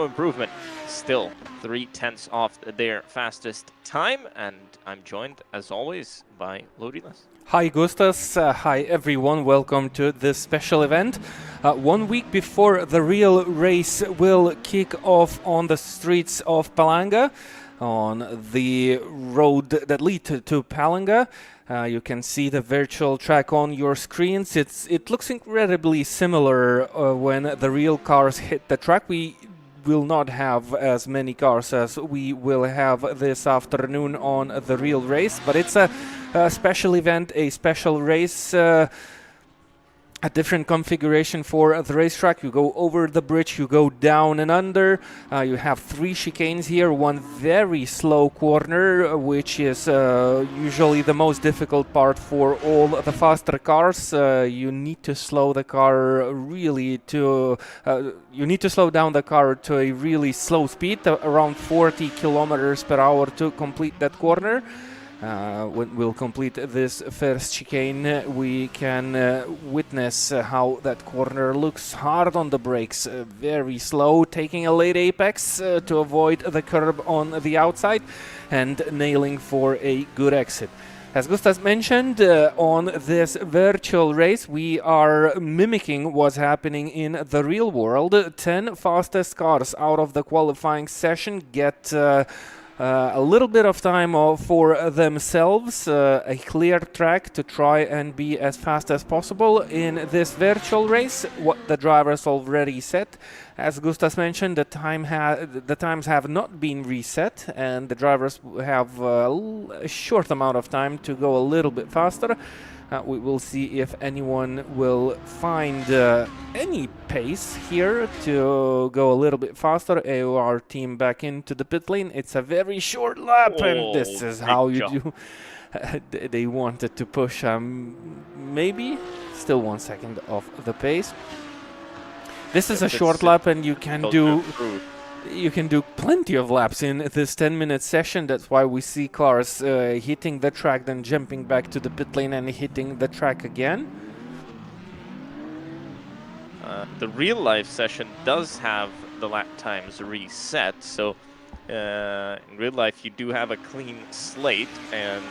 improvement. Still 3/10 off their fastest time, and I'm joined as always by Lodilas. Hi Gustas, hi everyone, welcome to this special event. 1 week before the real race will kick off on the streets of Palanga, on the road that lead to Palanga. You can see the virtual track on your screens. It looks incredibly similar when the real cars hit the track. We will not have as many cars as we will have this afternoon on the real race, but it's a special event, a special race, a different configuration for the racetrack. You go over the bridge, you go down and under. You have 3 chicanes here, one very slow corner, which is usually the most difficult part for all the faster cars. You need to slow the car really to, you need to slow down the car to a really slow speed, around 40 kilometers per hour to complete that corner. When we'll complete this first chicane, we can witness how that corner looks hard on the brakes, very slow, taking a late apex to avoid the curb on the outside and nailing for a good exit. As Gustas mentioned, on this virtual race, we are mimicking what's happening in the real world. 10 fastest cars out of the qualifying session get a little bit of time for themselves, a clear track to try and be as fast as possible in this virtual race. What the drivers already set, as Gustas mentioned, the times have not been reset, and the drivers have a short amount of time to go a little bit faster. We will see if anyone will find any pace here to go a little bit faster. AOR team back into the pit lane. It's a very short lap, and this is how you do. They wanted to push maybe still 1 second off the pace. This is a short lap, and you can do plenty of laps in this 10-minute session. That's why we see cars hitting the track, then jumping back to the pit lane and hitting the track again. The real life session does have the lap times reset, so in real life you do have a clean slate, and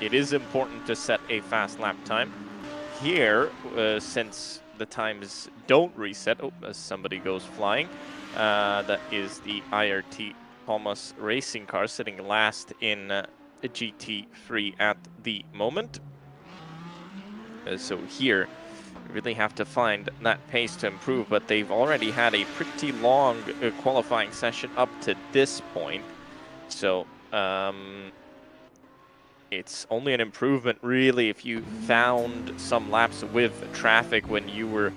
it is important to set a fast lap time. Here, since the times don't reset, as somebody goes flying, that is the IRT Palmas racing car sitting last in GT3 at the moment. So here, you really have to find that pace to improve, but they've already had a pretty long qualifying session up to this point. So it's only an improvement, really, if you found some laps with traffic when you were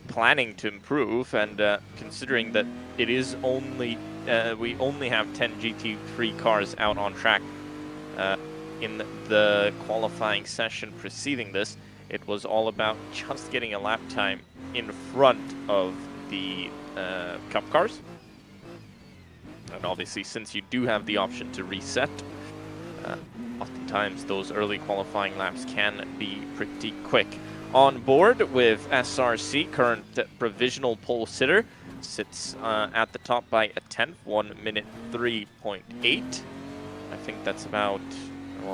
planning to improve, and considering that it is only we only have 10 GT3 cars out on track in the qualifying session preceding this, it was all about just getting a lap time in front of the Cup cars. And obviously, since you do have the option to reset, oftentimes those early qualifying laps can be pretty quick. On board with SRC, current provisional pole sitter, sits at the top by a 10th, 1 minute 3.8. I think that's about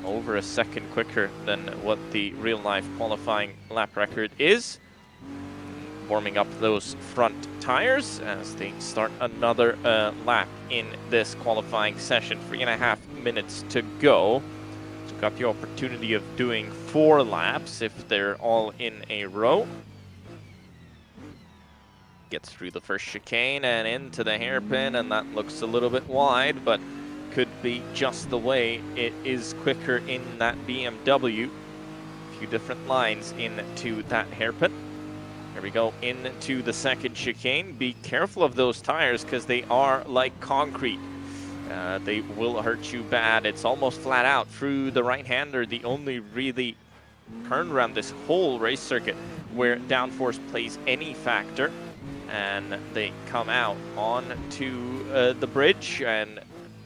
over a second quicker than what the real life qualifying lap record is. Warming up those front tires as they start another lap in this qualifying session. 3.5 minutes to go. Got the opportunity of doing 4 laps if they're all in a row. Gets through the first chicane and into the hairpin, and that looks a little bit wide, but could be just the way it is quicker in that BMW. A few different lines into that hairpin. Here we go into the second chicane. Be careful of those tires because they are like concrete. They will hurt you bad. It's almost flat out through the right-hander, the only really turn around this whole race circuit where downforce plays any factor. And they come out onto the bridge and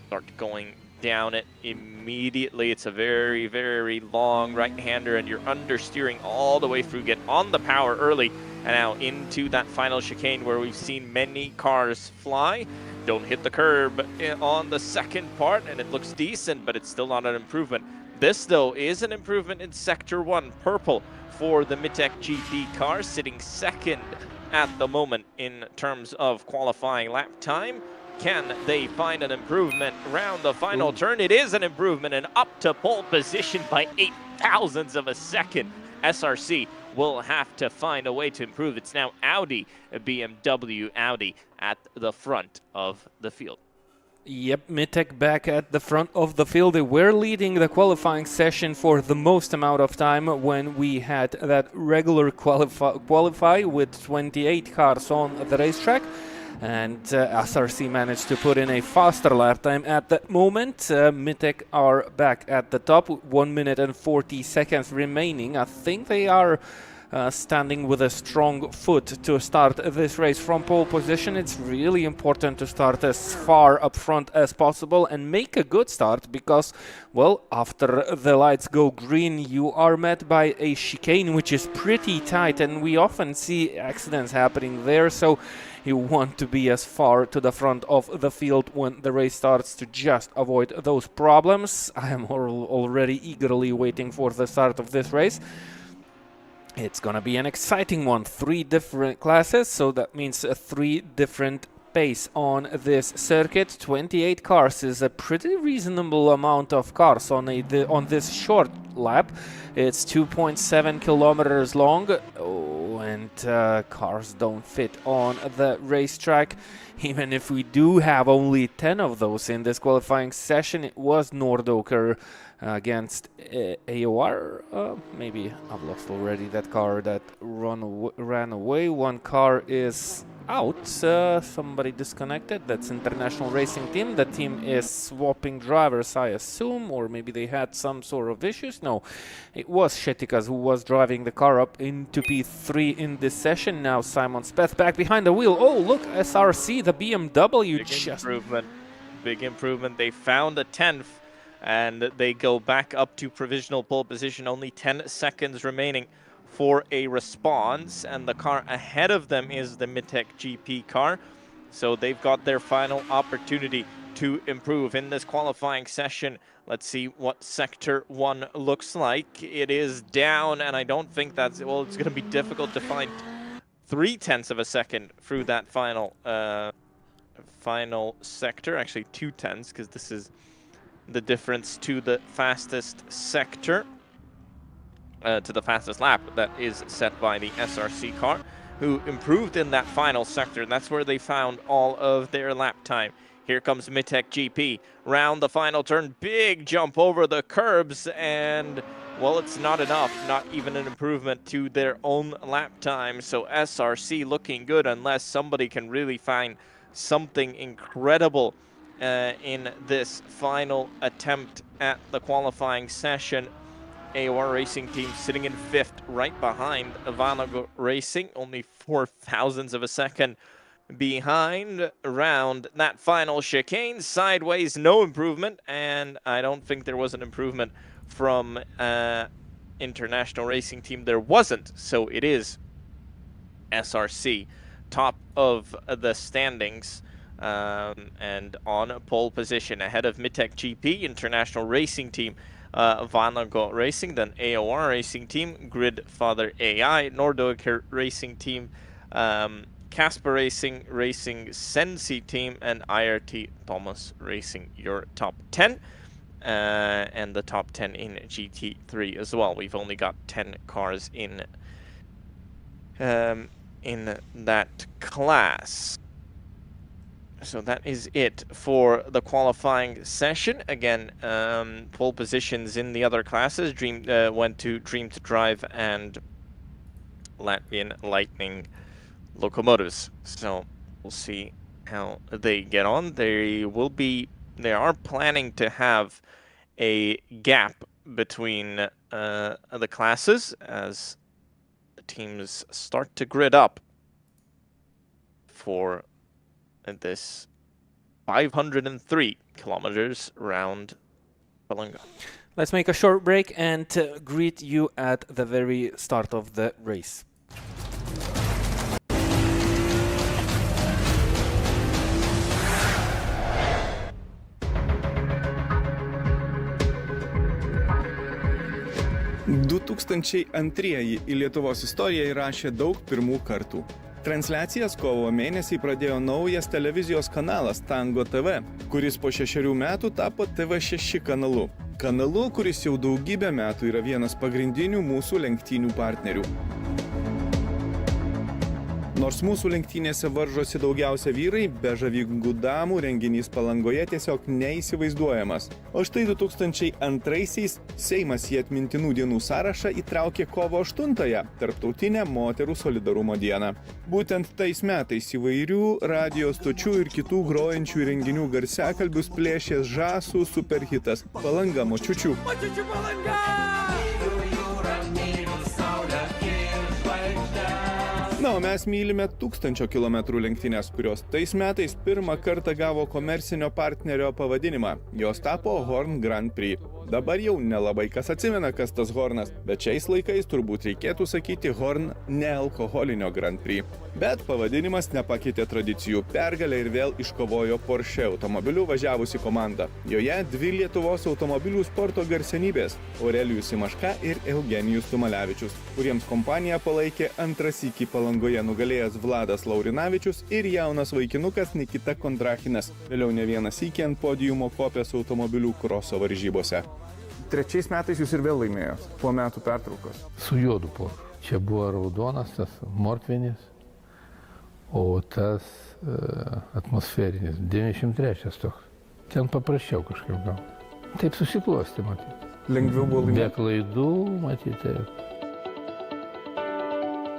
start going down it immediately. It's a very, very long right-hander, and you're understeering all the way through. Get on the power early And now into that final chicane where we've seen many cars fly. Don't hit the curb on the second part, and it looks decent, but it's still not an improvement. This, though, is an improvement in Sector 1, purple, for the Mitek GP car, sitting second at the moment in terms of qualifying lap time. Can they find an improvement around the final turn? It is an improvement, and up to pole position by 8 thousandths of a second. SRC will have to find a way to improve. It's now Audi, BMW Audi at the front of the field. Yep, Mitek back at the front of the field. They were leading the qualifying session for the most amount of time when we had that regular qualify with 28 cars on the racetrack. And SRC managed to put in a faster lap time at that moment. Mitek are back at the top, 1 minute and 40 seconds remaining. I think they are standing with a strong foot to start this race from pole position. It's really important to start as far up front as possible and make a good start because, well, after the lights go green, you are met by a chicane which is pretty tight, and we often see accidents happening there, so you want to be as far to the front of the field when the race starts to just avoid those problems. I am already eagerly waiting for the start of this race. It's gonna be an exciting one. 3 different classes, so that means 3 different pace on this circuit. 28 cars is a pretty reasonable amount of cars on this short lap. It's 2.7 kilometers long. Oh, and cars don't fit on the racetrack. Even if we do have only 10 of those in this qualifying session, it was Nordoker against AOR. Maybe I've lost already that car that ran away. One car is out. Somebody disconnected. That's International Racing Team. The team is swapping drivers, I assume, or maybe they had some sort of issues. No, it was Shetikas who was driving the car up into P3 in this session. Now Simon Speth back behind the wheel. Oh, look, SRC, the BMW. Big improvement. They found a 10th. And they go back up to provisional pole position, only 10 seconds remaining for a response, and the car ahead of them is the Mitek GP car, so they've got their final opportunity to improve in this qualifying session. Let's see what Sector 1 looks like. It is down, and I don't think that's, well, it's going to be difficult to find 0.3 of a second through that final sector, actually 0.2, because this is the difference to the fastest sector, to the fastest lap that is set by the SRC car, who improved in that final sector, and that's where they found all of their lap time. Here comes Mitek GP, round the final turn, big jump over the curbs, and, well, it's not enough, not even an improvement to their own lap time, so SRC looking good unless somebody can really find something incredible in this final attempt at the qualifying session. AOR Racing Team sitting in 5th, right behind Vanago Racing, only 4 thousandths of a second behind. Around that final chicane, sideways, no improvement, and I don't think there was an improvement from International Racing Team. There wasn't, so it is SRC top of the standings. And on pole position ahead of Mitek GP, International Racing Team, Vanago Racing, then AOR Racing Team, Gridfather AI, Nordoker Racing Team, Casper Racing, Sensi Team, and IRT Thomas Racing, your top 10. And the top 10 in GT3 as well. We've only got 10 cars in that class. So that is it for the qualifying session. Again, pole positions in the other classes went to Dream to Drive and Latvian Lightning locomotives. So we'll see how they get on. They are planning to have a gap between the classes as the teams start to grid up for this 503 kilometers round Palanga. Let's make a short break and greet you at the very start of the race. 2002 į Lietuvos istoriją įrašė daug pirmų kartų. Transliacijas kovo mėnesį pradėjo naujas televizijos kanalas Tango TV, kuris po 6 metų tapo TV6 kanalu. Kanalu, kuris jau daugybę metų yra vienas pagrindinių mūsų lenktynių partnerių. Nors mūsų lenktynėse varžosi daugiausia vyrai, be žavingų damų renginys Palangoje tiesiog neįsivaizduojamas. O štai 2002-aisiais Seimas į atmintinų dienų sąrašą įtraukė kovo 8-ąją, Tarptautinę moterų solidarumo dieną. Būtent tais metais įvairių radijo stočių ir kitų grojančių renginių garsiakalbius plėšė žąsų superhitas Palanga močiučių. Močiučių Palanga! Na, o mes mylime 1000 kilometrų lenktynes, kurios tais metais pirmą kartą gavo komercinio partnerio pavadinimą. Jos tapo Horn Grand Prix. Dabar jau nelabai kas atsimena, kas tas Hornas, bet šiais laikais turbūt reikėtų sakyti Horn nealkoholinio Grand Prix. Bet pavadinimas nepakeitė tradicijų. Pergalę ir vėl iškovojo Porsche automobiliu važiavusi komanda. Joje 2 Lietuvos automobilių sporto garsenybės – Aurelijus Simaška ir Eugenijus Tumalevičius, kuriems kompaniją palaikė antras sykį Palangoje nugalėjęs Vladas Laurinavičius ir jaunas vaikinukas Nikita Kondrachinas, vėliau ne vieną sykį ant podiumo kopęs automobilių Corsa varžybose. 3 metais jūs ir vėl laimėjot, po metų pertraukos. Su juodu Porsche. Čia buvo raudonas, tas morkvinis, o tas atmosferinis, 93 toks. Ten paprasčiau kažkaip gal. Taip susiklosti, matyti. Lengviau buvo Be laimėti. klaidų, matyti.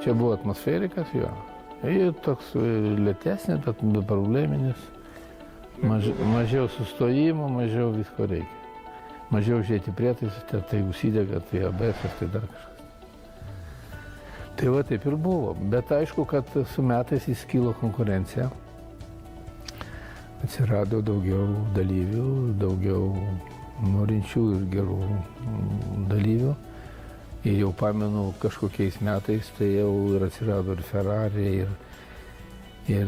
Čia buvo atmosferikas, jo. Ir toks lėtesnis, bet beprobleminis. Mažiau sustojimo, mažiau visko reikia. Mažiau žiūrėti prietaisus, tai užsidega, tai ABS, tai dar kažkas. Tai va taip ir buvo. Bet aišku, kad su metais įskilo konkurencija. Atsirado daugiau dalyvių, daugiau norinčių ir gerų dalyvių. Ir jau pamenu kažkokiais metais, tai jau ir atsirado ir Ferrari, ir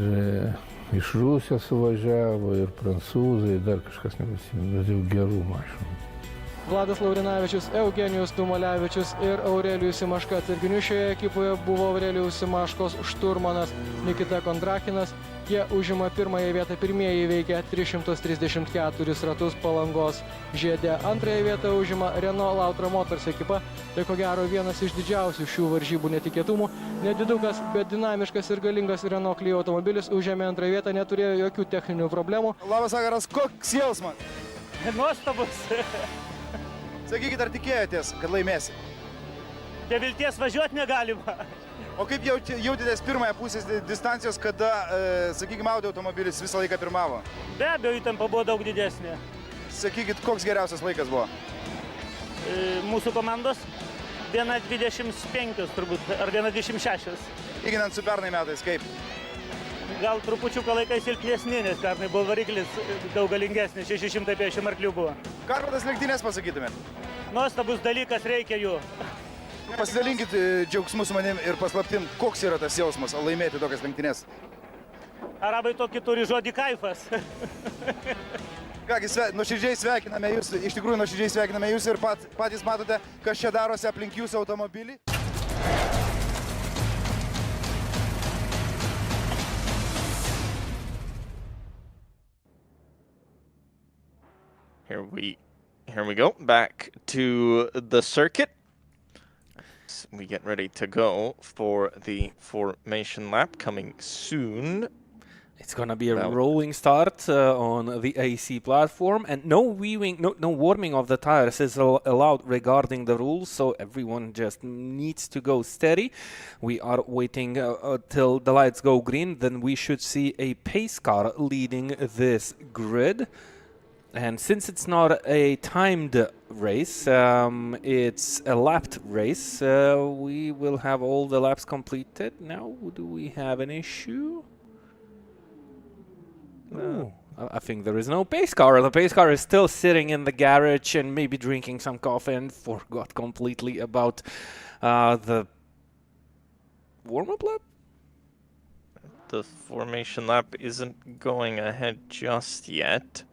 iš Rusijos suvažiavo, ir prancūzai, dar kažkas neprisimenu, gerų mašinų. Vladas Laurinavičius, Eugenijus Tumalevičius ir Aurelijus Simaška. Atsarginių šioje ekipoje buvo Aurelijus Simaškos šturmanas Nikita Kondrachinas. Jie užima pirmąją vietą, pirmieji įveikia 334 ratus Palangos žiede. Antrąją vietą užima Renault Lautra Motors ekipa. Tai ko gero vienas iš didžiausių šių varžybų netikėtumų. Nedidukas, bet dinamiškas ir galingas Renault Clio automobilis užėmė antrąją vietą, neturėjo jokių techninių problemų. Labas vakaras, koks jausmas? Nuostabus. Sakykit, ar tikėjotės, kad laimėsi? Be vilties važiuoti negalima. O kaip jautėtės pirmąją pusės distancijos, kada, sakykime, Audi automobilis visą laiką pirmavo? Be abejo, įtampa buvo daug didesnė. Sakykit, koks geriausias laikas buvo? Mūsų komandos 1.25 turbūt, ar 1.26. Lyginant su pernai metais, kaip? Gal trupučiuką laikai silpnesni, nes pernai buvo variklis daug galingesnis, 650 arklių buvo. Ką apie tas lenktynės pasakytumėt? Nuostabus dalykas, reikia jų. Pasidalinkit džiaugsmu su manim ir paslaptim, koks yra tas jausmas laimėti tokias lenktynės. Arabai tokį turi žodį kaifas. Kągi, nuoširdžiai sveikiname jūs, iš tikrųjų nuoširdžiai sveikiname jūs ir patys matote, kas čia darosi aplink jūsų automobilį. Here we go, back to the circuit. We get ready to go for the formation lap coming soon. It's gonna be a rolling start on the AC platform, and no warming of the tires is allowed regarding the rules, so everyone just needs to go steady. We are waiting till the lights go green, then we should see a pace car leading this grid. And since it's not a timed race, it's a lapped race, we will have all the laps completed. Now, do we have an issue? No. I think there is no pace car. The pace car is still sitting in the garage and maybe drinking some coffee and forgot completely about the warm-up lap? The formation lap isn't going ahead just yet.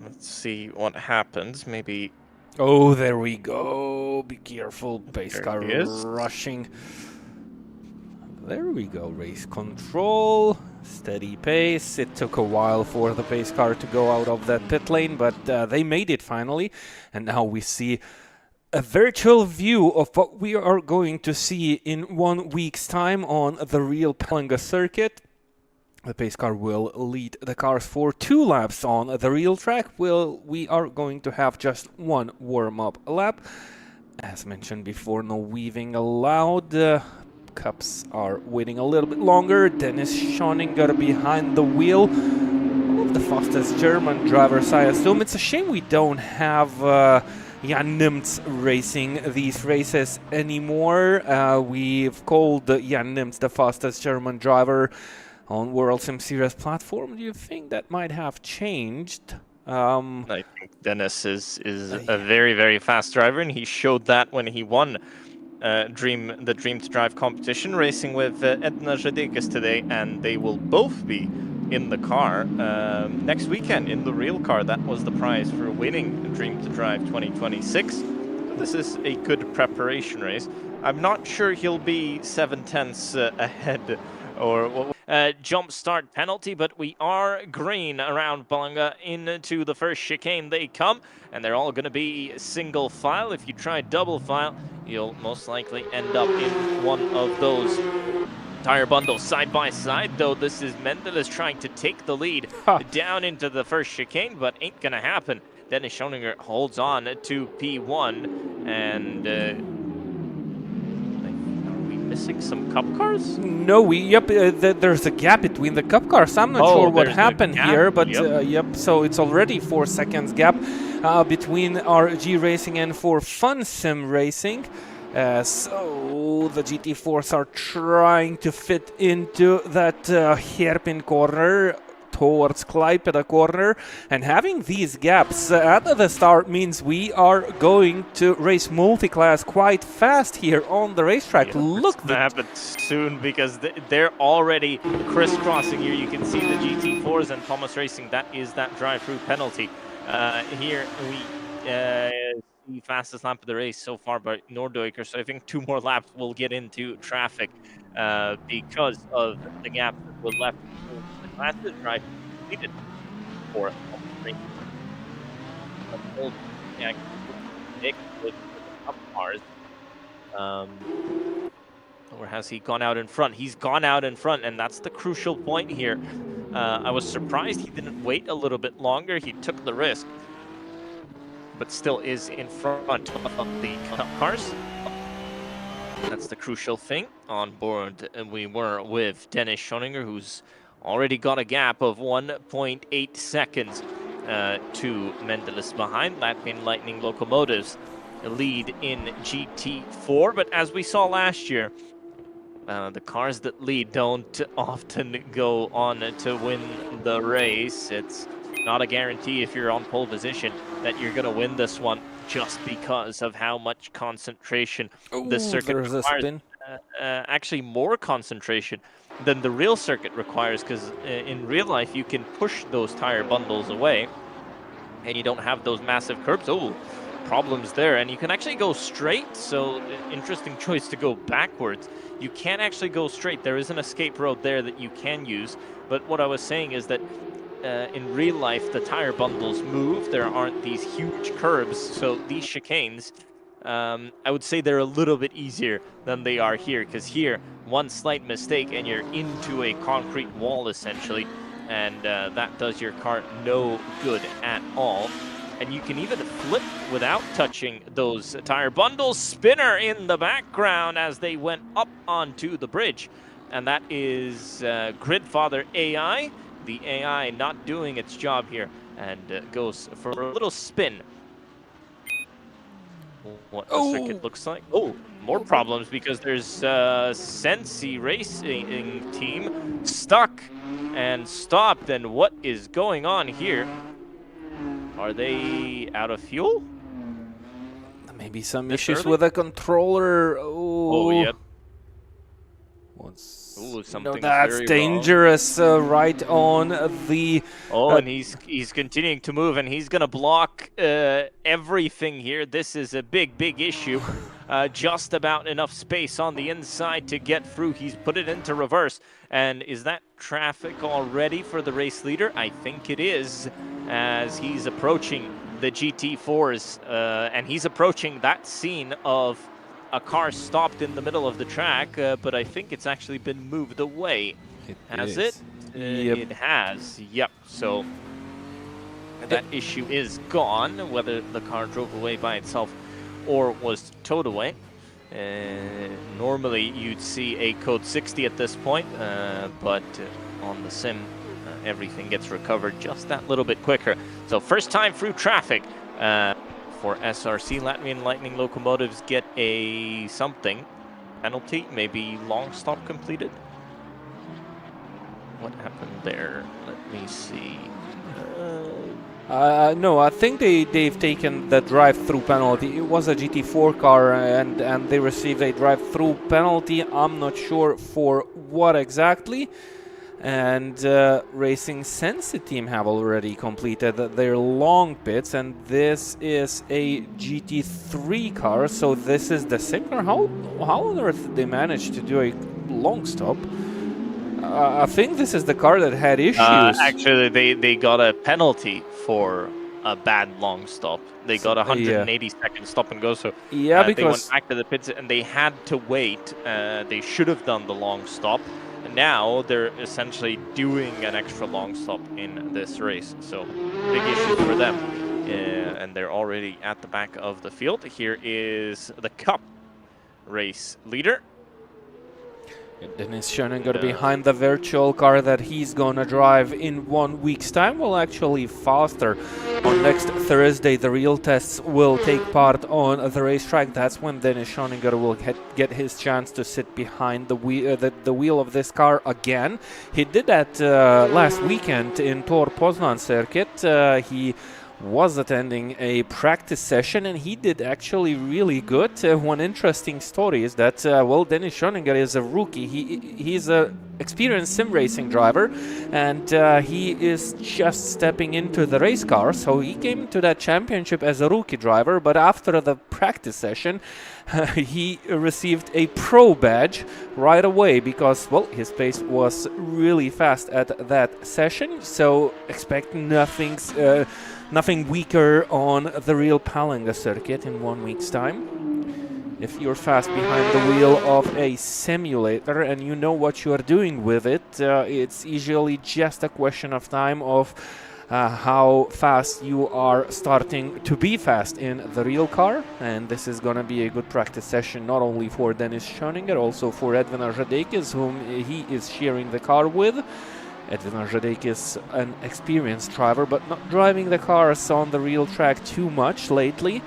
Let's see what happens. Maybe Oh, there we go. Be careful. Pace car he is. rushing. There we go. Race control. Steady pace. It took a while for the pace car to go out of that pit lane, but they made it finally. And now we see a virtual view of what we are going to see in 1 week's time on the real Palanga circuit. The pace car will lead the cars for 2 laps on the real track. We are going to have just 1 warm-up lap. As mentioned before, no weaving allowed. Cups are waiting a little bit longer. Dennis Schoninger behind the wheel. One of the fastest German drivers, I assume. It's a shame we don't have Jan Nimtz racing these races anymore. We've called Jan Nimtz the fastest German driver on WorldSimSeries platform. Do you think that might have changed? I think Dennis is a very, very fast driver, and he showed that when he won the Dream to Drive competition, racing with Edna Žadeikis today, and they will both be in the car next weekend in the real car. That was the prize for winning Dream to Drive 2026. So this is a good preparation race. I'm not sure he'll be 7/10ths ahead or what. Jump start penalty, but we are green around Palanga. Into the first chicane they come, and they're all going to be single file. If you try double file, you'll most likely end up in one of those tire bundles side by side, though. This is Mendeles trying to take the lead down into the first chicane, but ain't going to happen. Dennis Schoninger holds on to P1, and missing some cup cars? No, there's a gap between the cup cars. I'm not sure what happened here, but so it's already 4 seconds gap between RG Racing and for Fun Sim Racing. So the GT4s are trying to fit into that hairpin corner towards Klaipėda corner, and having these gaps at the start means we are going to race multi-class quite fast here on the racetrack. Look, that happens soon because they're already crisscrossing here. You can see the GT4s and Thomas Racing. That is that drive-through penalty. Here we see fastest lap of the race so far by Norddeuker. So I think 2 more laps will get into traffic because of the gap that was left. Classes drive completed for cars. Or has he gone out in front? He's gone out in front, and that's the crucial point here. I was surprised he didn't wait a little bit longer. He took the risk, but still is in front of the cup cars. That's the crucial thing. On board, and we were with Dennis Schoninger, who's already got a gap of 1.8 seconds to Mendeles behind. Latvian Lightning Locomotives lead in GT4, but as we saw last year, the cars that lead don't often go on to win the race. It's not a guarantee if you're on pole position that you're going to win this one, just because of how much concentration this circuit requires. Actually more concentration than the real circuit requires, because in real life you can push those tire bundles away and you don't have those massive curbs. Problems there, and you can actually go straight, so interesting choice to go backwards. You can't actually go straight. There is an escape road there that you can use, but what I was saying is that in real life the tire bundles move. There aren't these huge curbs, so these chicanes, I would say they're a little bit easier than they are here, because here, one slight mistake and you're into a concrete wall essentially, and that does your car no good at all. And you can even flip without touching those tire bundles. Spinner in the background as they went up onto the bridge. And that is Gridfather AI. The AI not doing its job here, and goes for a little spin. What the circuit looks like. More problems, because there's Sensi Racing team stuck and stopped. And what is going on here? Are they out of fuel? Maybe some issues with the controller. Yep. Ooh, No, something's that's very dangerous. Right on the. Oh, and he's continuing to move, and he's gonna block everything here. This is a big issue. Just about enough space on the inside to get through. He's put it into reverse. And is that traffic already for the race leader? I think it is, as he's approaching the GT4s, and he's approaching that scene of a car stopped in the middle of the track, but I think it's actually been moved away. Has it? Yep. It has, yep. So that issue is gone, whether the car drove away by itself or was towed away. Normally you'd see a code 60 at this point, but on the sim, everything gets recovered just that little bit quicker. So first time through traffic for SRC. Latvian Lightning locomotives get a something penalty, maybe long stop completed. What happened there? Let me see. No, I think they've taken the drive-through penalty. It was a GT4 car, and they received a drive-through penalty. I'm not sure for what exactly. And Racing Sensi team have already completed their long pits, and this is a GT3 car. So this is the same car. How on earth did they manage to do a long stop? I think this is the car that had issues. Actually, they got a penalty for a bad long stop. They got a 180-second stop and go. So yeah, they because went back to the pits and they had to wait. They should have done the long stop. Now they're essentially doing an extra long stop in this race. So big issue for them. And they're already at the back of the field. Here is the Cup race leader. Dennis Schoeninger behind the virtual car that he's gonna drive in 1 week's time. Well, actually faster. On next Thursday, the real tests will take part on the racetrack. That's when Dennis Schoeninger will get his chance to sit behind the wheel of this car again. He did that last weekend in Tor Poznan circuit. He was attending a practice session, and he did actually really good. One interesting story is that, well, Dennis Schoeninger is a rookie. He's an experienced sim racing driver, and he is just stepping into the race car. So he came to that championship as a rookie driver, but after the practice session, he received a pro badge right away because, well, his pace was really fast at that session. So expect nothing weaker on the real Palanga circuit in 1 week's time. If you're fast behind the wheel of a simulator and you know what you are doing with it, it's usually just a question of time of how fast you are starting to be fast in the real car. And this is going to be a good practice session not only for Dennis Schoeninger, also for Edvin Žadeikis, whom he is sharing the car with. Edvin Žadeikis is an experienced driver, but not driving the cars on the real track too much lately.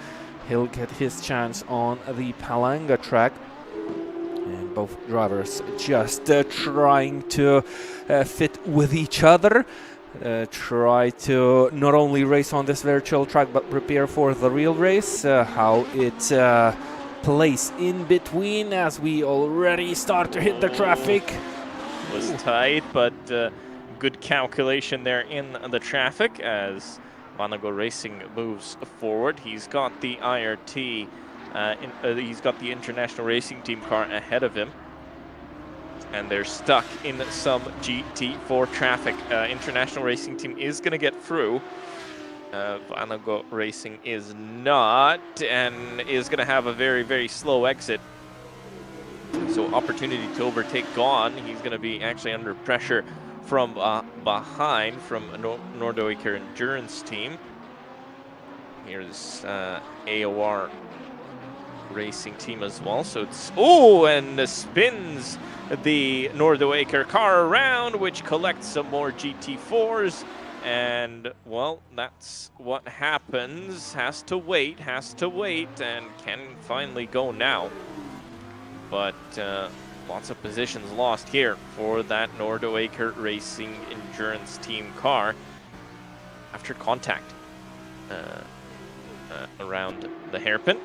He'll get his chance on the Palanga track. And both drivers just trying to fit with each other. Try to not only race on this virtual track, but prepare for the real race. How it plays in between as we already start to hit the traffic. Was tight, but good calculation there in the traffic as Vanago Racing moves forward. He's got the IRT, he's got the International Racing Team car ahead of him. And they're stuck in some GT4 traffic. International Racing Team is going to get through. Vanago Racing is not, and is going to have a very slow exit. So opportunity to overtake gone. He's going to be actually under pressure from behind from Nordic Endurance Team. Here's AOR Racing Team as well. So it's, oh, and spins the Nordic car around, which collects some more GT4s. And, well, that's what happens. Has to wait, and can finally go now. But lots of positions lost here for that Nordic Racing Endurance Team car after contact around the hairpin.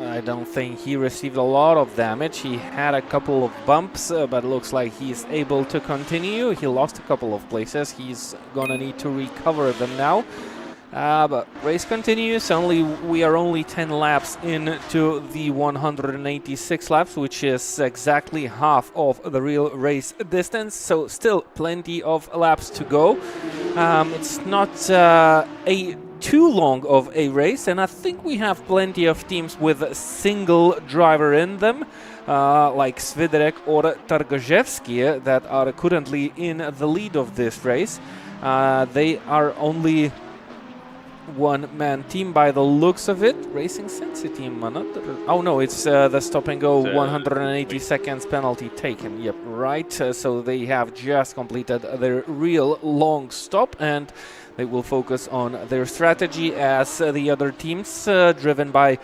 I don't think he received a lot of damage. He had a couple of bumps, but looks like he's able to continue. He lost a couple of places. He's gonna need to recover them now. But race continues. We are only 10 laps into the 186 laps, which is exactly half of the real race distance. So still plenty of laps to go. It's not too long of a race, and I think we have plenty of teams with a single driver in them, like Swiderek or Targoszewski, that are currently in the lead of this race. They are only one-man team by the looks of it. Racing Sensi team, oh no, it's the stop and go 180 seconds penalty taken. Yep, right. So they have just completed their real long stop, and they will focus on their strategy as the other teams, driven by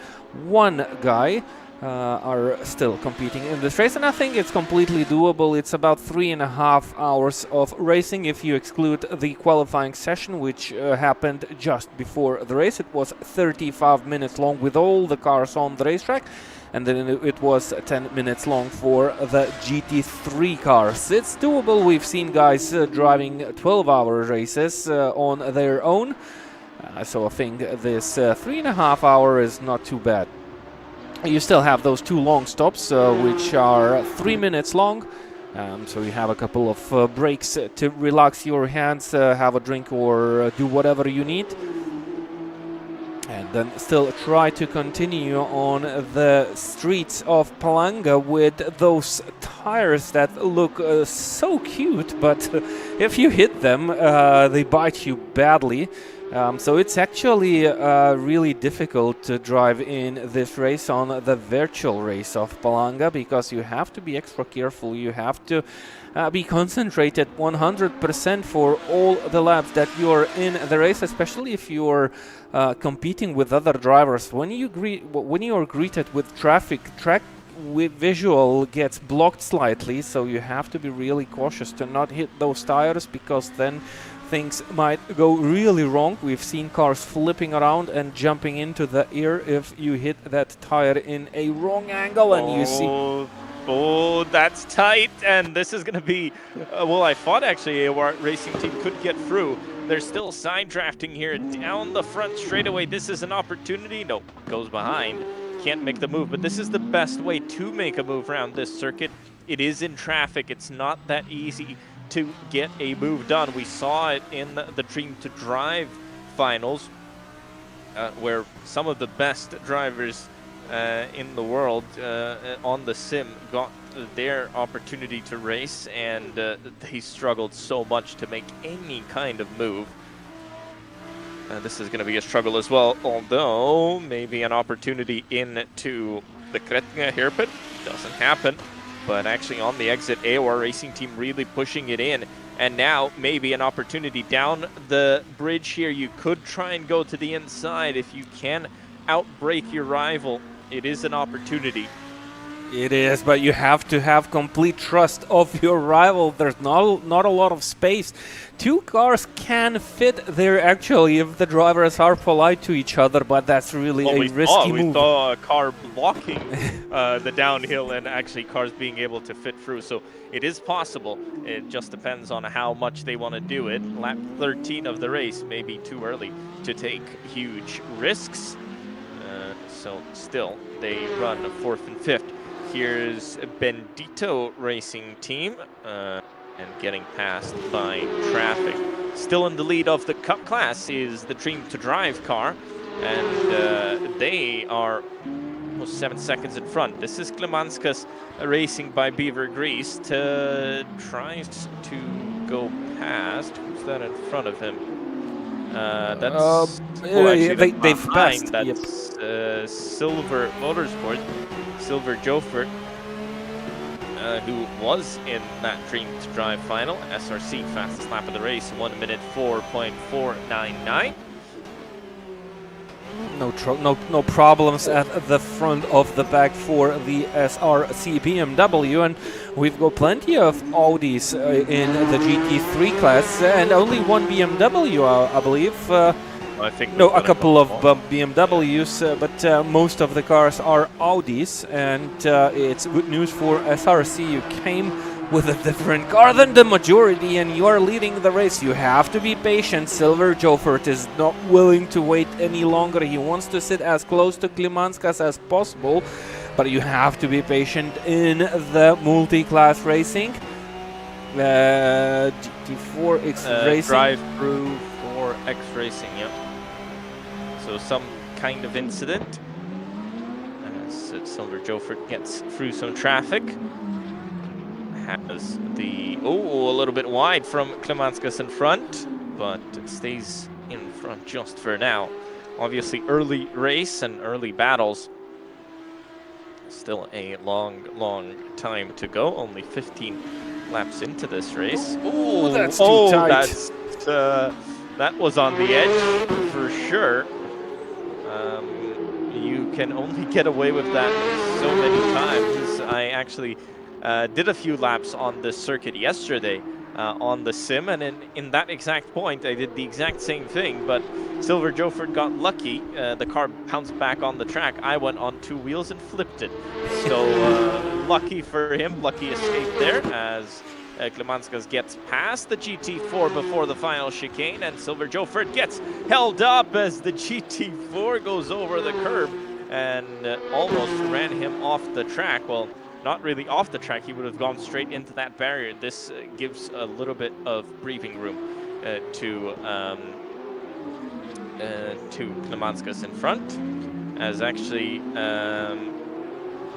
one guy, are still competing in this race. And I think it's completely doable. It's about 3.5 hours of racing if you exclude the qualifying session, which happened just before the race. It was 35 minutes long with all the cars on the racetrack, and then it was 10 minutes long for the GT3 cars. It's doable. We've seen guys driving 12-hour races on their own, so I think this 3.5 hour is not too bad. You still have those two long stops, which are 3 minutes long, so you have a couple of breaks to relax your hands, have a drink, or do whatever you need, and then still try to continue on the streets of Palanga with those tires that look so cute, but if you hit them, they bite you badly. So it's actually really difficult to drive in this race on the virtual race of Palanga, because you have to be extra careful. You have to be concentrated 100% for all the laps that you're in the race, especially if you're competing with other drivers. When you are greeted with traffic, track visual gets blocked slightly, so you have to be really cautious to not hit those tires, because then things might go really wrong. We've seen cars flipping around and jumping into the air if you hit that tire in a wrong angle, and you see... Oh, that's tight, and this is going to be... well, I thought actually a racing team could get through. They're still side drafting here down the front straightaway. This is an opportunity. Nope, goes behind. Can't make the move, but this is the best way to make a move around this circuit. It is in traffic. It's not that easy to get a move done. We saw it in the Dream to Drive finals, where some of the best drivers in the world on the sim got their opportunity to race, and they struggled so much to make any kind of move. This is going to be a struggle as well, although maybe an opportunity into the Kretnja hairpin. Doesn't happen. But actually on the exit, AOR Racing Team really pushing it in. And now maybe an opportunity down the bridge here. You could try and go to the inside. If you can outbrake your rival, it is an opportunity. It is, but you have to have complete trust of your rival. There's not a lot of space. Two cars can fit there, actually, if the drivers are polite to each other, but that's really a risky move. We saw a car blocking the downhill, and actually cars being able to fit through. So it is possible. It just depends on how much they want to do it. Lap 13 of the race may be too early to take huge risks. So still, they run 4th and 5th. Here's Bendito Racing Team, and getting passed by traffic. Still in the lead of the Cup class is the Dream to Drive car, and they are almost 7 seconds in front. This is Klimanskas racing by Beaver Grease tries to go past. Who's that in front of him? That's they've passed. That's Silver Motorsport, Silver Jofer, who was in that Dream to Drive final. SRC fastest lap of the race, 1 minute 4.499. No problems at the front of the pack for the SRC BMW, and we've got plenty of Audis in the GT3 class, and only one BMW, I believe. I think No, we've a got couple of more. BMWs, but most of the cars are Audis, and it's good news for SRC. You came with a different car than the majority, and you are leading the race. You have to be patient. Silver Jofert is not willing to wait any longer. He wants to sit as close to Klimanskas as possible, but you have to be patient in the multi-class racing. GT4 X Racing. Drive-through for X Racing, yep. So some kind of incident as Silver Jofert gets through some traffic. Has the a little bit wide from Klimanskas in front, but stays in front just for now. Obviously, early race and early battles. Still a long time to go. Only 15 laps into this race. Oh, that's too tight. That was on the edge for sure. You can only get away with that so many times. I actually did a few laps on this circuit yesterday on the sim, and in that exact point I did the exact same thing, but Silver Jofert got lucky. The car bounced back on the track. I went on two wheels and flipped it. So lucky for him, lucky escape there as Klimanskas gets past the GT4 before the final chicane, and Silver Jofert gets held up as the GT4 goes over the curb and almost ran him off the track. Well, not really off the track, he would have gone straight into that barrier. This gives a little bit of breathing room to Klimanskas in front, as actually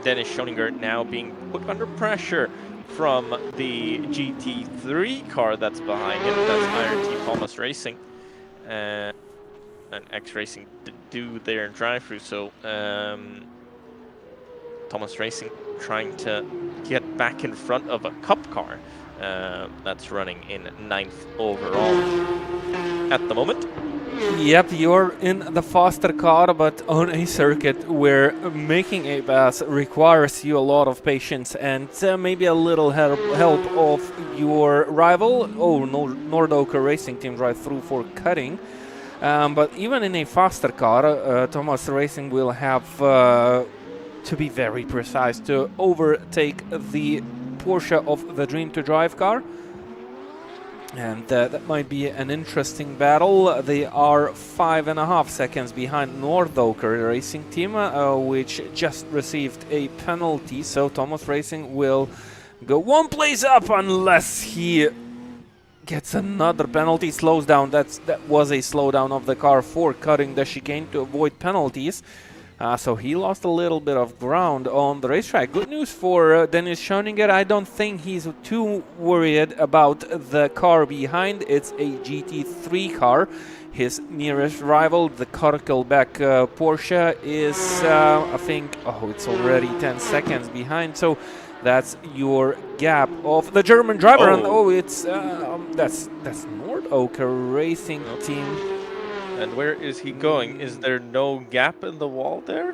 Dennis Schoninger now being put under pressure from the GT3 car that's behind him. That's IRT Thomas Racing and X Racing do their drive-through. So Thomas Racing trying to get back in front of a Cup car that's running in 9th overall at the moment. Yep, you're in the faster car, but on a circuit where making a pass requires you a lot of patience and maybe a little help of your rival. Oh, Nordoker Racing Team drive-through for cutting. But even in a faster car, Thomas Racing will have to be very precise to overtake the Porsche of the Dream to Drive car. And that might be an interesting battle. They are 5.5 seconds behind Nordoker Racing Team, which just received a penalty. So Thomas Racing will go one place up unless he gets another penalty. Slows down. That was a slowdown of the car for cutting the chicane to avoid penalties. So he lost a little bit of ground on the racetrack. Good news for Dennis Schoninger. I don't think he's too worried about the car behind. It's a GT3 car. His nearest rival, the Korkelbeck Porsche, is, I think, it's already 10 seconds behind. So that's your gap of the German driver. And it's that's Nordoker Racing Team. And where is he going? Is there no gap in the wall there?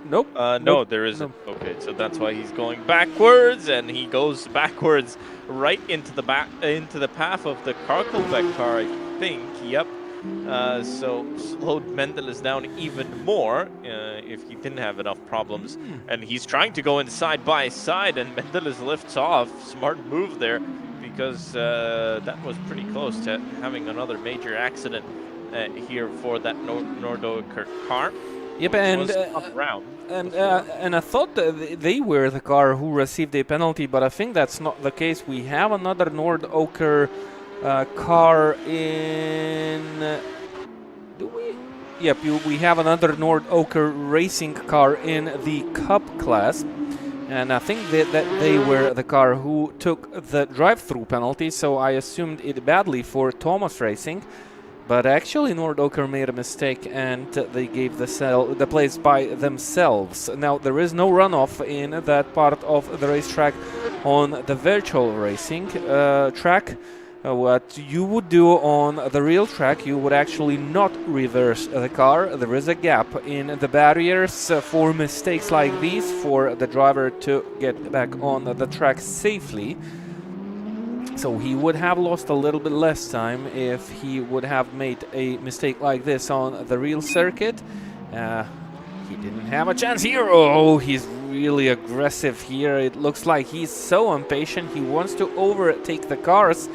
Nope. No, there isn't. Nope. Okay, so that's why he's going backwards, and he goes backwards right into the path of the Korkelbeck car, I think. Yep. So slowed Mendeles down even more if he didn't have enough problems. And he's trying to go in side by side, and Mendeles lifts off. Smart move there, because that was pretty close to having another major accident here for that Nordoker car. Yep, and I thought that they were the car who received a penalty, but I think that's not the case. We have another Nordoker car in. Do we? Yep, we have another Nordoker racing car in the Cup class. And I think that they were the car who took the drive-through penalty, so I assumed it badly for Thomas Racing. But actually Nordoker made a mistake and they gave the place by themselves. Now there is no runoff in that part of the racetrack on the virtual racing track. What you would do on the real track, you would actually not reverse the car. There is a gap in the barriers for mistakes like these, for the driver to get back on the track safely. So he would have lost a little bit less time if he would have made a mistake like this on the real circuit. He didn't have a chance here. Oh, he's really aggressive here. It looks like he's so impatient. He wants to overtake the cars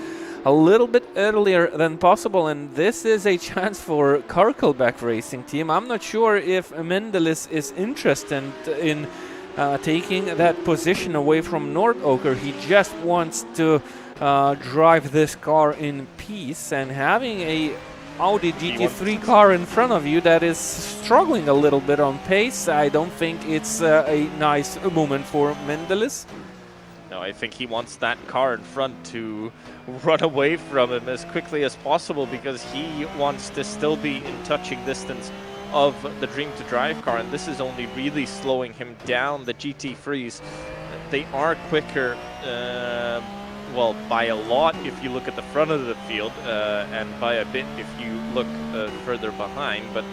a little bit earlier than possible, and this is a chance for Karkelback Racing Team. I'm not sure if Mendelis is interested in taking that position away from Nordoker. He just wants to drive this car in peace, and having a Audi GT3 car in front of you that is struggling a little bit on pace, I don't think it's a nice moment for Mendelis. No, I think he wants that car in front to run away from him as quickly as possible, because he wants to still be in touching distance of the Dream to Drive car, and this is only really slowing him down. The GT3s, they are quicker, well, by a lot if you look at the front of the field, and by a bit if you look further behind, but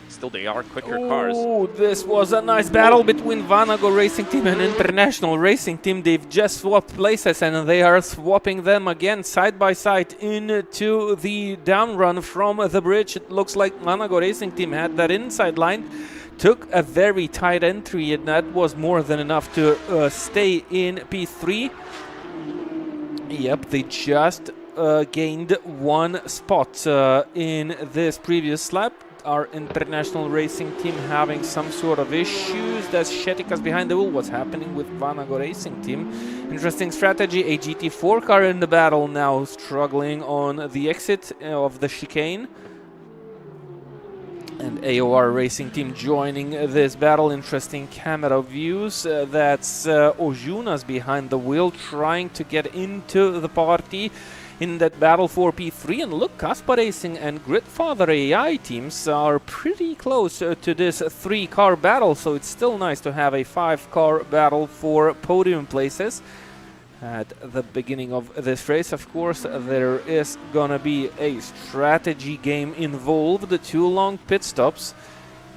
still they are quicker cars. Oh, this was a nice battle between Vanago Racing Team and International Racing Team. They've just swapped places, and they are swapping them again side by side into the down run from the bridge. It looks like Vanago Racing Team had that inside line, took a very tight entry, and that was more than enough to stay in P3. Yep, they just gained one spot in this previous lap. Our International Racing Team having some sort of issues. That's Shetikas behind the wheel. What's happening with Vanago Racing Team? Interesting strategy. A GT4 car in the battle now, struggling on the exit of the chicane. And AOR Racing Team joining this battle. Interesting camera views. That's Ojunas behind the wheel, trying to get into the party in that battle for P3. And look, Kaspa Racing and Gridfather AI teams are pretty close to this 3-car battle, so it's still nice to have a 5-car battle for podium places. At the beginning of this race, of course, there is gonna be a strategy game involved, 2 long pit stops.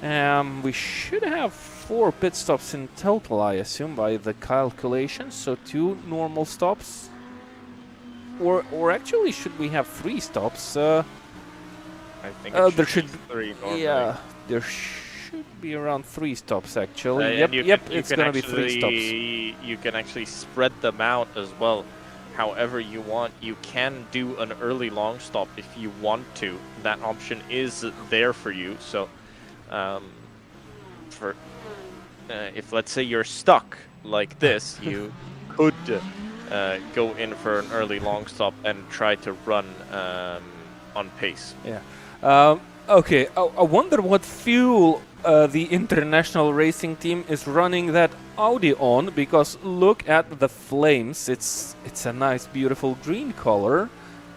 We should have 4 pit stops in total, I assume, by the calculations, so 2 normal stops. Or actually, should we have 3 stops? I think there should be 3 normally. Yeah, there should be around 3 stops actually. Yep, it's gonna be 3 stops. You can actually spread them out as well, however you want. You can do an early long stop if you want to. That option is there for you. So, if let's say you're stuck like this, you could go in for an early long stop and try to run on pace. Yeah. Okay. I wonder what fuel the International Racing Team is running that Audi on, because look at the flames. It's a nice, beautiful green color.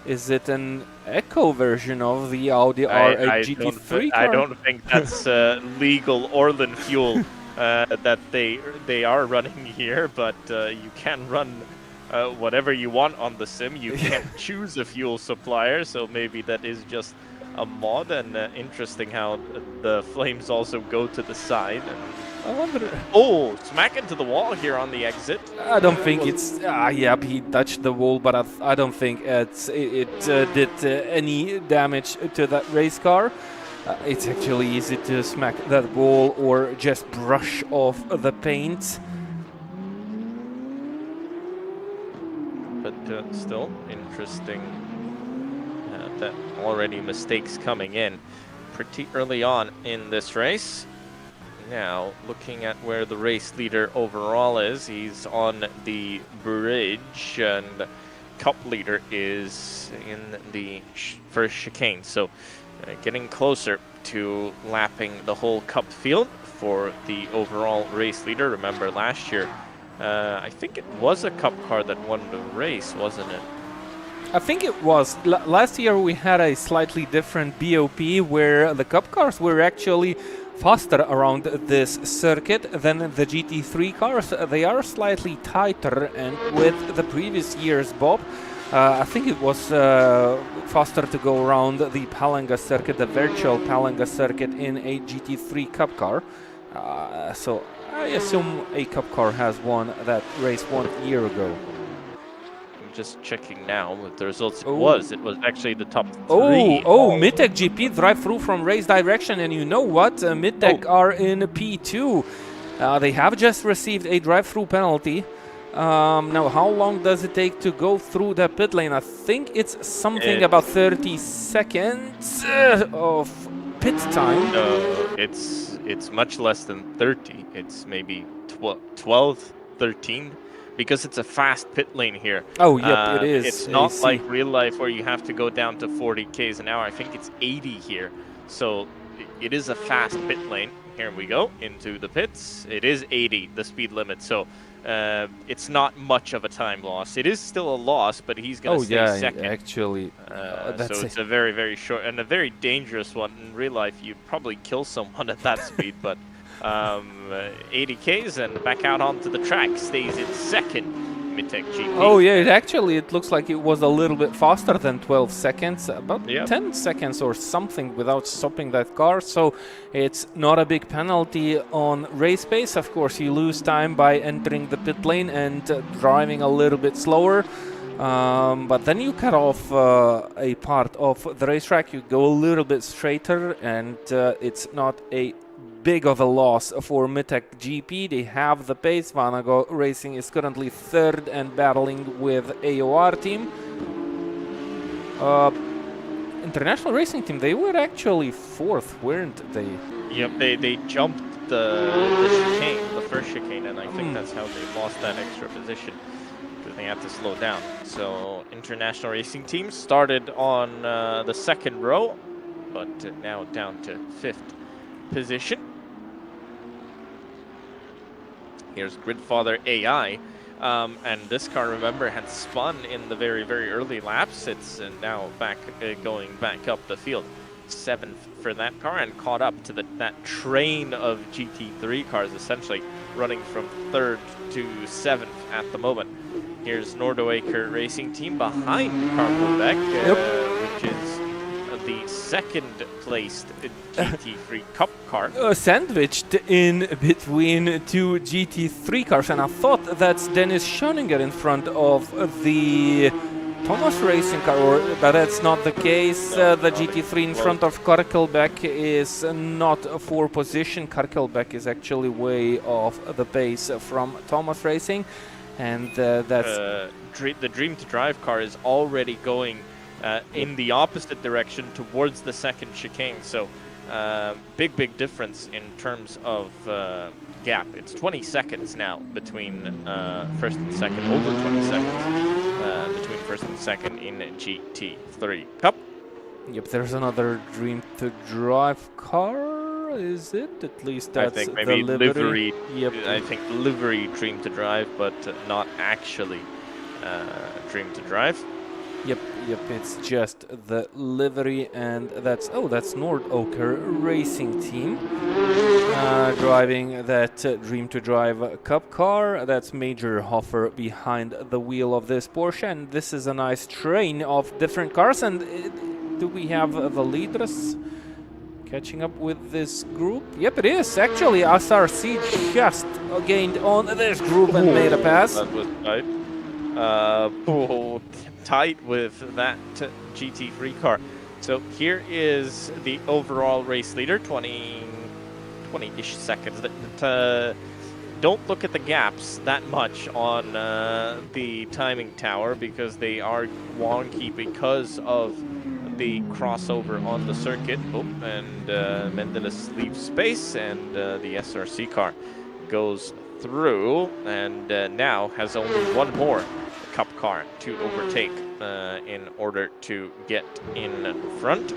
Is it an eco version of the Audi R8 GT3 car? I don't think that's legal Orlen fuel that they are running here, but you can run whatever you want on the sim. You can't choose a fuel supplier, so maybe that is just a mod. And interesting how the flames also go to the side. I wonder. Oh, smack into the wall here on the exit. I don't think it's. Yeah, he touched the wall, but I don't think it did any damage to that race car. It's actually easy to smack that wall or just brush off the paint. But still interesting that already mistakes coming in pretty early on in this race. Now, looking at where the race leader overall is, he's on the bridge, and Cup leader is in the first chicane. So, getting closer to lapping the whole Cup field for the overall race leader. Remember, last year, I think it was a Cup car that won the race, wasn't it? I think it was. Last year we had a slightly different BOP where the Cup cars were actually faster around this circuit than the GT3 cars. They are slightly tighter, and with the previous year's Bob, I think it was faster to go around the Palanga circuit, the virtual Palanga circuit, in a GT3 Cup car. So I assume a Cup car has won that race 1 year ago. just checking now with the results. It was actually the top 3. Midtech GP drive through from race direction, and you know what? Midtech are in P2. They have just received a drive-through penalty. Now, how long does it take to go through the pit lane? I think it's something about 30 seconds of pit time. No, it's much less than 30. It's maybe 12, 13, because it's a fast pit lane here. Oh, yep, it is. It's not like real life where you have to go down to 40 k's an hour. I think it's 80 here. So it is a fast pit lane. Here we go into the pits. It is 80, the speed limit. So it's not much of a time loss. It is still a loss, but he's going to stay second. Actually. So it's a very, very short and a very dangerous one. In real life, you'd probably kill someone at that speed, but 80 Ks and back out onto the track, stays in second, Midtech GP. Oh yeah, it looks like it was a little bit faster than 12 seconds, about 10 seconds or something without stopping that car, so it's not a big penalty on race pace. Of course, you lose time by entering the pit lane and driving a little bit slower. But then you cut off a part of the racetrack, you go a little bit straighter, and it's not a big of a loss for Midtech GP. They have the pace. Vanago Racing is currently third and battling with AOR team. International Racing Team, they were actually fourth, weren't they? Yep, they jumped the chicane, the first chicane, and I think that's how they lost that extra position. They had to slow down. So International Racing Team started on the second row, but now down to 5th position. Here's Gridfather AI, and this car, remember, had spun in the very, very early laps. It's now back going back up the field. 7th for that car, and caught up to that train of GT3 cars, essentially running from 3rd to 7th at the moment. Here's Nordoaker Racing Team behind Carlbeck, which is the 2nd placed GT3 Cup car. Sandwiched in between 2 GT3 cars, and I thought that's Dennis Schoninger in front of the Thomas Racing car, but that's not the case. The GT3 in front of Karkelbeck is not for position. Karkelbeck is actually way off the pace from Thomas Racing. And that's the Dream to Drive car is already going in the opposite direction towards the 2nd chicane. So big difference in terms of gap. It's 20 seconds now between 1st and 2nd, over 20 seconds between 1st and 2nd in GT3 Cup. Yep, there's another Dream to Drive car. Is it? At least that's I think maybe the livery. Yep. I think livery Dream to Drive, but not actually Dream to Drive. Yep, it's just the livery, and that's Nordoaker Racing Team driving that Dream to Drive Cup car. That's Major Hoffer behind the wheel of this Porsche, and this is a nice train of different cars. And do we have the leaders catching up with this group? Yep, it is. Actually, SRC just gained on this group and made a pass. That was tight. Tight with that GT3 car. So here is the overall race leader, 20-ish seconds. Don't look at the gaps that much on the timing tower, because they are wonky because of the crossover on the circuit. And Mendeles leaves space, and the SRC car goes through, and now has only one more Cup car to overtake in order to get in front.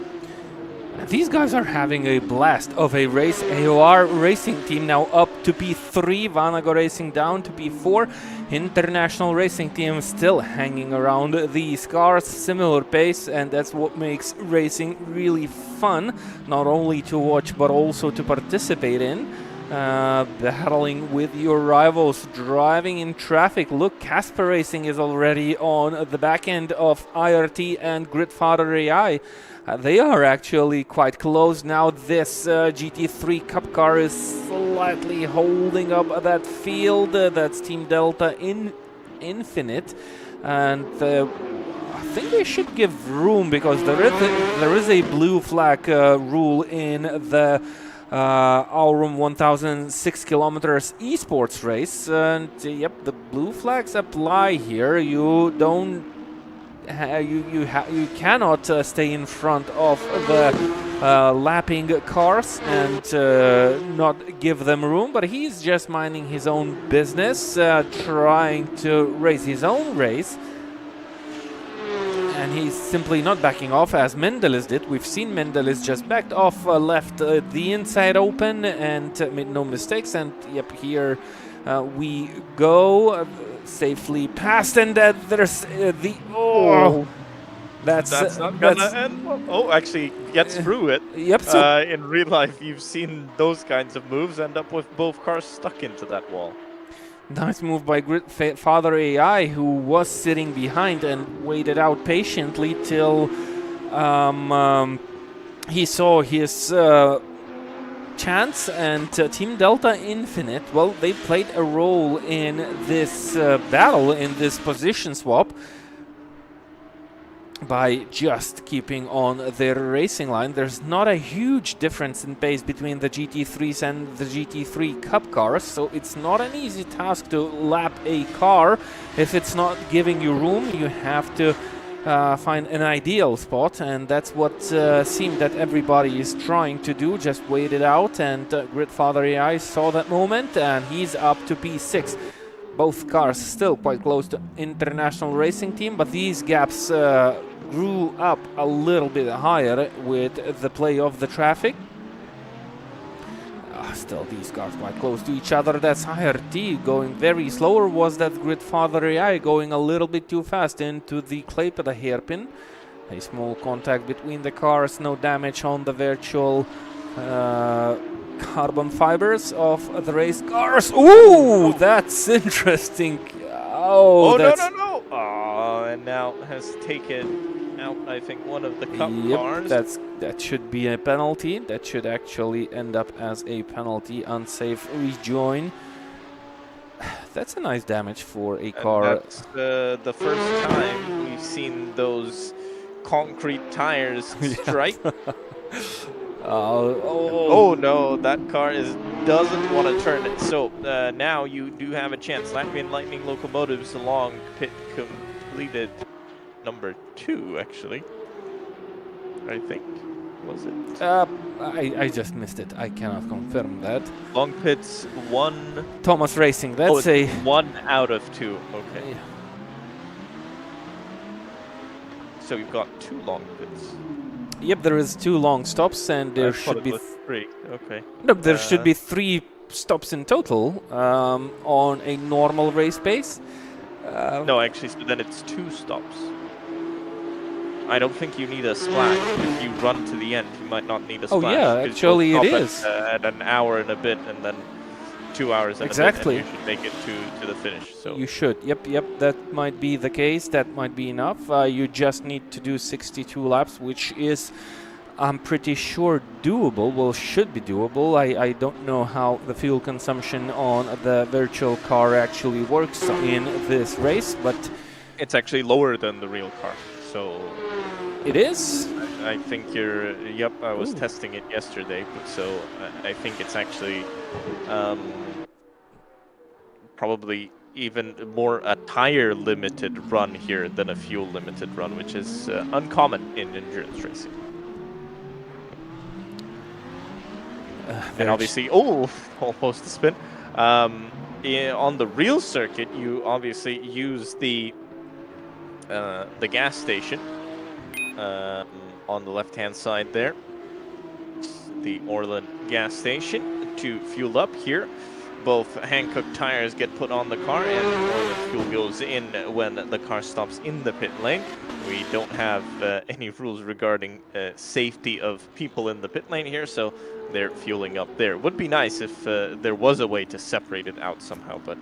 These guys are having a blast of a race. AOR Racing Team now up to P3, Vanago Racing down to P4. International Racing Team still hanging around these cars, similar pace, and that's what makes racing really fun, not only to watch but also to participate in. Battling with your rivals, driving in traffic. Look, Casper Racing is already on the back end of IRT and Gridfather AI. They are actually quite close now. This GT3 Cup car is slightly holding up that field. That's Team Delta in Infinite. and I think they should give room because there is a blue flag rule in the Aurum 1006 kilometers esports race, and yep, the blue flags apply here. You don't you cannot stay in front of the lapping cars and not give them room, but he's just minding his own business, trying to race his own race. And he's simply not backing off as Mendelis did. We've seen Mendelis just backed off, left the inside open and made no mistakes. And yep, here we go, safely past, and there's the that's not gonna end well. Oh, actually gets through it. Yep. So in real life, you've seen those kinds of moves end up with both cars stuck into that wall. nice move by Father AI, who was sitting behind and waited out patiently till he saw his chance. And Team Delta Infinite, well, they played a role in this battle, in this position swap, by just keeping on their racing line. There's not a huge difference in pace between the GT3s and the GT3 Cup cars, so it's not an easy task to lap a car. If it's not giving you room, you have to find an ideal spot, and that's what seemed that everybody is trying to do, just wait it out. And Gridfather AI saw that moment, and he's up to P6. Both cars still quite close to International Racing Team, but these gaps grew up a little bit higher with the play of the traffic. Still, these cars quite close to each other. That's HRT going very slow, or was that Gridfather AI going a little bit too fast into the Klaipėda hairpin? A small contact between the cars, no damage on the virtual carbon fibers of the race cars. Ooh, that's interesting. Oh, no. Oh, and now has taken out, I think, one of the Cup cars. That should be a penalty. That should actually end up as a penalty. Unsafe rejoin. That's a nice damage for a car. That's the first time we've seen those concrete tires strike. Oh no, that car doesn't want to turn it. So now you do have a chance. Latvian Lightning Locomotives along pit completed number 2, actually. I think, was it? I just missed it. I cannot confirm that. Long pits 1. Thomas Racing. That's a 1 out of 2. Okay. Yeah. So you've got 2 long pits. Yep, there is 2 long stops, and there should be 3. Okay. No, there should be 3 stops in total on a normal race pace. No, actually, so then it's 2 stops. I don't think you need a splash. If you run to the end, you might not need a splash. Oh yeah, actually it is. At an hour and a bit, and then 2 hours and exactly. a bit, and you should make it to the finish. So you should. Yep. That might be the case. That might be enough. You just need to do 62 laps, which is, I'm pretty sure, doable. Well, should be doable. I don't know how the fuel consumption on the virtual car actually works in this race, but it's actually lower than the real car. So it is. I think you're. Yep, I was testing it yesterday, so I think it's actually probably even more a tire limited run here than a fuel limited run, which is uncommon in endurance racing. And obviously, almost a spin. On the real circuit, you obviously use the gas station on the left-hand side there, the Orlen gas station, to fuel up here. Both Hankook tires get put on the car, and Orlen fuel goes in when the car stops in the pit lane. We don't have any rules regarding safety of people in the pit lane here, so they're fueling up there. Would be nice if there was a way to separate it out somehow, but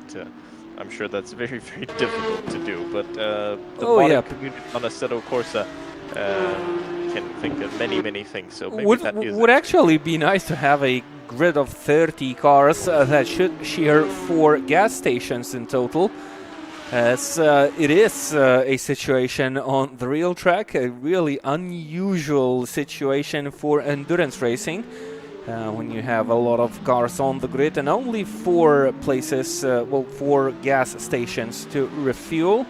I'm sure that's very, very difficult to do. But the modding community on Assetto Corsa can think of many, many things. So maybe would actually be nice to have a grid of 30 cars that should share 4 gas stations in total. as it is a situation on the real track, a really unusual situation for endurance racing. When you have a lot of cars on the grid and only 4 places, 4 gas stations to refuel.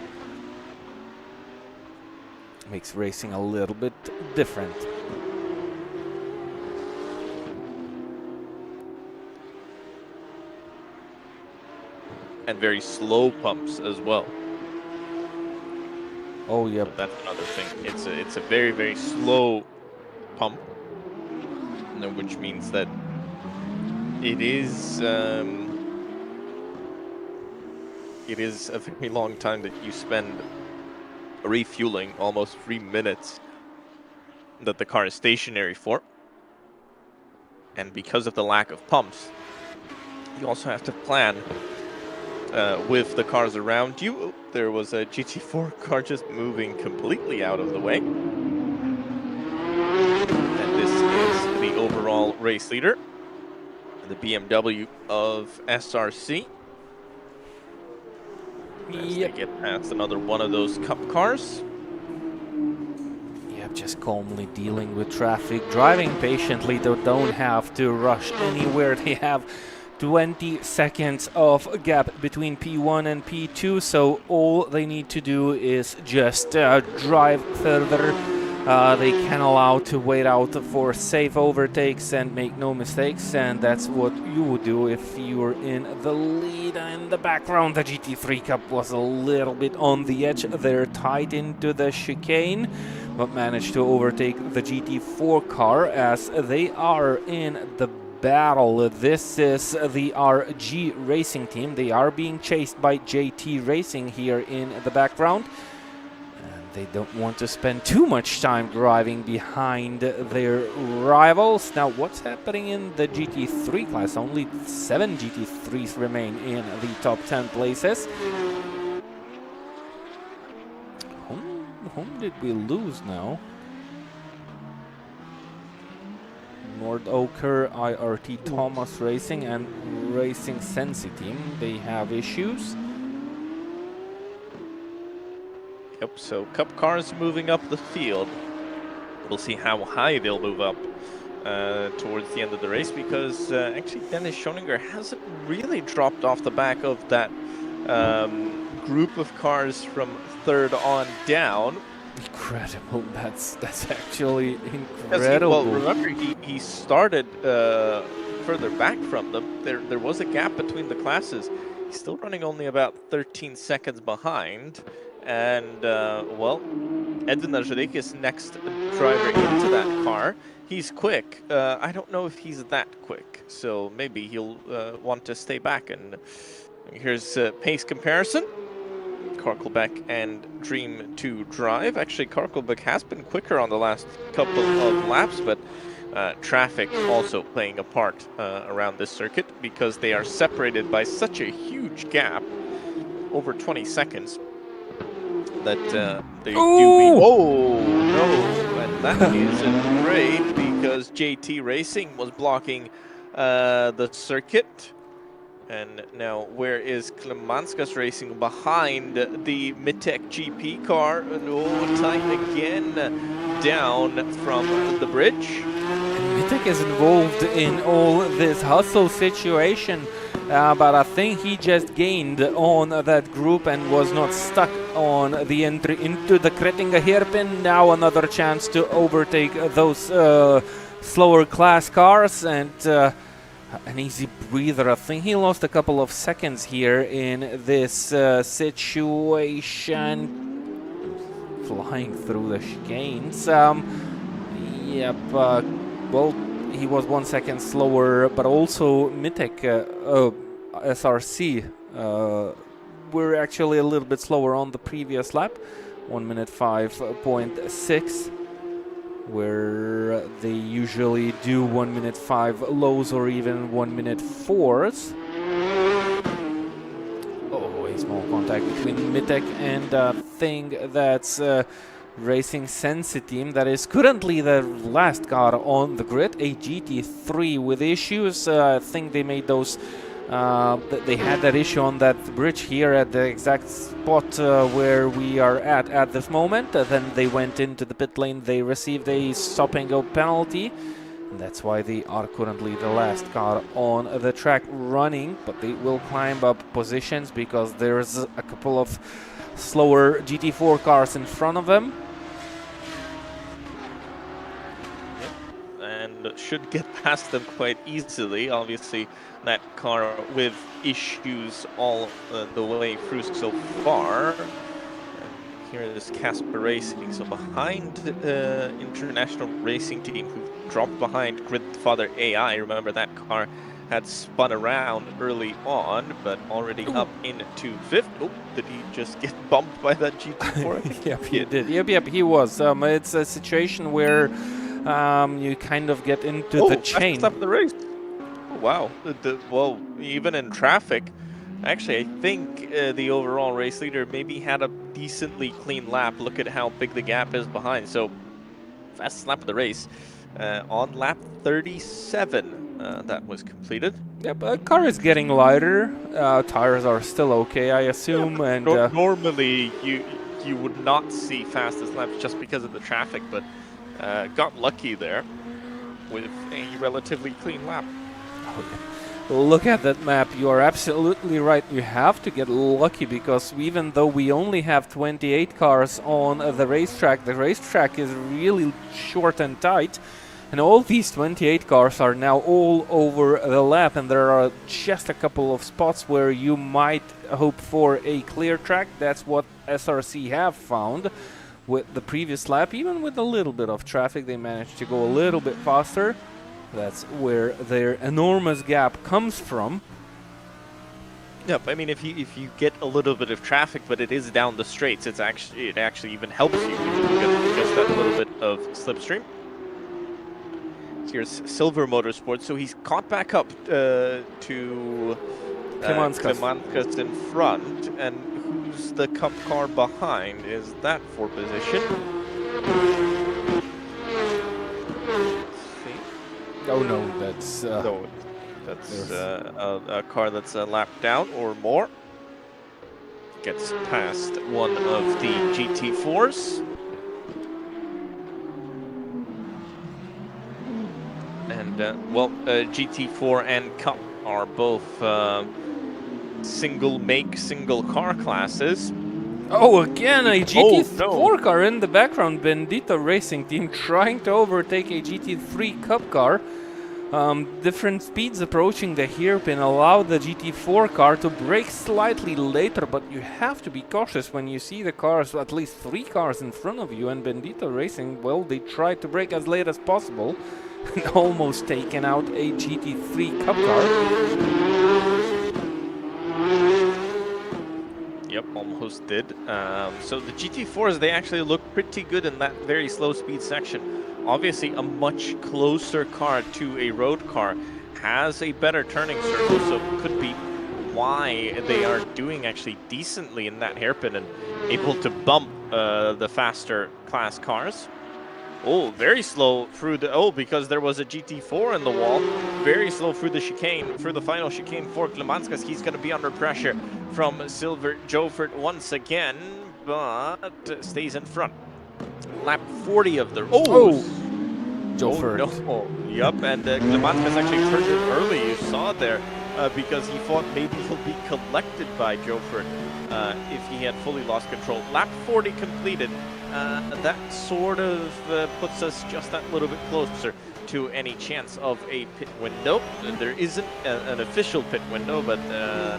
Makes racing a little bit different. And very slow pumps as well. Oh, yeah. That's another thing. It's a very, very slow pump, which means that it is a very long time that you spend refueling, almost 3 minutes that the car is stationary for. And because of the lack of pumps, you also have to plan with the cars around you. Oh, there was a GT4 car just moving completely out of the way. And this is the overall race leader, the BMW of SRC. As they get past another one of those Cup cars. Yep, just calmly dealing with traffic, driving patiently. They don't have to rush anywhere. They have 20 seconds of gap between P1 and P2, so all they need to do is just drive further. They can allow to wait out for safe overtakes and make no mistakes, and that's what you would do if you were in the lead. In the background, the GT3 Cup was a little bit on the edge. They're tight into the chicane, but managed to overtake the GT4 car as they are in the battle. This is the RG Racing team. They are being chased by JT Racing here in the background. They don't want to spend too much time driving behind their rivals. Now, what's happening in the GT3 class? Only 7 GT3s remain in the top 10 places. Whom did we lose now? Nordoker, IRT Thomas Racing and Racing Sensi team. They have issues. Yep, so Cup cars moving up the field. We'll see how high they'll move up towards the end of the race, because actually Dennis Schoninger hasn't really dropped off the back of that group of cars from 3rd on down. Incredible, that's actually incredible. Well, remember, he started further back from them. There was a gap between the classes. He's still running only about 13 seconds behind. And, well, Edvin Ažareikis is next driver into that car. He's quick. I don't know if he's that quick, so maybe he'll want to stay back. And here's pace comparison. Karkelbeck and Dream to drive. Actually, Karkelbeck has been quicker on the last couple of laps, but traffic also playing a part around this circuit, because they are separated by such a huge gap, over 20 seconds. That they do. Oh no! And that isn't great, because JT Racing was blocking the circuit. And now, where is Klemanskas Racing? Behind the Mitek GP car. Oh, tight again, down from the bridge. Mitek is involved in all this hustle situation. But I think he just gained on that group and was not stuck on the entry into the Kretinga hairpin. Now another chance to overtake those slower class cars, and an easy breather. I think he lost a couple of seconds here in this situation. Flying through the chicanes. Well, he was 1 second slower, but also Mitek, SRC, were actually a little bit slower on the previous lap, 1 minute 5.6, where they usually do 1 minute 5 lows or even 1 minute 4s. Oh, a small contact between Mitek and I think that's Racing Sensi team that is currently the last car on the grid, a GT3 with issues. I think they made those They had that issue on that bridge here at the exact spot where we are at this moment. Then they went into the pit lane. They received a stop and go penalty. And that's why they are currently the last car on the track running. But they will climb up positions because there's a couple of slower GT4 cars in front of them. And should get past them quite easily. Obviously, that car with issues all the way through so far. Here is Casper Racing, so behind International Racing Team, who dropped behind Gridfather AI. Remember, that car had spun around early on, but already up into fifth. Oh, did he just get bumped by that GT4? Yep, he did. Yep, he was. It's a situation where you kind of get into the chain. Stop the race. Oh, wow. Well, even in traffic, actually, I think the overall race leader maybe had a decently clean lap. Look at how big the gap is behind. So, fastest lap of the race on lap 37 that was completed. Yep, the car is getting lighter. Tires are still okay, I assume. Yeah, and normally you would not see fastest laps just because of the traffic, but got lucky there with a relatively clean lap. Look at that map. You are absolutely right. You have to get lucky because even though we only have 28 cars on the racetrack is really short and tight. And all these 28 cars are now all over the lap, and there are just a couple of spots where you might hope for a clear track. That's what SRC have found with the previous lap. Even with a little bit of traffic, they managed to go a little bit faster. That's where their enormous gap comes from. Yep, I mean, if you get a little bit of traffic, but it is down the straights, it actually even helps you. You get just that little bit of slipstream. Here's Silver Motorsports, so he's caught back up to Klimanskas in front, and who's the Cup car behind? Is that for position? Oh no, that's a car that's a lap down or more. Gets past one of the GT4s. And, GT4 and Cup are both single-make, single-car classes. Oh, again, a GT4 car in the background. Bendito Racing Team trying to overtake a GT3 Cup car. Different speeds approaching the hairpin allow the GT4 car to brake slightly later, but you have to be cautious when you see the cars, at least 3 cars in front of you. And Bendito Racing, well, they tried to brake as late as possible and almost taken out a GT3 Cup car. Yep, almost did. So the GT4s, they actually look pretty good in that very slow speed section. Obviously, a much closer car to a road car has a better turning circle, so it could be why they are doing actually decently in that hairpin and able to bump the faster class cars. Oh, very slow through the... because there was a GT4 in the wall. Very slow through the chicane, through the final chicane for Klimanskas. He's going to be under pressure from Silver Jofert once again, but stays in front. Lap 40 of the... Jofert. No. Yep, and Klimanskas actually turned it early. You saw it there because he thought maybe he'll be collected by Jofert if he had fully lost control. Lap 40 completed. That sort of puts us just that little bit closer to any chance of a pit window. There isn't an official pit window, but I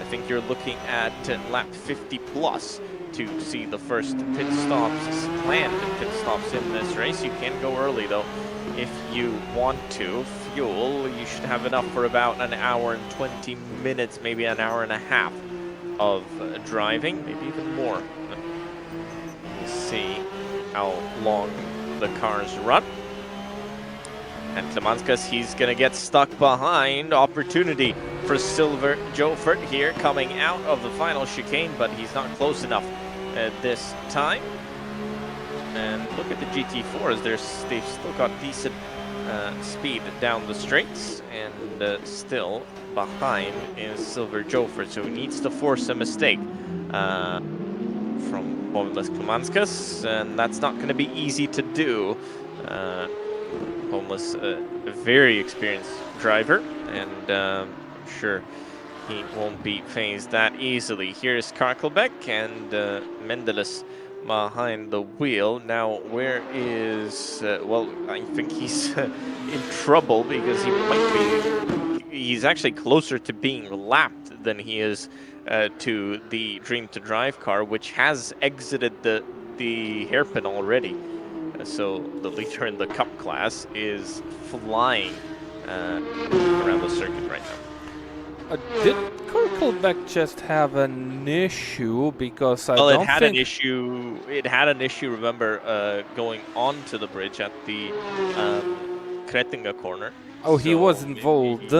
think you're looking at lap 50 plus to see the first pit stops, planned pit stops in this race. You can go early though if you want to. Fuel, you should have enough for about an hour and 20 minutes, maybe an hour and a half of driving, maybe even more. We'll see how long the cars run. And Klimanskas, he's going to get stuck behind. Opportunity for Silver Jofert here coming out of the final chicane, but he's not close enough this time. And look at the GT4s. They've still got decent speed down the straights, and still behind is Silver Jofer, so he needs to force a mistake from Homeless Kumanskas, and that's not going to be easy to do. Homeless, a very experienced driver, and I'm sure he won't be phased that easily. Here's Karkelbeck and Mendeles behind the wheel. Now, where is... well, I think he's in trouble because he's actually closer to being lapped than he is to the Dream to Drive car, which has exited the hairpin already. So the leader in the Cup class is flying around the circuit right now. Did Karkelbeck just have an issue? Because I well, don't it had think... an issue. It had an issue. Remember, going onto the bridge at the Kretinga corner. Oh, he was involved.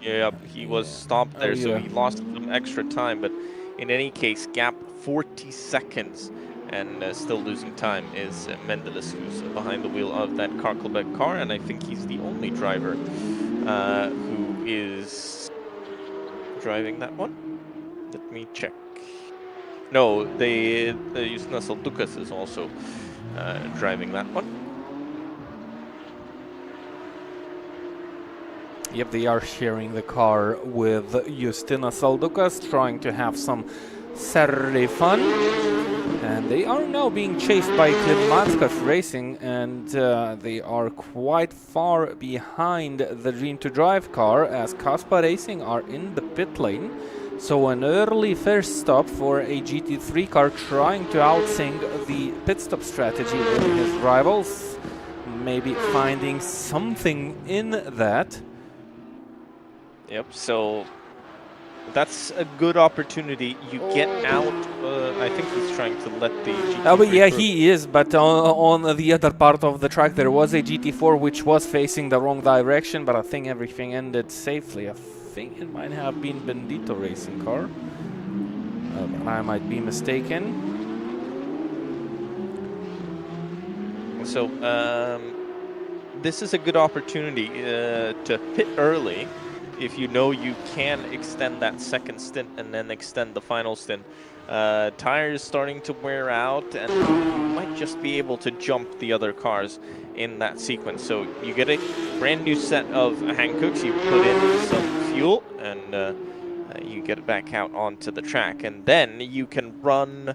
Yeah, he was stopped there, so he lost some extra time. But in any case, gap 40 seconds, and still losing time is Mendeles, who's behind the wheel of that Karkelbeck car, and I think he's the only driver who is driving that one. Let me check. No, the Justina Saldukas is also driving that one. Yep, they are sharing the car with Justina Saldukas, trying to have some Saturday fun. And they are now being chased by Klimanskas Racing, and they are quite far behind the Dream to Drive car, as Kaspa Racing are in the pit lane. So an early first stop for a GT3 car, trying to outsing the pit stop strategy with his rivals. Maybe finding something in that. Yep, so that's a good opportunity. You get out. I think he's trying to let the GT4... Oh, but yeah, he is, but on the other part of the track there was a GT4 which was facing the wrong direction, but I think everything ended safely. I think it might have been Bendito Racing car. But I might be mistaken. So, this is a good opportunity to pit early. If you know you can extend that second stint and then extend the final stint. Tires starting to wear out, and you might just be able to jump the other cars in that sequence. So you get a brand new set of Hankooks, you put in some fuel, and you get it back out onto the track. And then you can run...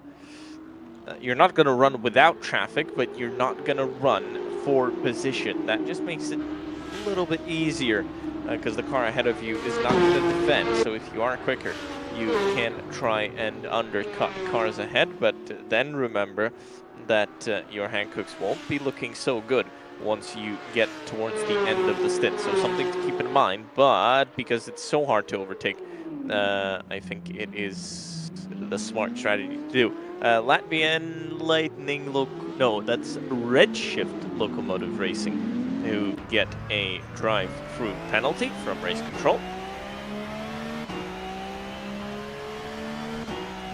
you're not going to run without traffic, but you're not going to run for position. That just makes it a little bit easier, because the car ahead of you is not going to defend. So if you are quicker, you can try and undercut cars ahead, but then remember that your Hankooks won't be looking so good once you get towards the end of the stint. So something to keep in mind, but because it's so hard to overtake, I think it is the smart strategy to do. Latvian Lightning that's Redshift Locomotive Racing, who get a drive-through penalty from race control.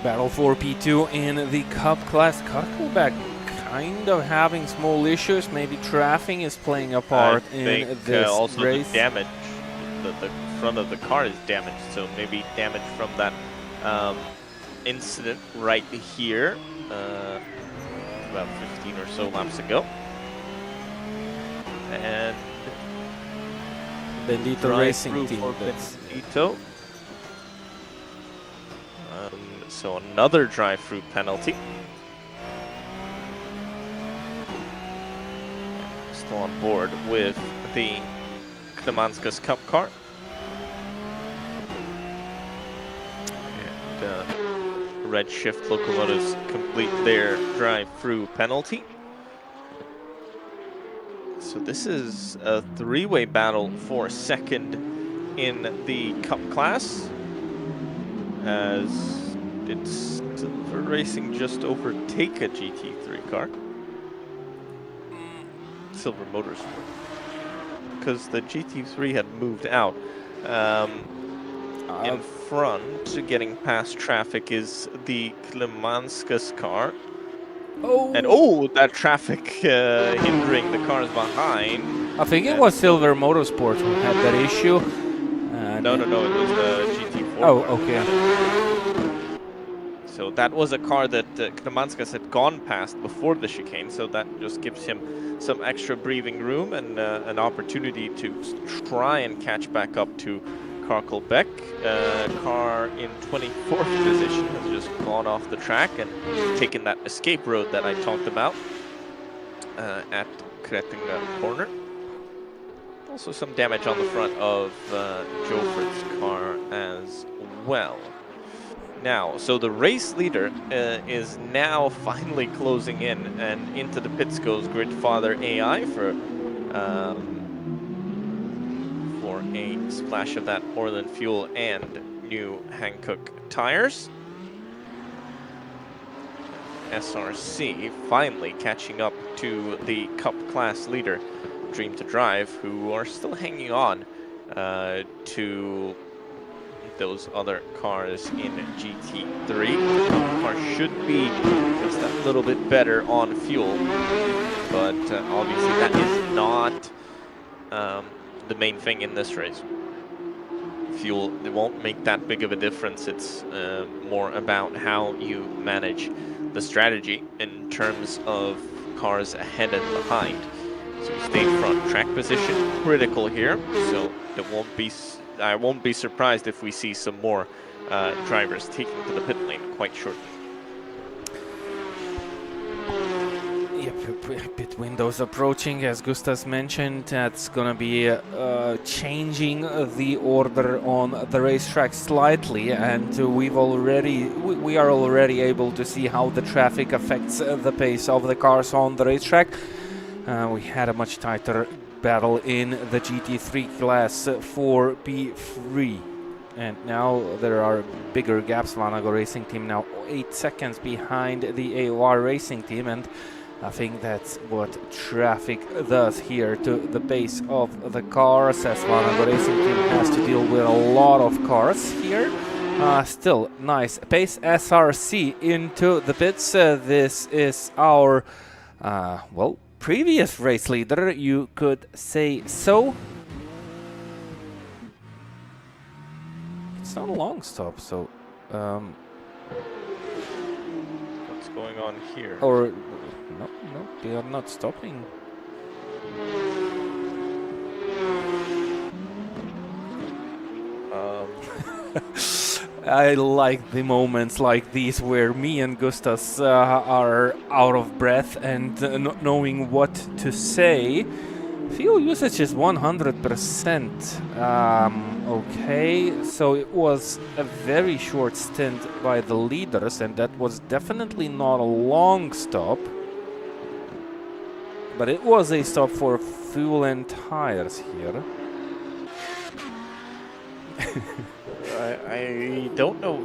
Battle for P2 in the Cup class. Karkelbeck kind of having small issues. Maybe traffic is playing a part in this also race. The damage, the front of the car is damaged, so maybe damage from that incident right here, about 15 or so laps ago. And Bendito Racing team. Bendito. So another drive-through penalty. Still on board with the Klimanskas Cup car. And Redshift Locomotives complete their drive-through penalty. So this is a three-way battle for second in the Cup class, as did Silver Racing just overtake a GT3 car? Silver Motorsport, because the GT3 had moved out. In front, getting past traffic, is the Klimanskas car. Oh. And that traffic hindering the cars behind. I think it was Silver Motorsport who had that issue. No, it was the GT4. Oh, okay. So that was a car that Kramanskas had gone past before the chicane, so that just gives him some extra breathing room and an opportunity to try and catch back up to Karkel Beck. Car in 24th position has just gone off the track and taken that escape road that I talked about at Kretinga corner. Also some damage on the front of Jofred's car as well. Now, so the race leader is now finally closing in, and into the pits goes Gridfather AI for a splash of that Orland fuel and new Hankook tires. SRC finally catching up to the Cup class leader, Dream to Drive, who are still hanging on to those other cars in GT3. The car should be just a little bit better on fuel, but obviously that is not the main thing in this race. Fuel, it won't make that big of a difference. It's more about how you manage the strategy in terms of cars ahead and behind. So stay front, track position critical here, so it won't be. I won't be surprised if we see some more drivers taking to the pit lane quite shortly. Yep, pit windows approaching, as Gustas mentioned. That's gonna be changing the order on the racetrack slightly, and we are already able to see how the traffic affects the pace of the cars on the racetrack. We had a much tighter battle in the GT3 class 4B3, and now there are bigger gaps. Vanago Racing Team now 8 seconds behind the AOR Racing Team, and I think that's what traffic does here to the pace of the cars, as Vanago Racing Team has to deal with a lot of cars here. Still nice pace. SRC into the pits. This is our well, previous race leader, you could say so. It's not a long stop, so what's going on here? Or no, they are not stopping. I like the moments like these where me and Gustas are out of breath and not knowing what to say. Fuel usage is 100%. Okay, so it was a very short stint by the leaders, and that was definitely not a long stop. But it was a stop for fuel and tires here. I don't know.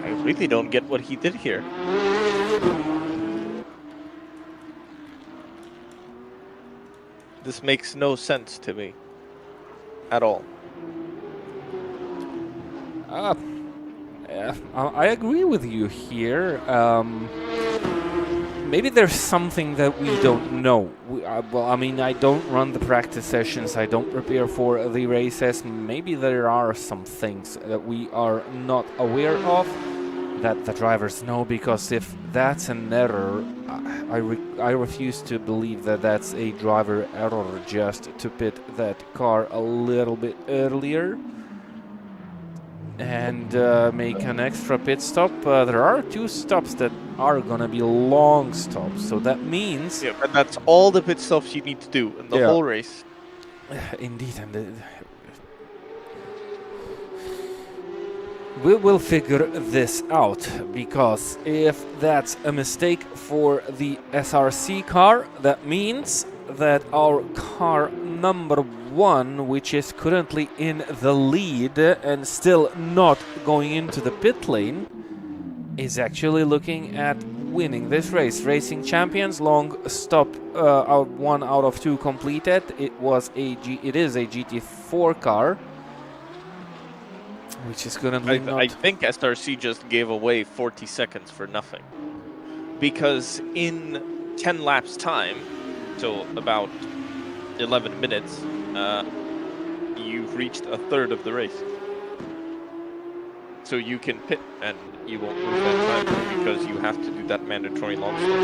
I really don't get what he did here. This makes no sense to me at all. Yeah, I agree with you here. Maybe there's something that we don't know. Well, I mean, I don't run the practice sessions, I don't prepare for the races. Maybe there are some things that we are not aware of that the drivers know, because if that's an error, I refuse to believe that that's a driver error just to pit that car a little bit earlier and make an extra pit stop. There are 2 stops that are gonna be long stops, so that means... Yeah, but that's all the pit stops you need to do in the whole race. Indeed, and we will figure this out, because if that's a mistake for the SRC car, that means that our car number 1, which is currently in the lead and still not going into the pit lane, is actually looking at winning this race. Racing Champions, long stop, 1 out of 2 completed. It is a GT4 car, which is currently I think SRC just gave away 40 seconds for nothing, because in 10 laps time, so about 11 minutes, you've reached a third of the race. So you can pit and you won't lose that time because you have to do that mandatory long stop.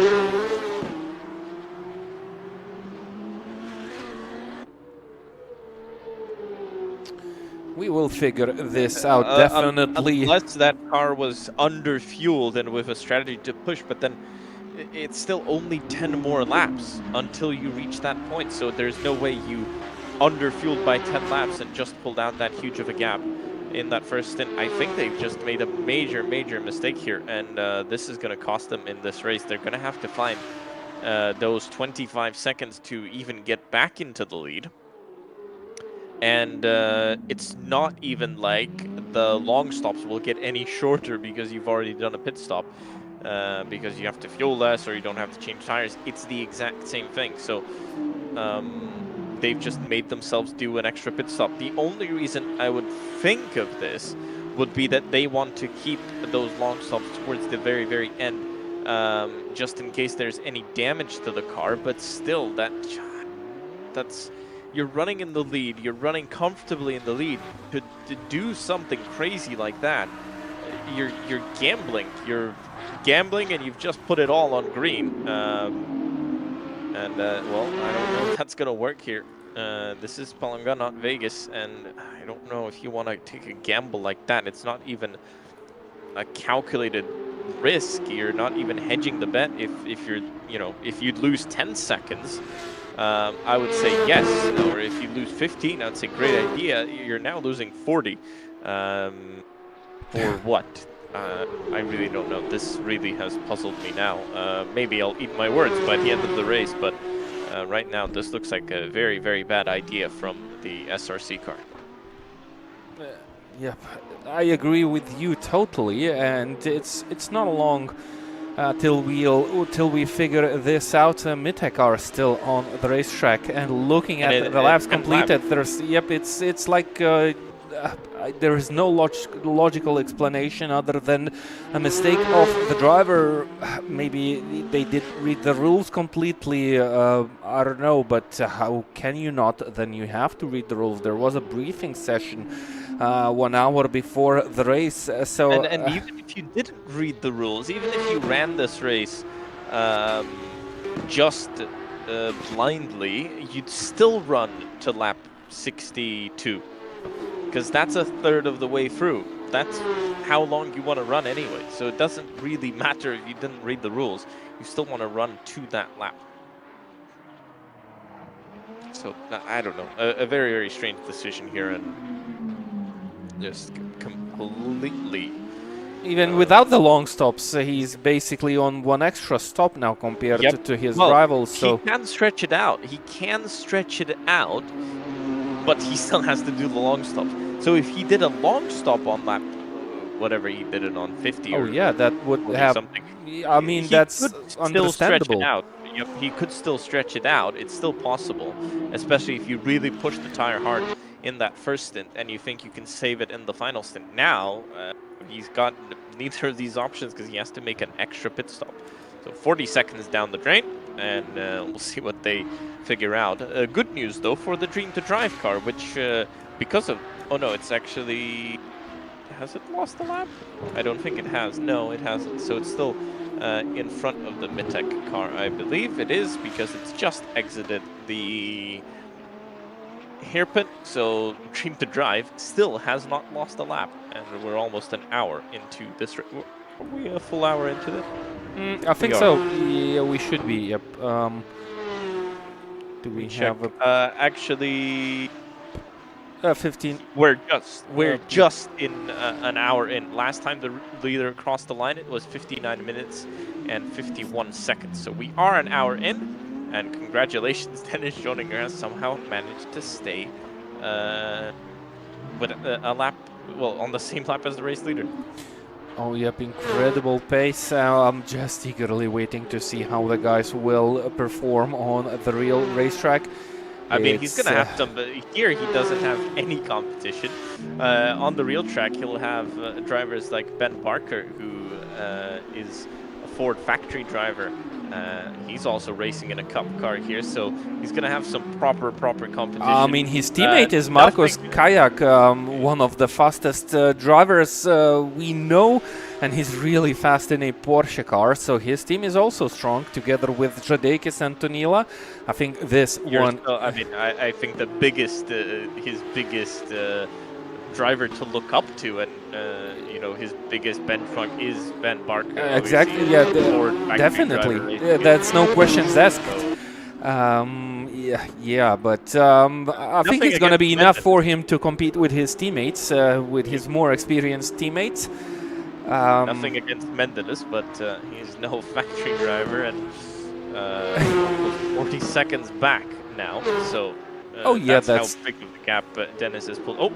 We will figure this out, definitely. Unless that car was under-fueled and with a strategy to push, but then it's still only 10 more laps until you reach that point. So there's no way you under-fueled by 10 laps and just pulled out that huge of a gap in that first stint. I think they've just made a major mistake here, and this is going to cost them in this race. They're going to have to find those 25 seconds to even get back into the lead. And it's not even like the long stops will get any shorter because you've already done a pit stop, because you have to fuel less or you don't have to change tires. It's the exact same thing. So they've just made themselves do an extra pit stop. The only reason I would think of this would be that they want to keep those long stops towards the very end, just in case there's any damage to the car. But still, that's you're running in the lead, you're running comfortably in the lead. To do something crazy like that, you're gambling. You're gambling, and you've just put it all on green. Well, I don't know if that's gonna work here. This is Palanga, not Vegas, and I don't know if you want to take a gamble like that. It's not even a calculated risk. You're not even hedging the bet. If you're, if you'd lose 10 seconds, I would say yes. Or if you lose 15, I would say great idea. You're now losing 40. For what? I really don't know. This really has puzzled me now. Maybe I'll eat my words by the end of the race, but right now this looks like a very bad idea from the SRC car. Yep, I agree with you totally, and it's not long till we figure this out. Midtech are still on the racetrack, and looking at the laps completed, it's like there is no logical explanation other than a mistake of the driver. Maybe they did read the rules completely. I don't know, but how can you not? Then you have to read the rules. There was a briefing session 1 hour before the race, so and even if you didn't read the rules, even if you ran this race just blindly, you'd still run to lap 62. Because that's a third of the way through. That's how long you want to run anyway. So it doesn't really matter if you didn't read the rules. You still want to run to that lap. So I don't know. A very strange decision here, and just completely. Even without the long stops, he's basically on one extra stop now compared to his rivals. So he can stretch it out. He can stretch it out. But he still has to do the long stop. So if he did a long stop on lap, whatever he did it on 50, that would have something. I mean, that's understandable. Stretch it out. Yep, he could still stretch it out. It's still possible, especially if you really push the tire hard in that first stint and you think you can save it in the final stint. Now he's got neither of these options because he has to make an extra pit stop. So 40 seconds down the drain, and we'll see what they figure out. Good news, though, for the Dream to Drive car, which, because of... Oh, no, it's actually... Has it lost a lap? I don't think it has. No, it hasn't. So it's still in front of the Midtech car, I believe it is, because it's just exited the hairpin. So Dream to Drive still has not lost a lap, and we're almost an hour into this... Are we a full hour into this? I think so. Yeah, we should be. Yep. Do we check? Have a... actually, 15. We're just in an hour in. Last time the leader crossed the line, it was 59 minutes and 51 seconds. So we are an hour in, and congratulations, Dennis Schoninger has somehow managed to stay with a lap, well, on the same lap as the race leader. Oh, yep, incredible pace. I'm just eagerly waiting to see how the guys will perform on the real racetrack. I mean, he's going to have some, but here he doesn't have any competition. On the real track, he'll have drivers like Ben Barker, who is a Ford factory driver. He's also racing in a cup car here, so he's going to have some proper competition. I mean, his teammate is Markus Kajak, one of the fastest drivers we know, and he's really fast in a Porsche car, so his team is also strong, together with Žadeikis and Tonila. I think this one... I mean, I think the biggest, his biggest driver to look up to, and you know, his biggest benchmark is Ben Barker. Exactly, yeah, definitely. That's no questions asked. Yeah, but I think it's going to be enough for him to compete with his teammates, with his more experienced teammates. Nothing against Mendelis, but he's no factory driver, and 40 seconds back now, so oh yeah, that's how big of the gap Dennis has pulled. Oh,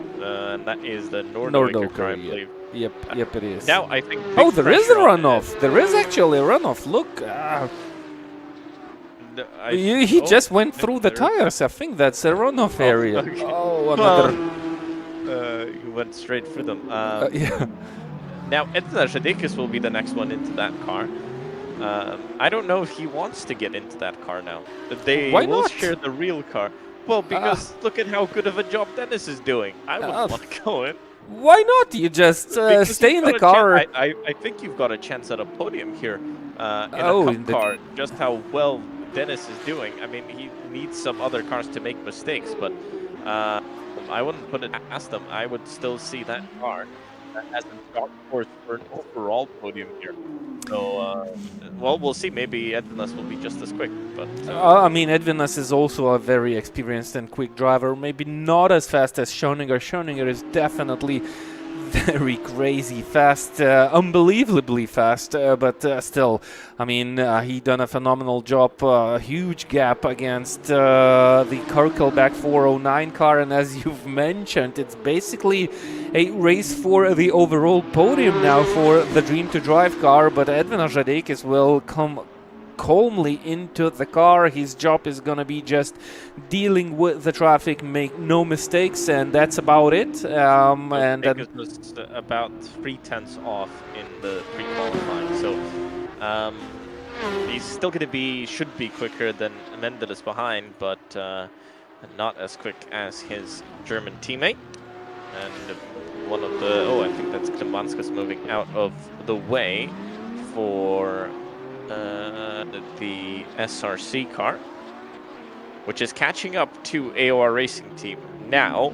and that is the Nordoker car, I believe. Yep, it is. Now I think. Oh, there is a runoff. There is actually a runoff. Look. He just went through the tires. I think that's a runoff area. Okay. Oh, another. He went straight for them. Yeah. Now, Edna Žadeikis will be the next one into that car. I don't know if he wants to get into that car now. They will share the real car. Well, because look at how good of a job Dennis is doing. I wouldn't want to go in. Why not? You just stay in the car. I think you've got a chance at a podium here in a cup car. Just how well Dennis is doing. I mean, he needs some other cars to make mistakes, but I wouldn't put it past them. I would still see that car as a dark horse for an overall podium here. So, well, we'll see. Maybe Edvinas will be just as quick. But I mean, Edvinas is also a very experienced and quick driver. Maybe not as fast as Schoninger. Schoninger is definitely very crazy fast, unbelievably fast, but still, I mean, he done a phenomenal job, a huge gap against the Kirkelback 409 car, and as you've mentioned, it's basically a race for the overall podium now for the Dream to Drive car, but Edvin Žadeikis will come calmly into the car. His job is gonna be just dealing with the traffic, make no mistakes, and that's about it. And it was about 3/10 off in the pre-qualifying, so he's still gonna should be quicker than Mendelis behind, but not as quick as his German teammate. And one of the I think that's Klimanskas moving out of the way for the SRC car, which is catching up to AOR Racing Team. Now,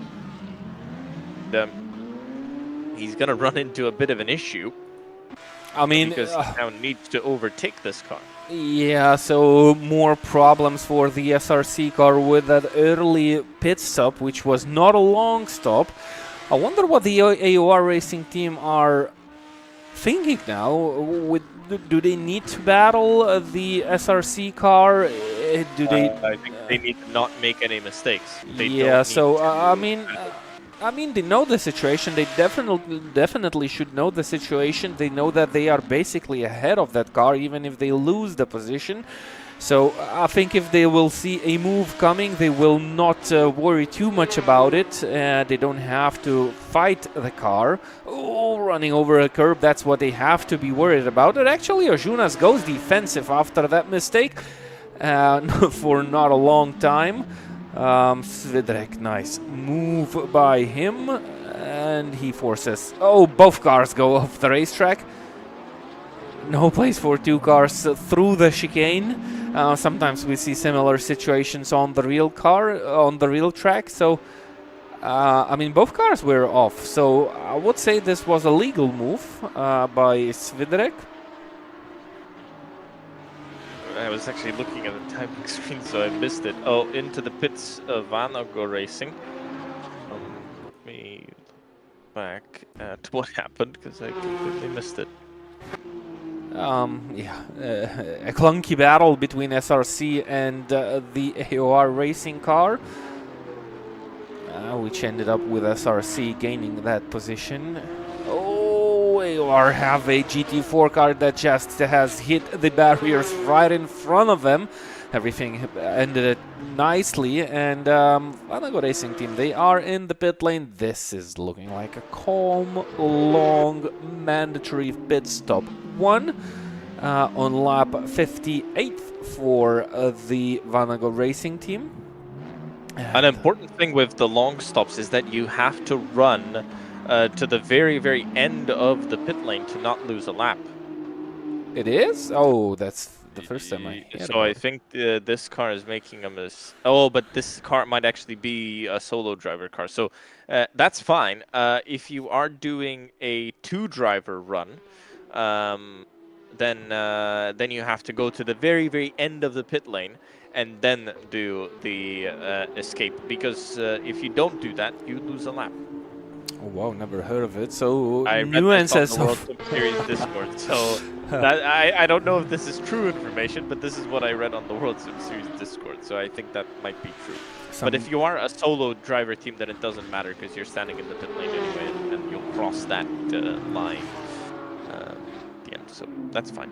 he's going to run into a bit of an issue. I mean, because he now needs to overtake this car. Yeah, so more problems for the SRC car with that early pit stop, which was not a long stop. I wonder what the AOR Racing Team are thinking now. Do they need to battle the SRC car? I think they need to not make any mistakes. I mean, they know the situation. They definitely should know the situation. They know that they are basically ahead of that car, even if they lose the position. So I think if they will see a move coming, they will not worry too much about it. They don't have to fight the car. Oh, running over a curb, that's what they have to be worried about. And actually, Ožunas goes defensive after that mistake for not a long time. Svidrek, nice move by him. And he forces... Oh, both cars go off the racetrack. No place for two cars through the chicane. Sometimes we see similar situations on the real car, on the real track. So, I mean, both cars were off. So, I would say this was a legal move by Svidrek. I was actually looking at the timing screen, so I missed it. Oh, into the pits of Vanago Racing. Let me look back at what happened, because I completely missed it. A clunky battle between SRC and the AOR Racing car, which ended up with SRC gaining that position. Oh, AOR have a GT4 car that just has hit the barriers right in front of them. Everything ended nicely, and Vanago Racing Team, they are in the pit lane. This is looking like a calm, long, mandatory pit stop. One, on lap 58 for the Vanago Racing team. An important thing with the long stops is that you have to run to the very, very end of the pit lane to not lose a lap. It is? Oh, that's the first time I heard So about I it. think this car is making a miss. Oh, but this car might actually be a solo driver car. So that's fine. If you are doing a two-driver run, then you have to go to the very, very end of the pit lane and then do the escape. Because if you don't do that, you lose a lap. Oh, wow, never heard of it. So I read this on nuances the of WorldSimSeries Discord, so that, I don't know if this is true information, but this is what I read on the WorldSimSeries Discord, so I think that might be true. But if you are a solo driver team, then it doesn't matter because you're standing in the pit lane anyway, and you'll cross that line at the end, so that's fine.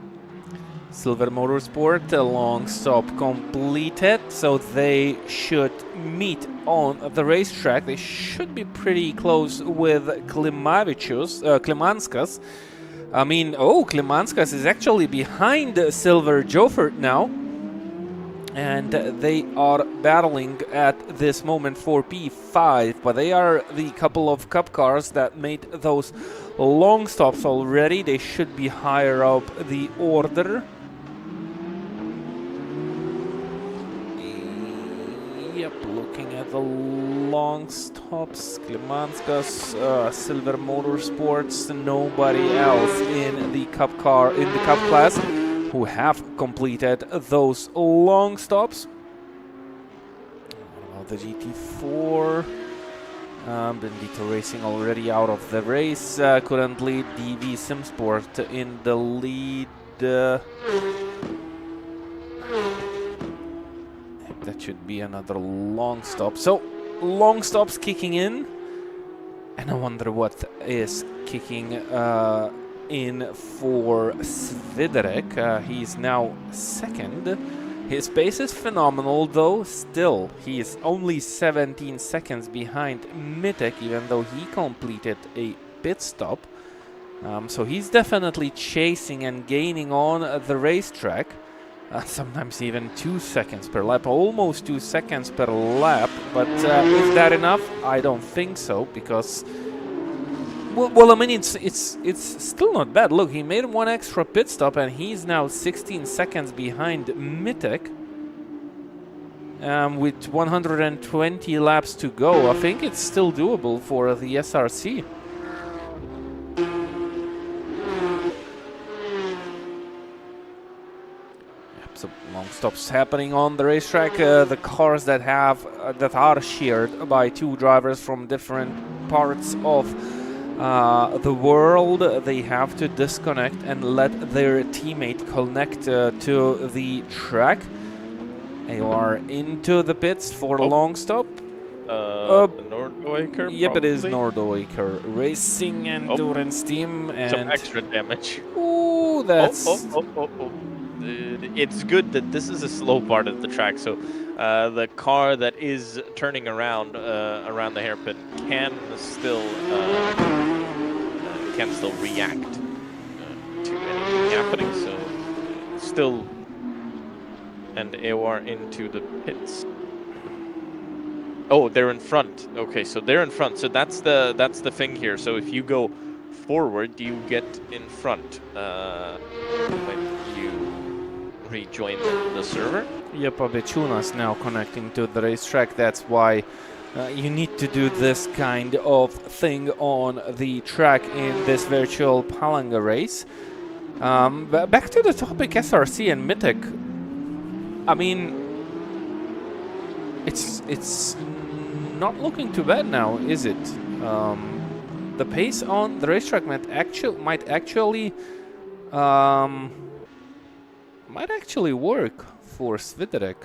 Silver Motorsport, a long stop completed, so they should meet on the racetrack. They should be pretty close with Klimanskas. I mean, oh, Klimanskas is actually behind Silver Jofert now. And they are battling at this moment for P5, but they are the couple of cup cars that made those long stops already. They should be higher up the order. Yep, looking at the long stops, Klimanskas, Silver Motorsports, nobody else in the cup class who have completed those long stops. What about the GT4? Bendito Racing already out of the race. Currently, WorldSimSport in the lead. That should be another long stop. So, long stops kicking in. And I wonder what is kicking in for Sviderek. He's now second. His pace is phenomenal, though. Still, he is only 17 seconds behind Mitek, even though he completed a pit stop. So he's definitely chasing and gaining on the racetrack. Sometimes even 2 seconds per lap, almost 2 seconds per lap. But is that enough? I don't think so, because well, I mean, it's still not bad. Look, he made one extra pit stop, and he's now 16 seconds behind Mitek. With 120 laps to go, I think it's still doable for the SRC. So long stops happening on the racetrack. The cars that are shared by two drivers from different parts of the world, they have to disconnect and let their teammate connect to the track. They are into the pits for a long stop. Nordoiker. Yep, probably? it is Nordoiker Racing Endurance Team, and some extra damage. Ooh, that's. It's good that this is a slow part of the track, so the car that is turning around around the hairpin can still react to anything happening. So still, and AOR into the pits. Oh, they're in front. Okay, so they're in front. So that's the thing here. So if you go forward, you get in front when you rejoin the server. Yep, Abechunas now connecting to the racetrack. That's why you need to do this kind of thing on the track in this virtual Palanga race. Back to the topic, SRC and Mitek. I mean, it's not looking too bad now, is it? The pace on the racetrack might actually work for Sviderek.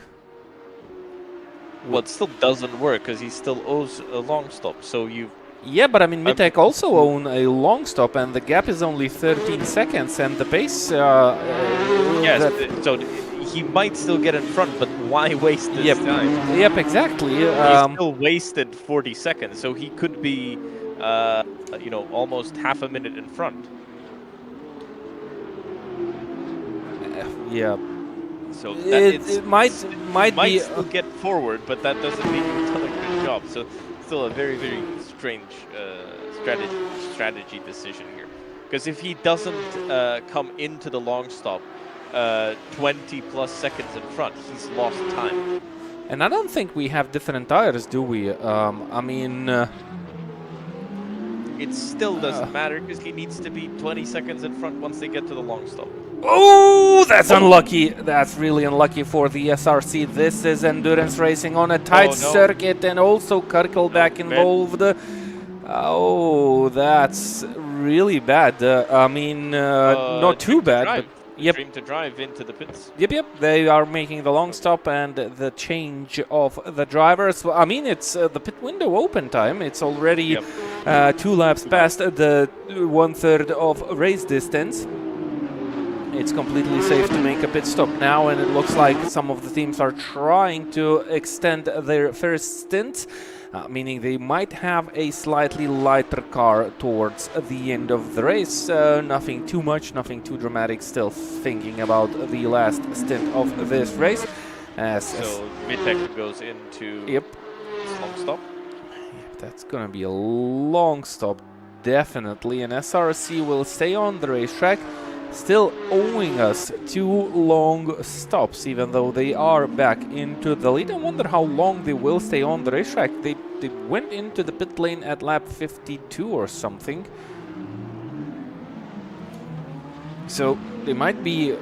Well, it still doesn't work because he still owes a long stop. So you. Yeah, but I mean, Mitek also own a long stop, and the gap is only 13 seconds, and the pace. Yes, so he might still get in front, but why waste this time? Yep, exactly. He still wasted 40 seconds, so he could be, almost half a minute in front. Yeah. So that It might be still get forward, but that doesn't mean he's done a good job. So still a very, very strange strategy decision here. Because if he doesn't come into the long stop 20 plus seconds in front, he's lost time. And I don't think we have different tires, do we? I mean... it still doesn't matter because he needs to be 20 seconds in front once they get to the long stop. Oh, that's unlucky. That's really unlucky for the SRC. This is endurance racing on a tight circuit, and also Karkelback involved. Oh, that's really bad. I mean, not too bad, but yep. Dream to drive into the pits. Yep. They are making the long stop and the change of the drivers. I mean, it's the pit window open time. It's already 2 laps past the 1/3 of race distance. It's completely safe to make a pit stop now, and it looks like some of the teams are trying to extend their first stint, meaning they might have a slightly lighter car towards the end of the race. Nothing too much, nothing too dramatic, still thinking about the last stint of this race. So Vitek goes into long stop. Yep, that's gonna be a long stop, definitely, and SRC will stay on the racetrack, still owing us 2 long stops, even though they are back into the lead. I wonder how long they will stay on the racetrack. They went into the pit lane at lap 52 or something. So they might be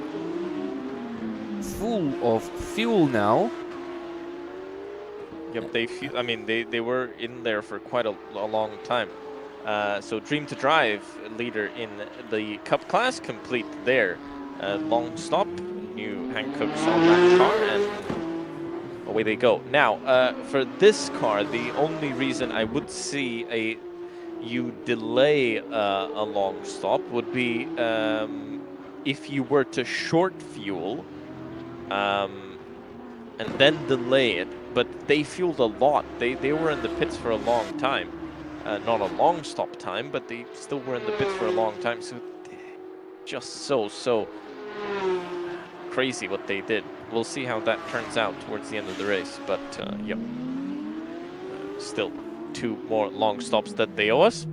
full of fuel now. Yep, they were in there for quite a long time. So Dream to Drive, leader in the Cup class, complete their long stop. New Hankooks on that car, and away they go. Now, for this car, the only reason I would see you delay a long stop would be if you were to short fuel and then delay it. But they fueled a lot. They were in the pits for a long time. Not a long stop time, but they still were in the pits for a long time. So just so crazy what they did. We'll see how that turns out towards the end of the race. But yep, still 2 more long stops that they owe us.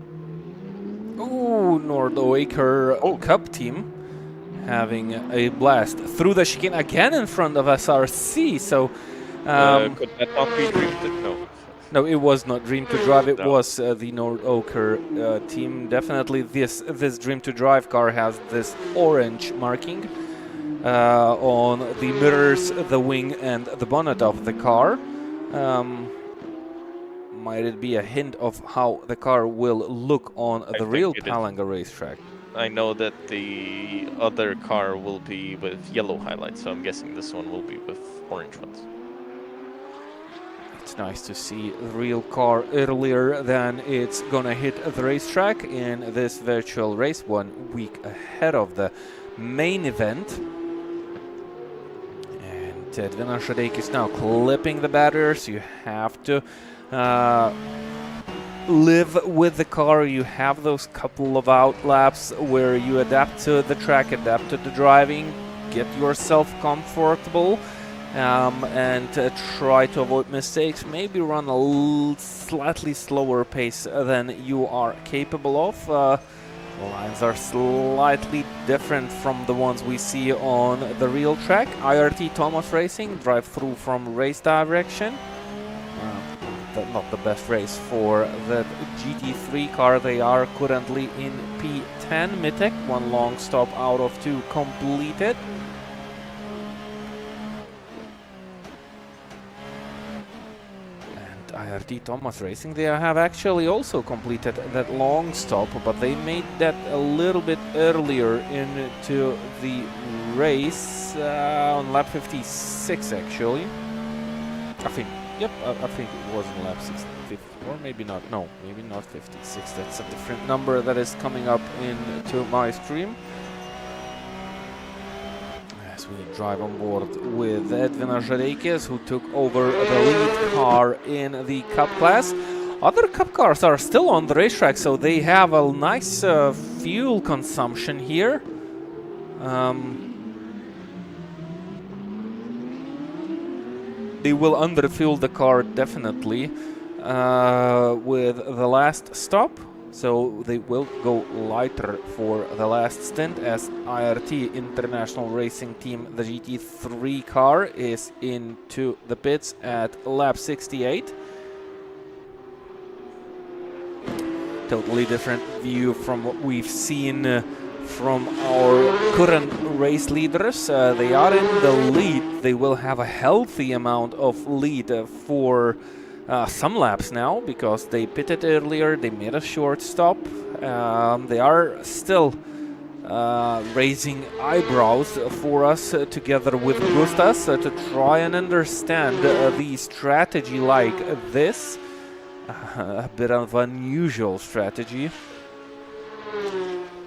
Oh, Nordoaker Cup team having a blast through the chicane again in front of SRC. So could that not be Dream to? No. No, it was not Dream to Drive. It was the Nordoaker team. Definitely, this Dream to Drive car has this orange marking on the mirrors, the wing, and the bonnet of the car. Might it be a hint of how the car will look on the real Palanga racetrack? I know that the other car will be with yellow highlights, so I'm guessing this one will be with orange ones. It's nice to see the real car earlier than it's gonna hit the racetrack in this virtual race, 1 week ahead of the main event. And Edvin Šadeik is now clipping the barriers. You have to live with the car. You have those couple of out laps where you adapt to the track, adapt to the driving, get yourself comfortable. And try to avoid mistakes, maybe run a slightly slower pace than you are capable of. The lines are slightly different from the ones we see on the real track. IRT Thomas Racing, drive through from race direction. Not the best race for the GT3 car. They are currently in P10. Mitek, 1 long stop out of 2 completed. IRT Thomas Racing, they have actually also completed that long stop, but they made that a little bit earlier into the race on lap 56 actually. I think it was on lap 50, or maybe not. No, maybe not 56. That's a different number that is coming up into my stream. As we drive on board with Edvin Šadeikis, who took over the lead car in the Cup class. Other Cup cars are still on the racetrack, so they have a nice fuel consumption here. they will underfuel the car definitely with the last stop. So they will go lighter for the last stint, as IRT International Racing Team, the GT3 car, is into the pits at lap 68. Totally different view from what we've seen from our current race leaders. They are in the lead. They will have a healthy amount of lead for some laps now, because they pitted earlier, they made a short stop. They are still raising eyebrows for us together with Gustas to try and understand the strategy like this. A bit of unusual strategy.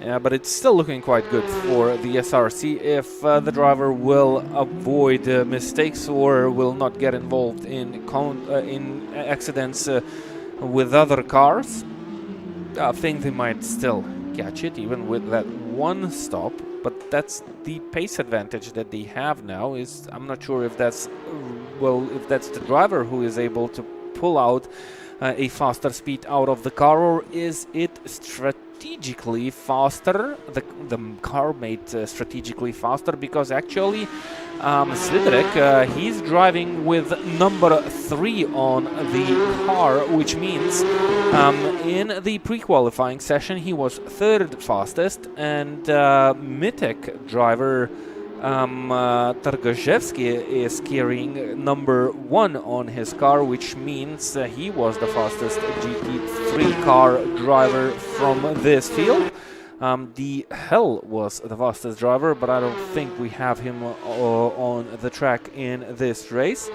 Yeah, but it's still looking quite good for the SRC if the driver will avoid mistakes or will not get involved in accidents with other cars. I think they might still catch it, even with that one stop. But that's the pace advantage that they have now. I'm not sure if that's if that's the driver who is able to pull out a faster speed out of the car, or is it strategically faster? The car made strategically faster, because actually Svidrek, he's driving with number 3 on the car, which means in the pre-qualifying session he was 3rd fastest, and Mitek driver Targaszewski is carrying number 1 on his car, which means he was the fastest GT3 car driver from this field. The Hell was the fastest driver, but I don't think we have him on the track in this race.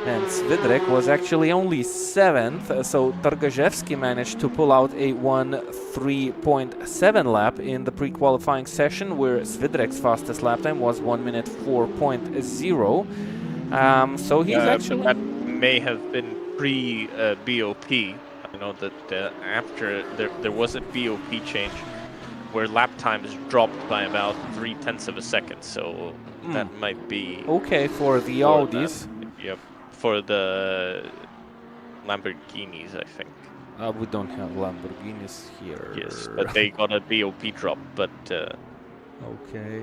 And Svidrek was actually only 7th, so Targaszewski managed to pull out a 1:3.7 lap in the pre-qualifying session, where Svidrek's fastest lap time was 1:4.0. So he's actually... That may have been pre-BOP. I know that after there was a BOP change where lap times dropped by about 0.3 of a second, so that might be... Okay, for the Audis. Yep. For the Lamborghinis, I think. We don't have Lamborghinis here. Yes, but they got a BOP drop, but... Okay.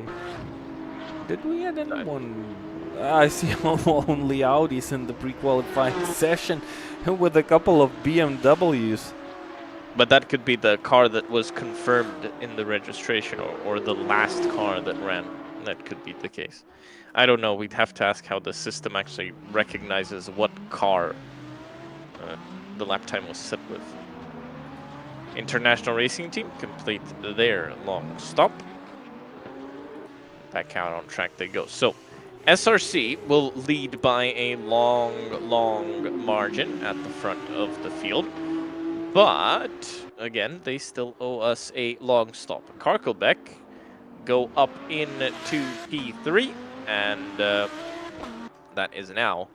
Did we add anyone? I see only Audis in the pre-qualifying session with a couple of BMWs. But that could be the car that was confirmed in the registration, or the last car that ran. That could be the case. I don't know, we'd have to ask how the system actually recognizes what car the lap time was set with. International Racing Team complete their long stop. Back out on track they go. So, SRC will lead by a long margin at the front of the field. But, again, they still owe us a long stop. Karkelbeck go up into P3. And that is now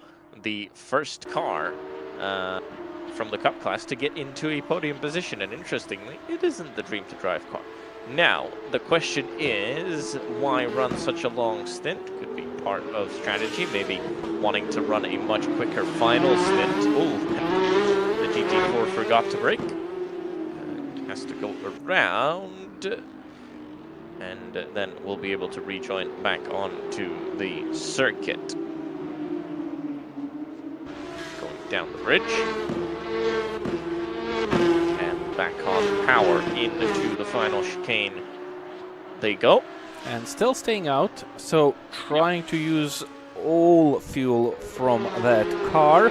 the first car from the Cup class to get into a podium position. And interestingly, it isn't the Dream to Drive car. Now, the question is, why run such a long stint? Could be part of strategy, maybe wanting to run a much quicker final stint. Oh, the GT4 forgot to brake. And has to go around. And then we'll be able to rejoin back onto the circuit. Going down the bridge. And back on power into the final chicane they go. And still staying out, so trying to use all fuel from that car.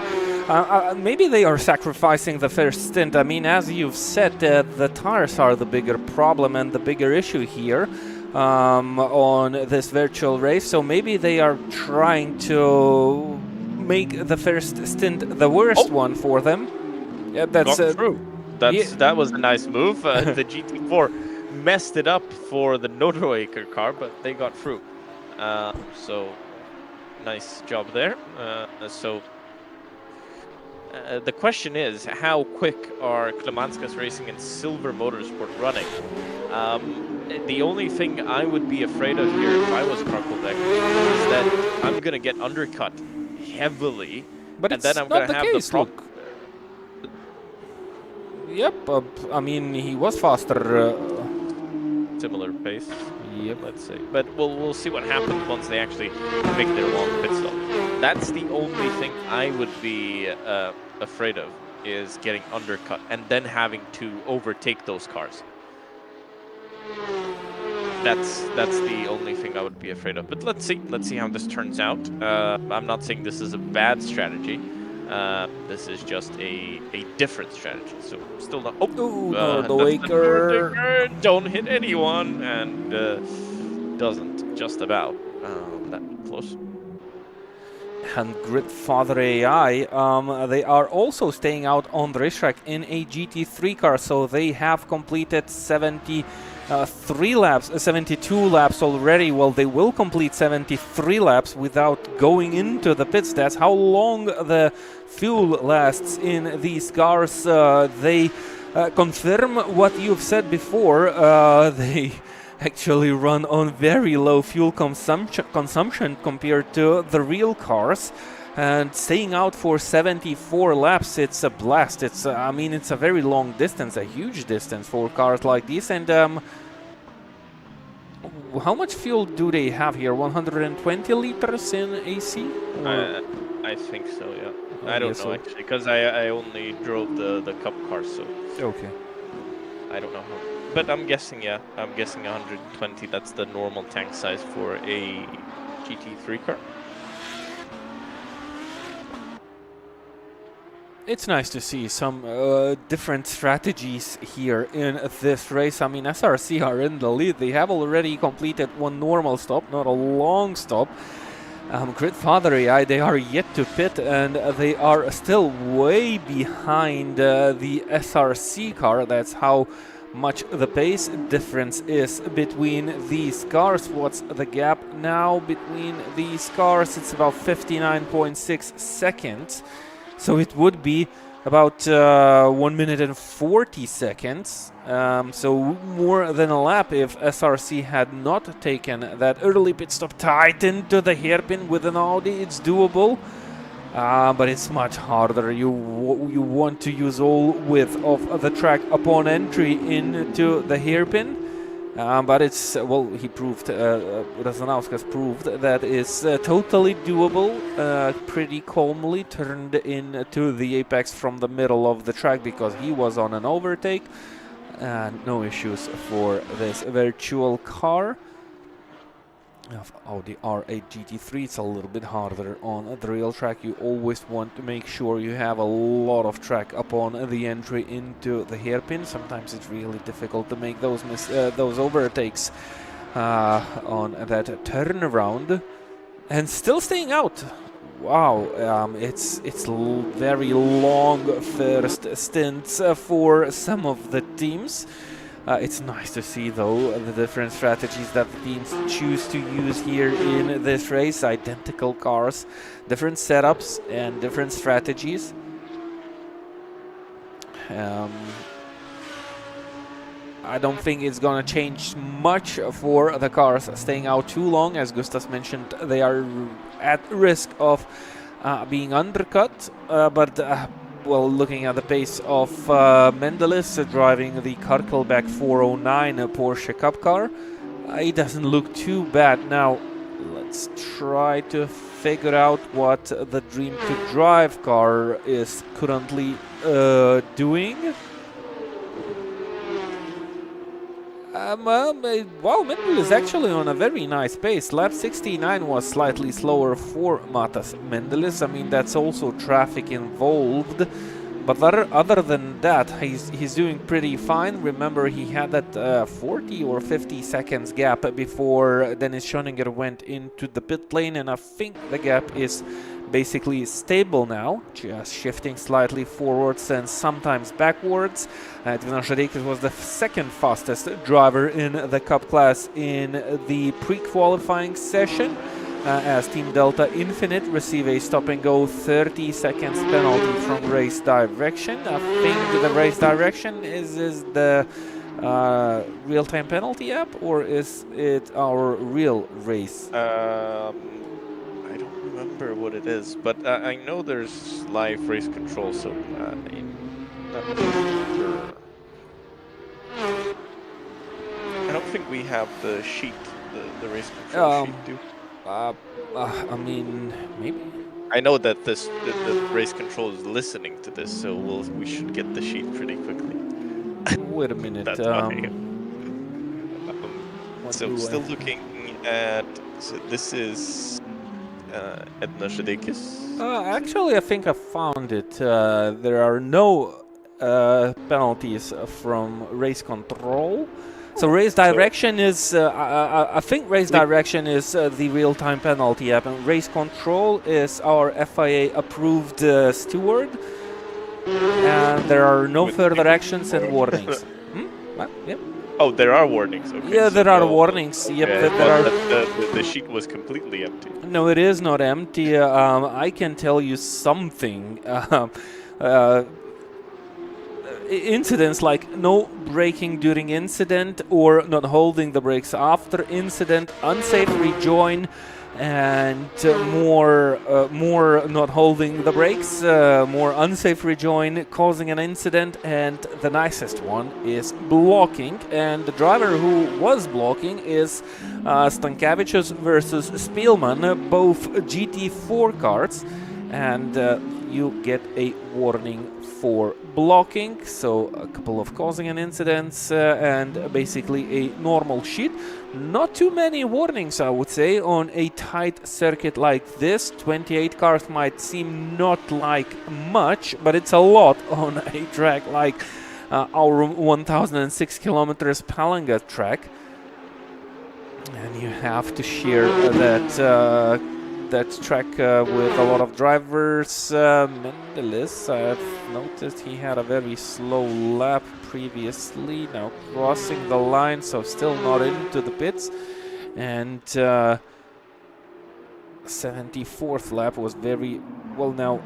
Maybe they are sacrificing the first stint. I mean, as you've said, the tires are the bigger problem and the bigger issue here on this virtual race. So maybe they are trying to make the first stint the worst one for them. Yeah, that's true. That was a nice move. The GT4 messed it up for the Notorwaker car, but they got through. So nice job there. The question is, how quick are Klemanskas Racing and Silver Motorsport running? The only thing I would be afraid of here if I was Karkelbeck is that I'm going to get undercut heavily. But and it's then I'm not gonna the have case, the look. Yep, I mean, he was faster. Similar pace. Yep. Let's say, but we'll see what happens once they actually make their long pit stop. That's the only thing I would be afraid of, is getting undercut and then having to overtake those cars. That's the only thing I would be afraid of. But let's see how this turns out. I'm not saying this is a bad strategy. This is just a different strategy. So still not. Ooh, that's the Nordic. don't hit anyone, and doesn't just about. That close. And Gridfather AI, they are also staying out on the racetrack in a GT3 car, so they have completed 72 laps already. Well, they will complete 73 laps without going into the pits. That's how long the fuel lasts in these cars. They confirm what you've said before. They actually run on very low fuel consumption compared to the real cars, and staying out for 74 laps, it's a blast. It's I mean, it's a very long distance, a huge distance for cars like this. And how much fuel do they have here? 120 liters in AC? I think so, yeah. I don't know actually, because I only drove the Cup car, so okay. I don't know how. But I'm guessing, yeah. I'm guessing 120. That's the normal tank size for a GT3 car. It's nice to see some different strategies here in this race. I mean, SRC are in the lead. They have already completed one normal stop, not a long stop. Gridfather AI, they are yet to pit, and they are still way behind the SRC car. That's how much the pace difference is between these cars. What's the gap now between these cars? It's about 59.6 seconds. So it would be about 1 minute and 40 seconds. So more than a lap if SRC had not taken that early pit stop tight into the hairpin with an Audi. It's doable. But it's much harder. You want to use all width of the track upon entry into the hairpin. But it's, well, he proved, Razanauskas proved that it's totally doable, pretty calmly turned into the apex from the middle of the track because he was on an overtake. No issues for this virtual car of Audi R8 GT3. It's a little bit harder on the real track. You always want to make sure you have a lot of track upon the entry into the hairpin. Sometimes it's really difficult to make those overtakes on that turnaround. And still staying out. Wow, it's very long first stints for some of the teams. It's nice to see, though, the different strategies that the teams choose to use here in this race. Identical cars, different setups, and different strategies. I don't think it's going to change much for the cars staying out too long. As Gustas mentioned, they are at risk of being undercut, well, looking at the pace of Mendelis driving the Karkelback 409 Porsche Cup car, it doesn't look too bad. Now, let's try to figure out what the Dream to Drive car is currently doing. Wow, Mendelis is actually on a very nice pace. Lap 69 was slightly slower for Matas Mendelis. I mean, that's also traffic involved. But other than that, he's doing pretty fine. Remember, he had that 40 or 50 seconds gap before Dennis Schoninger went into the pit lane, and I think the gap is basically stable now, just shifting slightly forwards and sometimes backwards. Dvinas Žadeikis was the second fastest driver in the Cup class in the pre-qualifying session, as Team Delta Infinite receive a stop-and-go 30 seconds penalty from race direction. I think the race direction is the real-time penalty app, or is it our real race? I don't remember what it is, but I know there's live race control, so I'm not sure. I don't think we have the sheet, the race control sheet, do we? I mean, maybe. I know that the race control is listening to this, so we should get the sheet pretty quickly. Wait a minute. That's why. So still looking at. So this is Edna Shadekis. Actually, I think I found it. There are no penalties from race control. So race direction is, I think race direction is the real-time penalty app, and race control is our FIA approved steward, and there are no further actions and warnings. Yep. Oh, there are warnings. Okay, yeah, so there are warnings. Yep, yeah, there are. The sheet was completely empty. No, it is not empty. I can tell you something. Incidents like no braking during incident or not holding the brakes after incident, unsafe rejoin, and more not holding the brakes, more unsafe rejoin causing an incident, and the nicest one is blocking, and the driver who was blocking is Stankevičius versus Spielman, both GT4 cars, and you get a warning for blocking, so a couple of causing an incidents and basically a normal sheet. Not too many warnings, I would say, on a tight circuit like this. 28 cars might seem not like much, but it's a lot on a track like Aurum 1006 kilometers Palanga track. And you have to share that track with a lot of drivers. Mendelis, I've noticed he had a very slow lap previously, now crossing the line, so still not into the pits. And 74th lap was very well now.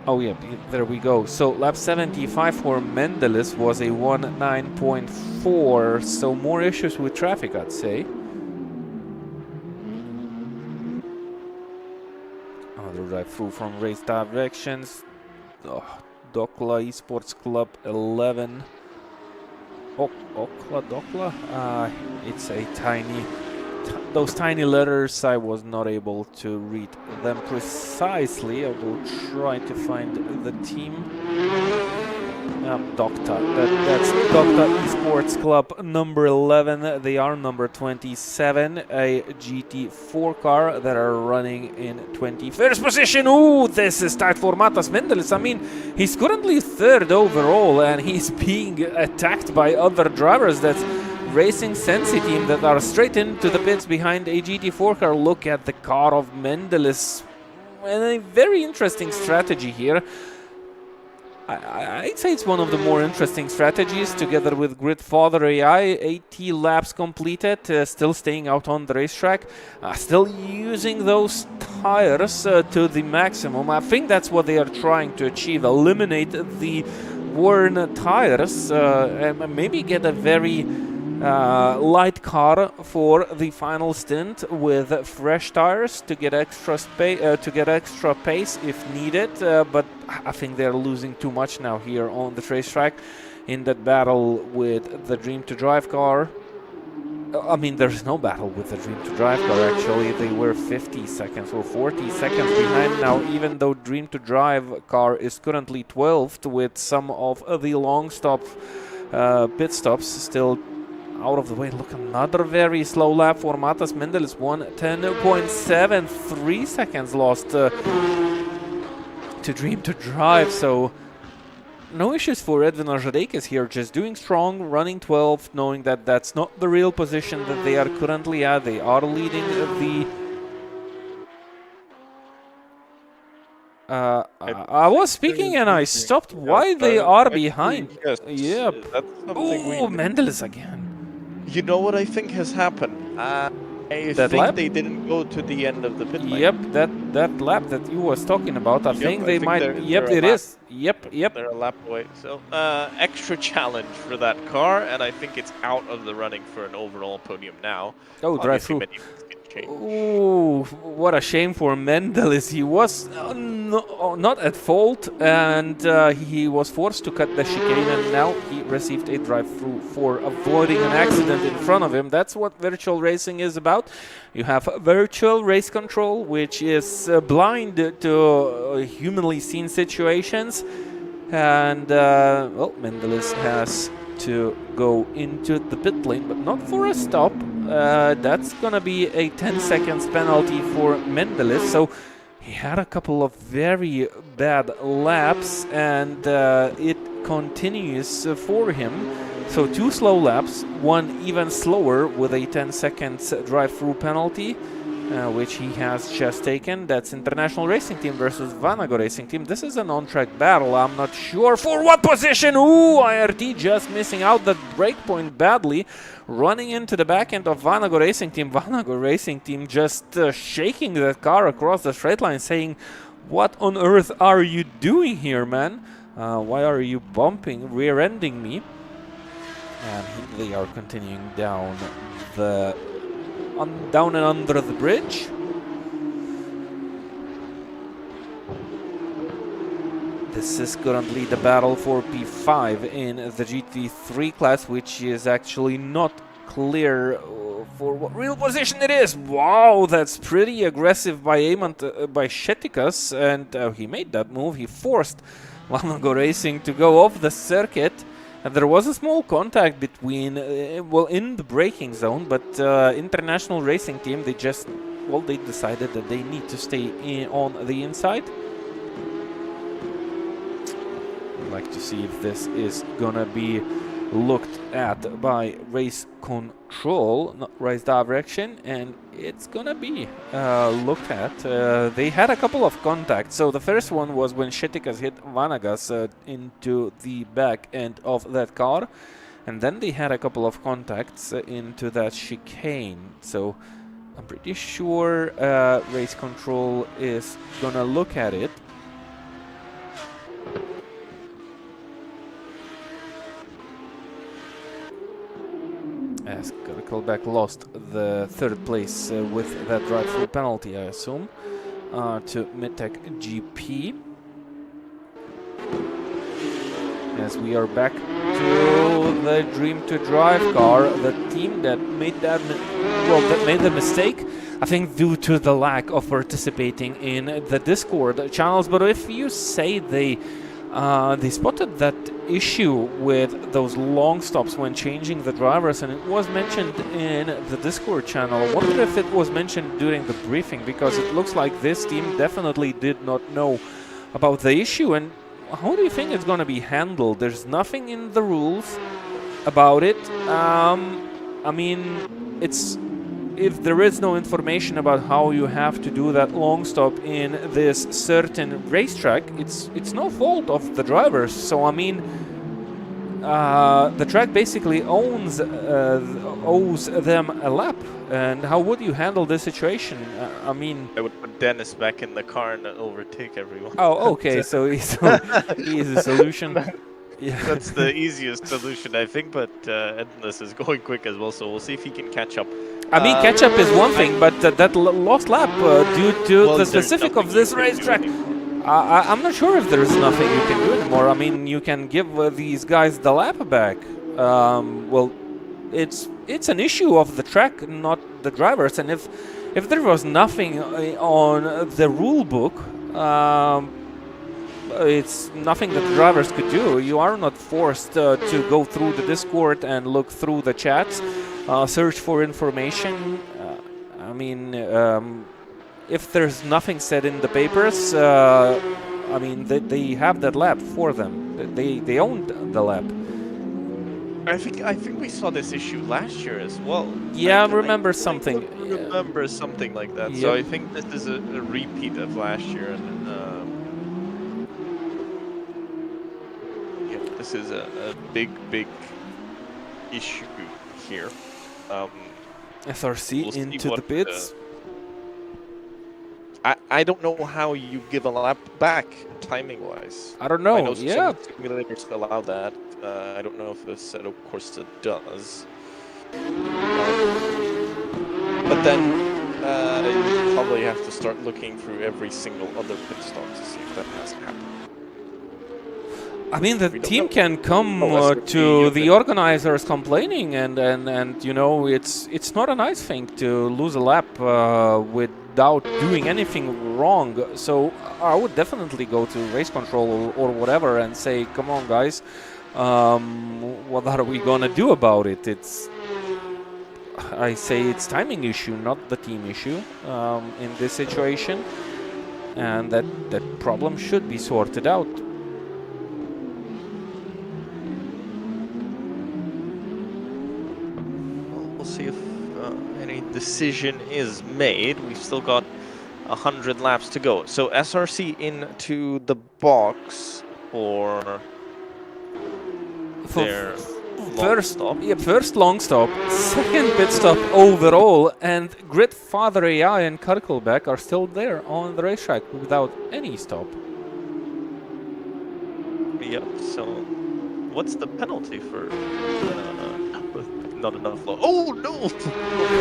Oh yeah, there we go. So lap 75 for Mendelis was a 1:09.4, so more issues with traffic, I'd say. Another drive through from race directions. Dokla Esports Club 11. Dokla? It's a tiny... Those tiny letters, I was not able to read them precisely. I will try to find the team. Dokta. That's Dokta Esports Club number 11. They are number 27, a GT4 car that are running in 21st position. Ooh, this is tight for Matas Mendelis. I mean, he's currently third overall, and he's being attacked by other drivers. That's Racing Sensi team that are straight into the pits behind a GT4 car. Look at the car of Mendelis. And a very interesting strategy here. I'd say it's one of the more interesting strategies, together with Gridfather AI. 80 laps completed, still staying out on the racetrack, still using those tires to the maximum. I think that's what they are trying to achieve, eliminate the worn tires and maybe get a very light car for the final stint with fresh tires to get extra pace if needed. But I think they're losing too much now here on the racetrack in that battle with the Dream to Drive car. I mean, there's no battle with the Dream to Drive car, actually. They were 50 seconds or 40 seconds behind now, even though Dream to Drive car is currently 12th with some of the long stop pit stops still out of the way. Look, another very slow lap for Matas Mendelis. 1:10.7, 3 seconds lost to Dream to Drive. So no issues for Edvin Žadeikis here, just doing strong, running 12th, knowing that that's not the real position that they are currently at. They are leading the... I was speaking and I stopped. Why they are behind? Yes, yep. Oh, Mendelis again. You know what I think has happened? I think lap? they didn't go to the end of the pit lane. Yep, that lap that you was talking about. I think they might. Yep, it is. Yep. They're a lap away. So extra challenge for that car, and I think it's out of the running for an overall podium now. Oh, drive through. Many can change. Ooh, what a shame for Mendelis. He was not at fault, and he was forced to cut the chicane, and now he received a drive-through for avoiding an accident in front of him. That's what virtual racing is about. You have virtual race control, which is blind to humanly seen situations, and well, Mendelis has to go into the pit lane, but not for a stop. That's gonna be a 10 seconds penalty for Mendelis. So he had a couple of very bad laps, and it continues for him. So 2 slow laps, 1 even slower with a 10 seconds drive-through penalty, which he has just taken. That's International Racing Team versus Vanago Racing Team. This is an on-track battle. I'm not sure for what position. Ooh, IRT just missing out the breakpoint badly, running into the back end of Vanago Racing Team. Vanago Racing Team just shaking that car across the straight line, saying, "What on earth are you doing here, man? Why are you bumping, rear-ending me?" And they are continuing down the down and under the bridge. This is currently the battle for P5 in the GT3 class, which is actually not clear for what real position it is. Wow, that's pretty aggressive by Shetikas, and he made that move. He forced Vanago Racing to go off the circuit. And there was a small contact between, well, in the braking zone, but International Racing Team, they just, well, they decided that they need to stay on the inside. I'd like to see if this is gonna be looked at by race control, not race direction, and it's gonna be looked at. They had a couple of contacts. So the first one was when Shetikas hit Vanagas into the back end of that car, and then they had a couple of contacts into that chicane. So I'm pretty sure race control is gonna look at it. As Kalback lost the 3rd place with that drive-through penalty, I assume, to Midtech GP. As we are back to the Dream to Drive car, the team that made that made the mistake, I think, due to the lack of participating in the Discord channels. But if you say they spotted that issue with those long stops when changing the drivers, and it was mentioned in the Discord channel. I wonder if it was mentioned during the briefing, because it looks like this team definitely did not know about the issue. And how do you think it's going to be handled? There's nothing in the rules about it. I mean, if there is no information about how you have to do that long stop in this certain racetrack, it's no fault of the drivers. So I mean, the track basically owes them a lap. And how would you handle this situation? I mean, I would put Dennis back in the car and overtake everyone. Oh, okay. so he's a solution. Yeah. That's the easiest solution, I think, but Endless is going quick as well, so we'll see if he can catch up. I mean, catch up is one thing, but that lost lap due to the specific of this racetrack, I'm not sure if there's nothing you can do anymore. I mean, you can give these guys the lap back. Well, it's an issue of the track, not the drivers. And if there was nothing on the rule book, it's nothing that the drivers could do. You are not forced to go through the Discord and look through the chats, search for information. I mean, if there's nothing said in the papers, I mean, they have that lap for them. They owned the lap. I think we saw this issue last year as well. Yeah, I remember something. I remember something like that. Yep. So I think this is a repeat of last year, and yeah, this is a big issue here. SRC we'll into the pits. I don't know how you give a lap back timing-wise. I don't know. I know Yeah. some simulators allow that. I don't know if the Assetto Corsa does. But then You probably have to start looking through every single other pit stop to see if that has happened. I mean, the We don't team know. can come SRC, to the okay. organizers complaining, and you know, it's not a nice thing to lose a lap without doing anything wrong. So I would definitely go to race control or whatever and say, come on, guys, what are we gonna do about it? I say it's timing issue, not the team issue in this situation, and that problem should be sorted out. We'll see if any decision is made. We've still got 100 laps to go. So SRC into the box for their first stop. Yeah, first long stop, second pit stop overall, and Gridfather AI and Karkelbeck are still there on the racetrack without any stop. Yep, so what's the penalty for not enough low? Oh no!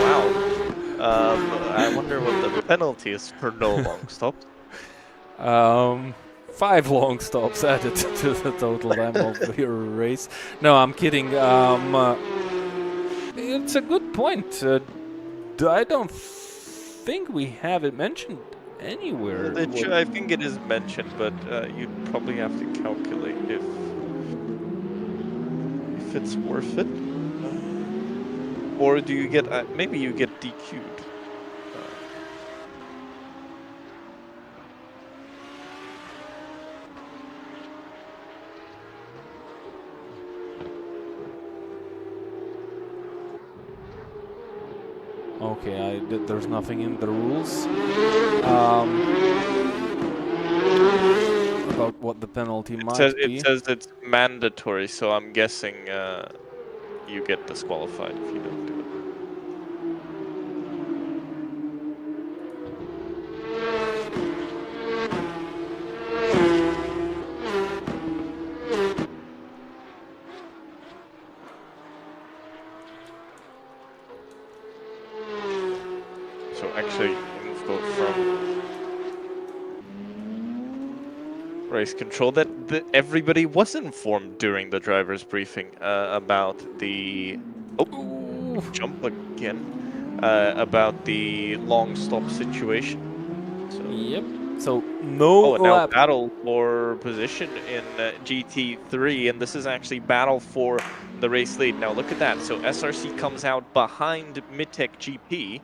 Wow. I wonder what the penalty is for no long stops. 5 long stops added to the total time of your race. No, I'm kidding. It's a good point. I don't think we have it mentioned anywhere. I think it is mentioned, but you'd probably have to calculate if it's worth it. Or do you get, maybe you get DQ'd. Okay, there's nothing in the rules about what the penalty might be. It says it's mandatory, so I'm guessing you get disqualified if you don't do it. So actually, info from race control that everybody was informed during the driver's briefing about the jump again about the long stop situation. So, yep. So no now lap. battle for position in GT3, and this is actually battle for the race lead. Now look at that. So SRC comes out behind Midtech GP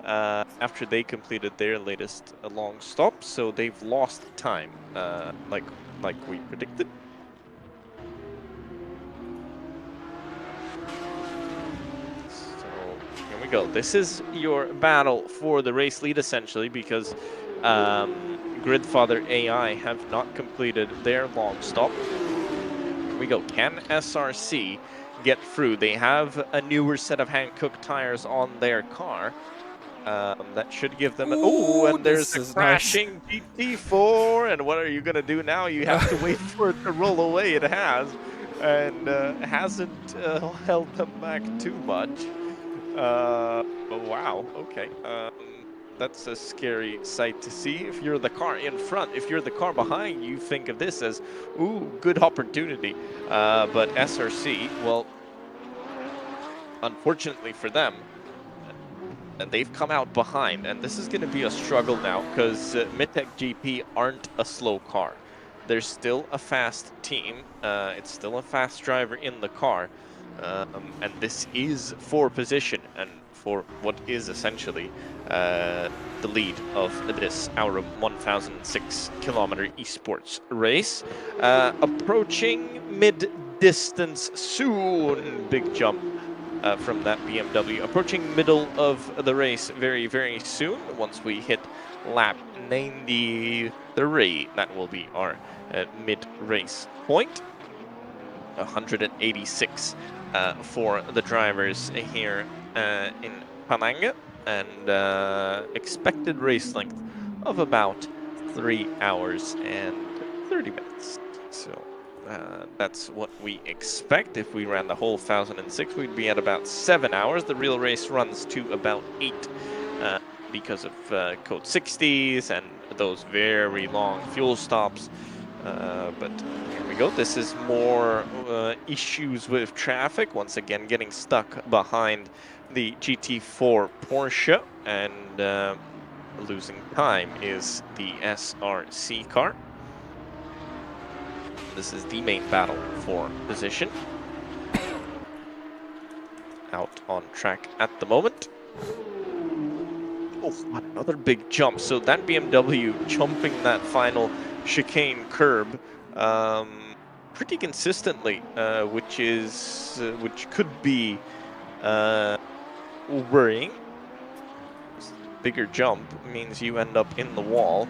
after they completed their latest long stop, so they've lost time, like we predicted. So here we go. This is your battle for the race lead, essentially, because Gridfather AI have not completed their long stop. Here we go. Can SRC get through? They have a newer set of hand-cooked tires on their car. That should give them... and there's a crashing nice GT4, and what are you going to do now? You have to wait for it to roll away. It has, and hasn't held them back too much. Wow, okay. That's a scary sight to see. If you're the car in front, if you're the car behind, you think of this as, ooh, good opportunity. But SRC, well, unfortunately for them, and they've come out behind, and this is going to be a struggle now because Midtech GP aren't a slow car. They're still a fast team. It's still a fast driver in the car, and this is for position and for what is essentially the lead of this Aurum 1006 kilometer esports race. Approaching mid-distance soon. Big jump from that BMW, approaching middle of the race very, very soon. Once we hit lap 93, that will be our mid-race point. 186 for the drivers here in Palanga, and expected race length of about 3 hours and 30 minutes. So that's what we expect. If we ran the whole 1006, we'd be at about 7 hours. The real race runs to about 8. because of code 60s and those very long fuel stops. But here we go. This is more issues with traffic. Once again, getting stuck behind the GT4 Porsche, and losing time is the SRC car. This is the main battle for position. Out on track at the moment. Oh, another big jump. So that BMW jumping that final chicane curb pretty consistently, which could be worrying. Bigger jump means you end up in the wall.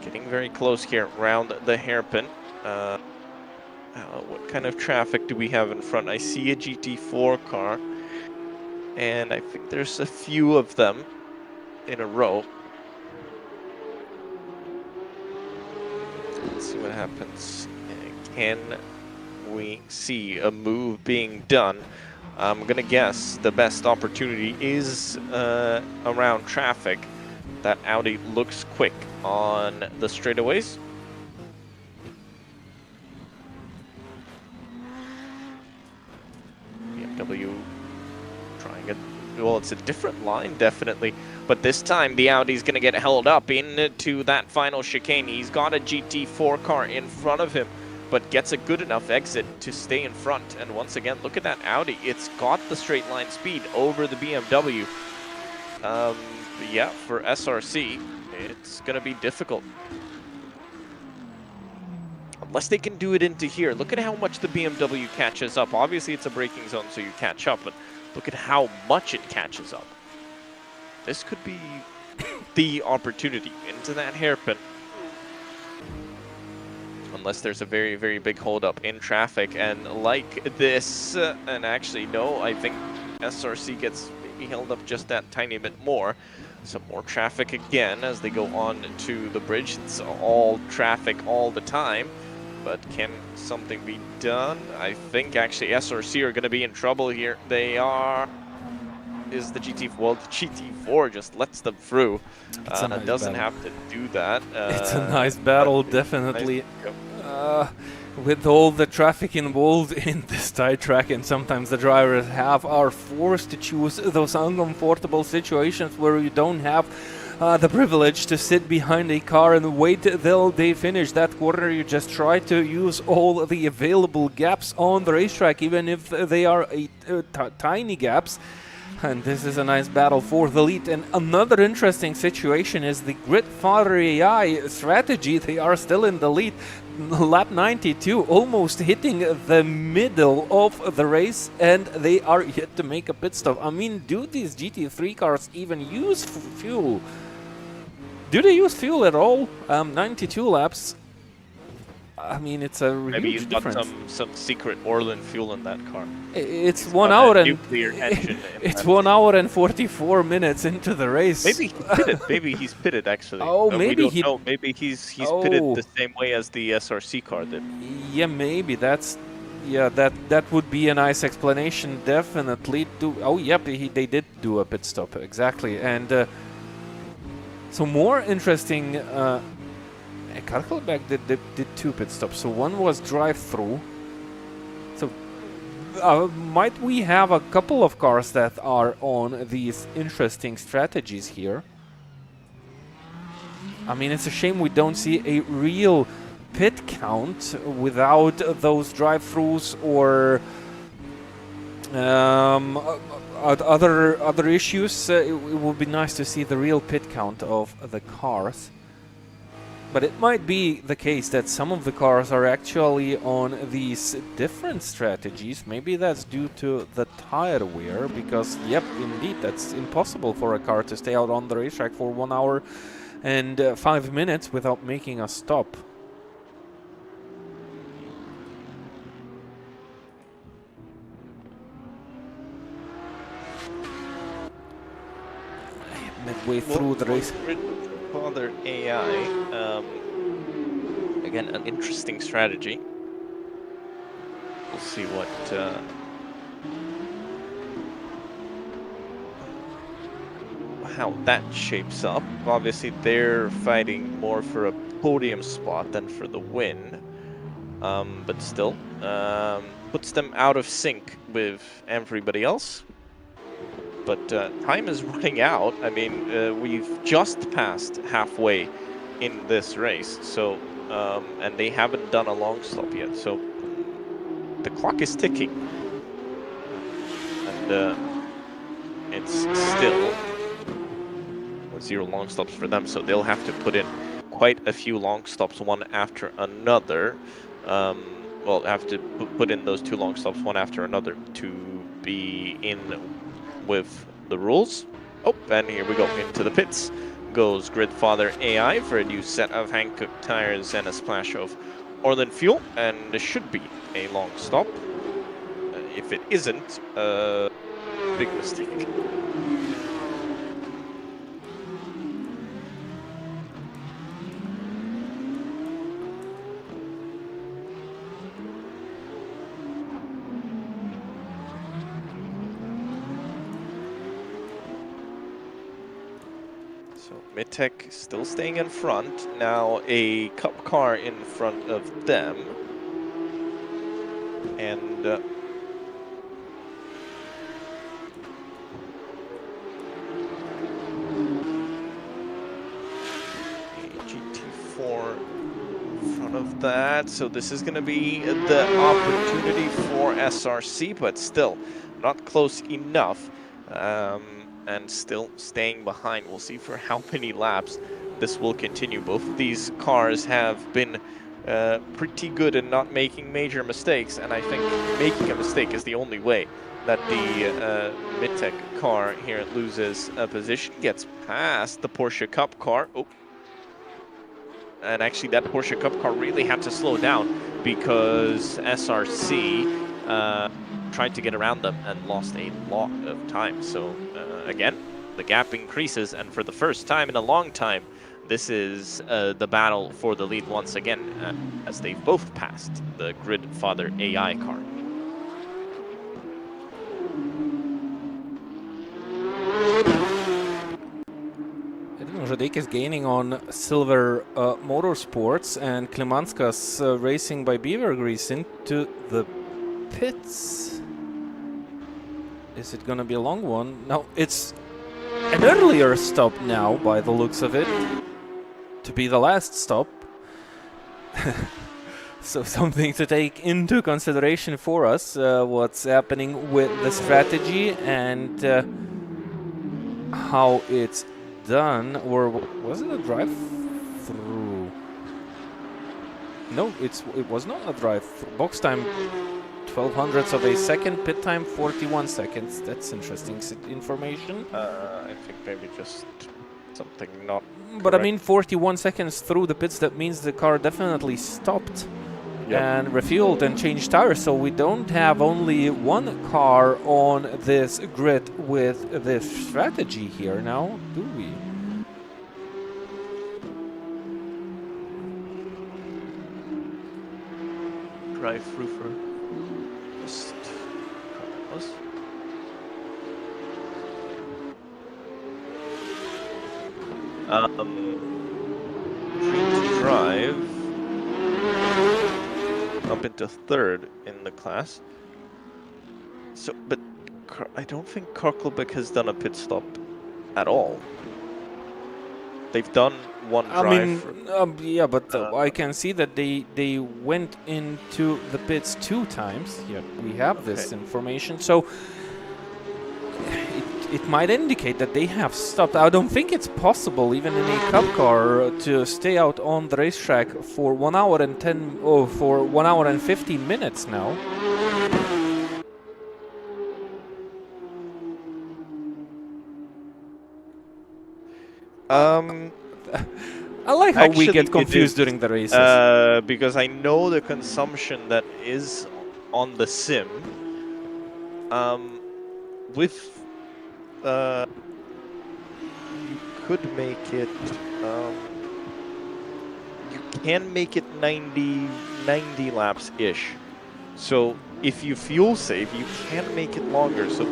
Getting very close here around the hairpin. What kind of traffic do we have in front? I see a GT4 car, and I think there's a few of them in a row. Let's see what happens. Can we see a move being done? I'm gonna guess the best opportunity is around traffic. That Audi looks quick on the straightaways. BMW trying it. Well, it's a different line, definitely. But this time, the Audi's going to get held up into that final chicane. He's got a GT4 car in front of him, but gets a good enough exit to stay in front. And once again, look at that Audi. It's got the straight line speed over the BMW. Yeah, for SRC, it's going to be difficult. Unless they can do it into here. Look at how much the BMW catches up. Obviously, it's a braking zone, so you catch up, but look at how much it catches up. This could be the opportunity into that hairpin. Unless there's a very, very big holdup in traffic. And like this, and actually, no, I think SRC gets maybe held up just that tiny bit more. Some more traffic again as they go on to the bridge. It's all traffic all the time. But can something be done? I think actually SRC are going to be in trouble here. They are. Is the GT4? Well, the GT4 just lets them through. It doesn't have to do that. It's a nice battle, definitely. Nice. With all the traffic involved in this tight track, and sometimes the drivers are forced to choose those uncomfortable situations where you don't have the privilege to sit behind a car and wait till they finish that corner. You just try to use all the available gaps on the racetrack, even if they are tiny gaps. And this is a nice battle for the lead. And another interesting situation is the Gridfather AI strategy. They are still in the lead. Lap 92, almost hitting the middle of the race, and they are yet to make a pit stop. I mean, do these GT3 cars even use fuel? Do they use fuel at all? 92 laps. I mean, it's a maybe huge difference. Maybe he's got some secret Orlan fuel in that car. It's 1 hour and nuclear engine. It's 1 hour and 44 minutes into the race. Maybe he's pitted. Maybe he's pitted actually. Oh, maybe we don't know. Maybe he's pitted the same way as the SRC car did. Yeah, maybe that's. Yeah, that would be a nice explanation. Definitely. Oh, yep, they did do a pit stop exactly, and so more interesting. Carkelback did 2 pit stops. So one was drive-through. So might we have a couple of cars that are on these interesting strategies here? I mean, it's a shame we don't see a real pit count without those drive-throughs or other issues. It would be nice to see the real pit count of the cars. But it might be the case that some of the cars are actually on these different strategies. Maybe that's due to the tire wear, because, yep, indeed, that's impossible for a car to stay out on the racetrack for 1 hour and 5 minutes without making a stop. Midway through the race. Father AI, again, an interesting strategy. We'll see what how that shapes up. Obviously, they're fighting more for a podium spot than for the win. But still, puts them out of sync with everybody else. But time is running out. I mean, we've just passed halfway in this race, so and they haven't done a long stop yet. So the clock is ticking, and it's still 0 long stops for them. So they'll have to put in quite a few long stops, one after another. Well, have to put in those 2 long stops, one after another, to be in with the rules. Oh, and here we go, into the pits goes Gridfather AI for a new set of Hankook tires and a splash of Orlen fuel, and there should be a long stop. If it isn't, big mistake. So Midtech still staying in front, now a Cup car in front of them. And GT4 in front of that, so this is going to be the opportunity for SRC, but still not close enough. And still staying behind. We'll see for how many laps this will continue. Both of these cars have been pretty good in not making major mistakes, and I think making a mistake is the only way that the Midtech car here loses a position, gets past the Porsche Cup car. Oh. And actually that Porsche Cup car really had to slow down because SRC tried to get around them and lost a lot of time. So again, the gap increases, and for the first time in a long time, this is the battle for the lead once again, as they've both passed the Gridfather AI car. Žadeik is gaining on Silver Motorsports, and Klimanskas racing by Beaver Grease into the pits. Is it gonna be a long one? No, it's an earlier stop now, by the looks of it, to be the last stop. So something to take into consideration for us, what's happening with the strategy and how it's done. Or was it a drive-through? No, it was not a drive-through. Box time 0.12 of a second, pit time 41 seconds. That's interesting information. I think maybe just something not But correct. I mean, 41 seconds through the pits, that means the car definitely stopped and refueled and changed tires. So we don't have only one car on this grid with this strategy here now, do we? Drive through for just Carlos. Drive up into 3rd in the class. So, but I don't think Karklubek has done a pit stop at all. They've done one drive. I mean, yeah, but I can see that they went into the pits 2 times. Yeah, we have this information. So it might indicate that they have stopped. I don't think it's possible, even in a Cup car, to stay out on the racetrack for 1 hour and 1 hour and 15 minutes now. I like how we get confused during the races. Because I know the consumption that is on the sim. With you could make it. You can make it 90 laps ish. So if you fuel save, you can make it longer. So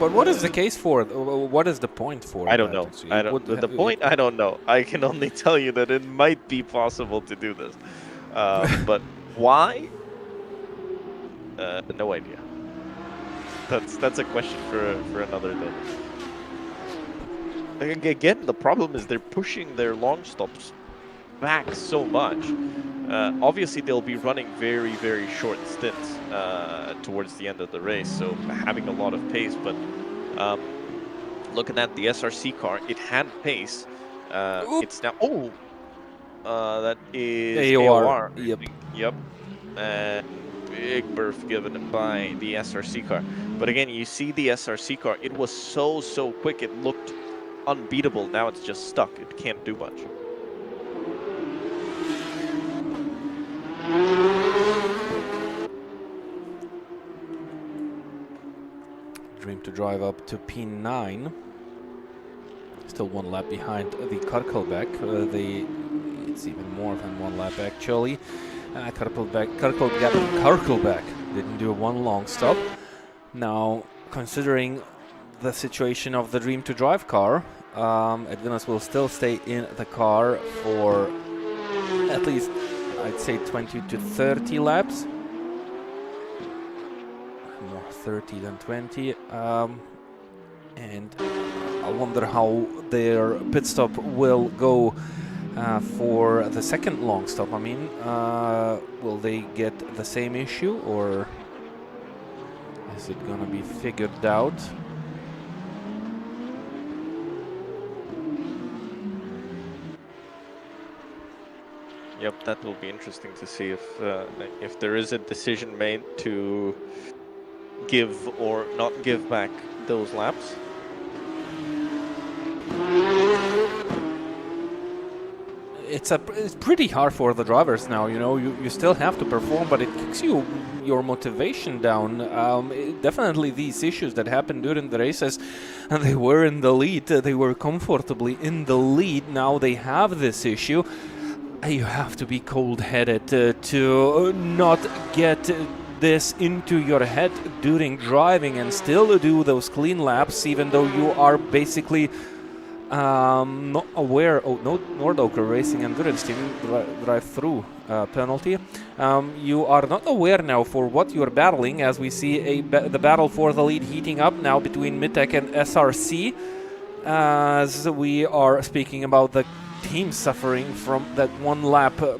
But what is the case for? What is the point for? I don't know. Actually? I don't. The point, I don't know. I can only tell you that it might be possible to do this, but why? No idea. That's a question for another day. Again, the problem is they're pushing their long stops back so much. Obviously, they'll be running very, very short stints towards the end of the race, so having a lot of pace. But looking at the SRC car, it had pace. It's now... Oh! That is AOR. Yep. Yep. And big berth given by the SRC car. But again, you see the SRC car, it was so quick, it looked unbeatable. Now it's just stuck. It can't do much. Dream to drive up to P9. Still 1 lap behind the Karkelback. It's even more than 1 lap actually. Karkelback didn't do 1 long stop. Now, considering the situation of the Dream to Drive car, Edvinas will still stay in the car for at least, I'd say, 20 to 30 laps. More 30 than 20. And I wonder how their pit stop will go for the second long stop. I mean, will they get the same issue, or is it gonna be figured out? Yep, that will be interesting to see if there is a decision made to give or not give back those laps. It's pretty hard for the drivers now, you know. You still have to perform, but it kicks your motivation down. Definitely these issues that happened during the races, and they were in the lead, they were comfortably in the lead. Now they have this issue. You have to be cold-headed to not get this into your head during driving and still do those clean laps, even though you are basically not aware. Oh, no, Nordoker Racing Endurance Team drive-through penalty. You are not aware now for what you are battling, as we see the battle for the lead heating up now between Midtech and SRC, as we are speaking about the team suffering from that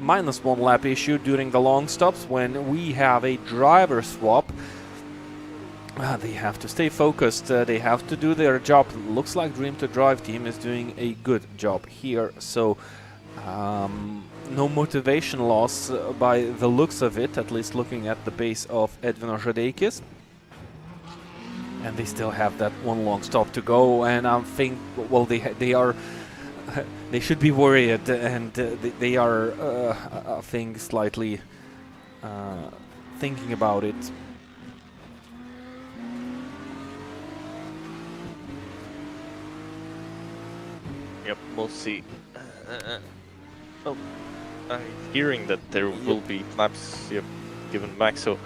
minus one lap issue during the long stops. When we have a driver swap, they have to stay focused, they have to do their job. Looks like Dream to Drive team is doing a good job here, so no motivation loss by the looks of it, at least looking at the pace of Edvinas Žadeikis. And they still have that 1 long stop to go, and I think, well, they should be worried, and they are, I think, slightly thinking about it. Yep, we'll see. Oh, I'm hearing that there will be laps given back, so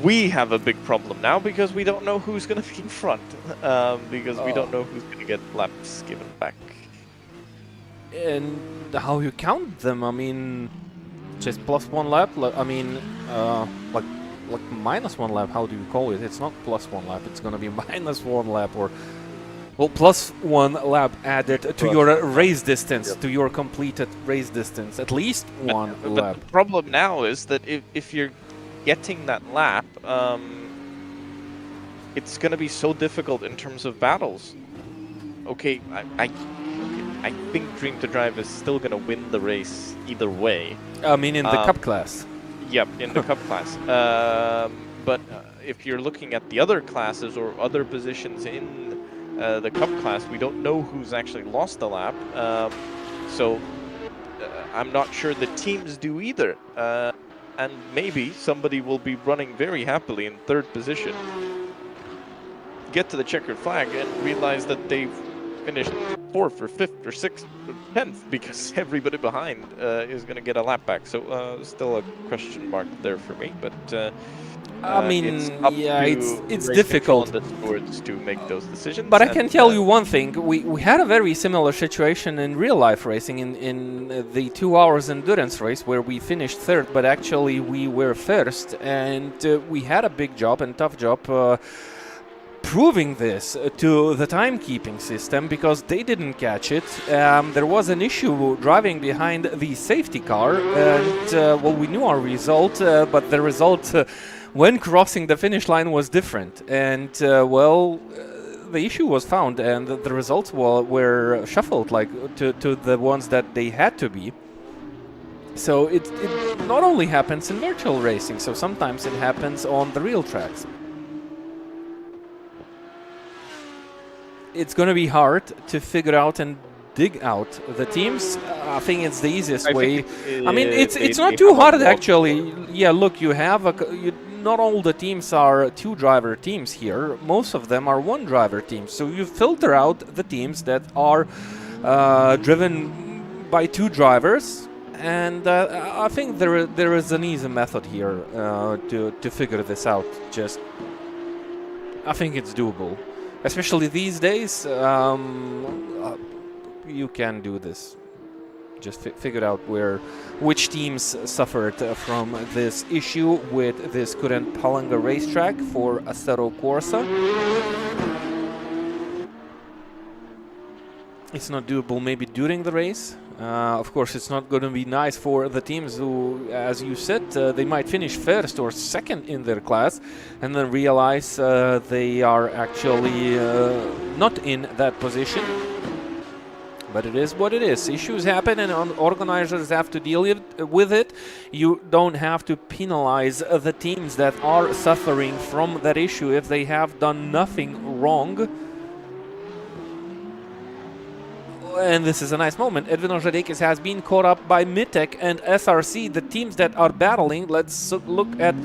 we have a big problem now because we don't know who's going to be in front, because we don't know who's going to get laps given back. And how you count them? I mean, just +1 lap. I mean, like minus 1 lap. How do you call it? It's not +1 lap. It's gonna be -1 lap, or well, +1 lap added to your race distance, to your completed race distance. At least one lap. But the problem now is that if you're getting that lap, it's gonna be so difficult in terms of battles. Okay, I think Dream to Drive is still going to win the race either way. I mean, in the Cup class. Yep, in the Cup class. But if you're looking at the other classes or other positions in the Cup class, we don't know who's actually lost the lap. So I'm not sure the teams do either. And maybe somebody will be running very happily in 3rd position, get to the checkered flag, and realize that they've finished 4th or 5th or 6th or 10th because everybody behind is going to get a lap back. So still a question mark there for me. But I mean, it's up yeah, to it's race difficult. control and the stewards to make those decisions. But I can and, tell you one thing: we had a very similar situation in real life racing in the 2 hours endurance race where we finished third, but actually we were first, and we had a big job and tough job. Proving this to the timekeeping system because they didn't catch it. There was an issue driving behind the safety car, and well, we knew our result, but the result when crossing the finish line was different. And well, the issue was found, and the results were shuffled like to the ones that they had to be. So it not only happens in virtual racing, so sometimes it happens on the real tracks. It's going to be hard to figure out and dig out the teams. I think it's the easiest way. I mean, it's not too hard actually. Yeah, look, you have not all the teams are two-driver teams here. Most of them are one-driver teams. So you filter out the teams that are driven by two drivers, and I think there is an easy method here to figure this out. Just, I think it's doable. Especially these days, you can do this. Just figure out which teams suffered from this issue with this current Palanga racetrack for Assetto Corsa. It's not doable maybe during the race. Of course, it's not going to be nice for the teams who, as you said, they might finish first or second in their class and then realize they are actually not in that position. But it is what it is. Issues happen and organizers have to deal with it. You don't have to penalize the teams that are suffering from that issue if they have done nothing wrong. And this is a nice moment. Edvin Žadeikis has been caught up by Mitek and SRC, the teams that are battling. Let's look at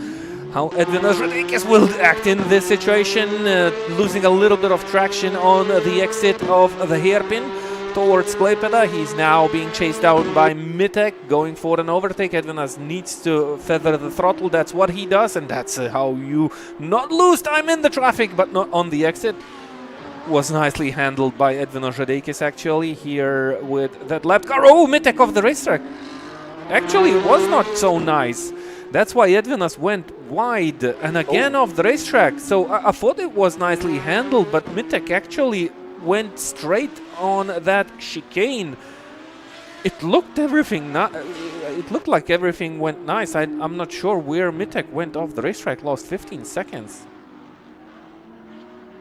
how Edvin Žadeikis will act in this situation, losing a little bit of traction on the exit of the hairpin towards Klaipėda. He's now being chased out by Mitek, going for an overtake. Edvinas needs to feather the throttle. That's what he does, and that's how you not lose time in the traffic, but not on the exit. Was nicely handled by Edvin Žadeikis actually here with that lap car. Oh, Mitek off the racetrack. Actually, it was not so nice. That's why Edvinas went wide and again off the racetrack. So I thought it was nicely handled, but Mitek actually went straight on that chicane. It looked like everything went nice. I'm not sure where Mitek went off the racetrack. Lost 15 seconds.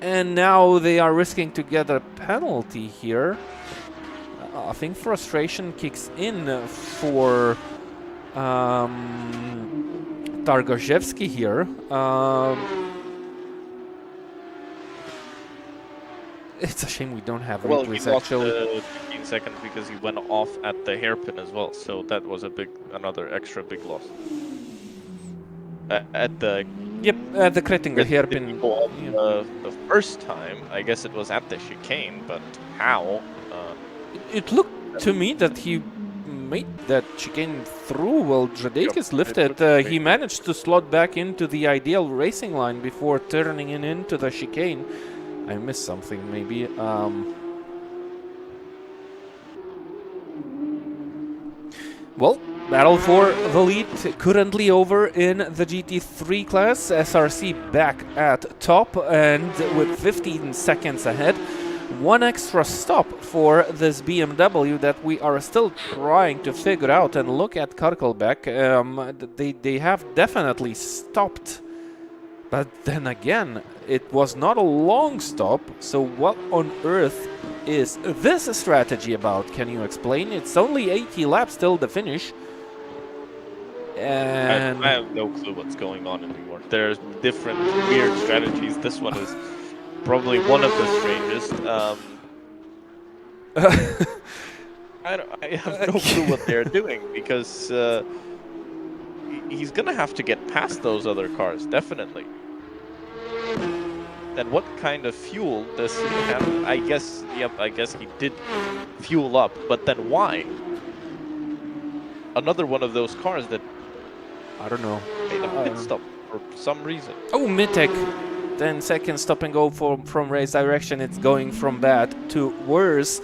And now they are risking to get a penalty here. I think frustration kicks in for Targoszewski here. It's a shame we don't have replays actually. Well, he lost 15 seconds because he went off at the hairpin as well. So that was another extra big loss. At the the Krettinger hairpin. The first time, I guess it was at the chicane, but how? It looked to me that he made that chicane through. Well, Žadeikis lifted. He managed to slot back into the ideal racing line before turning into the chicane. I missed something, maybe. Well, battle for the lead currently over in the GT3 class. SRC back at top and with 15 seconds ahead. One extra stop for this BMW that we are still trying to figure out. And look at Karkelbeck. They have definitely stopped. But then again, it was not a long stop. So what on earth is this strategy about? Can you explain? It's only 80 laps till the finish. And I have no clue what's going on anymore. There's different weird strategies. This one is probably one of the strangest. I have no clue what they're doing because he's gonna have to get past those other cars, definitely. And what kind of fuel does he have? I guess he did fuel up, but then why? Another one of those cars that I don't know. made a pit stop for some reason. Oh, Mitek. 10 seconds stop and go from race direction. It's going from bad to worse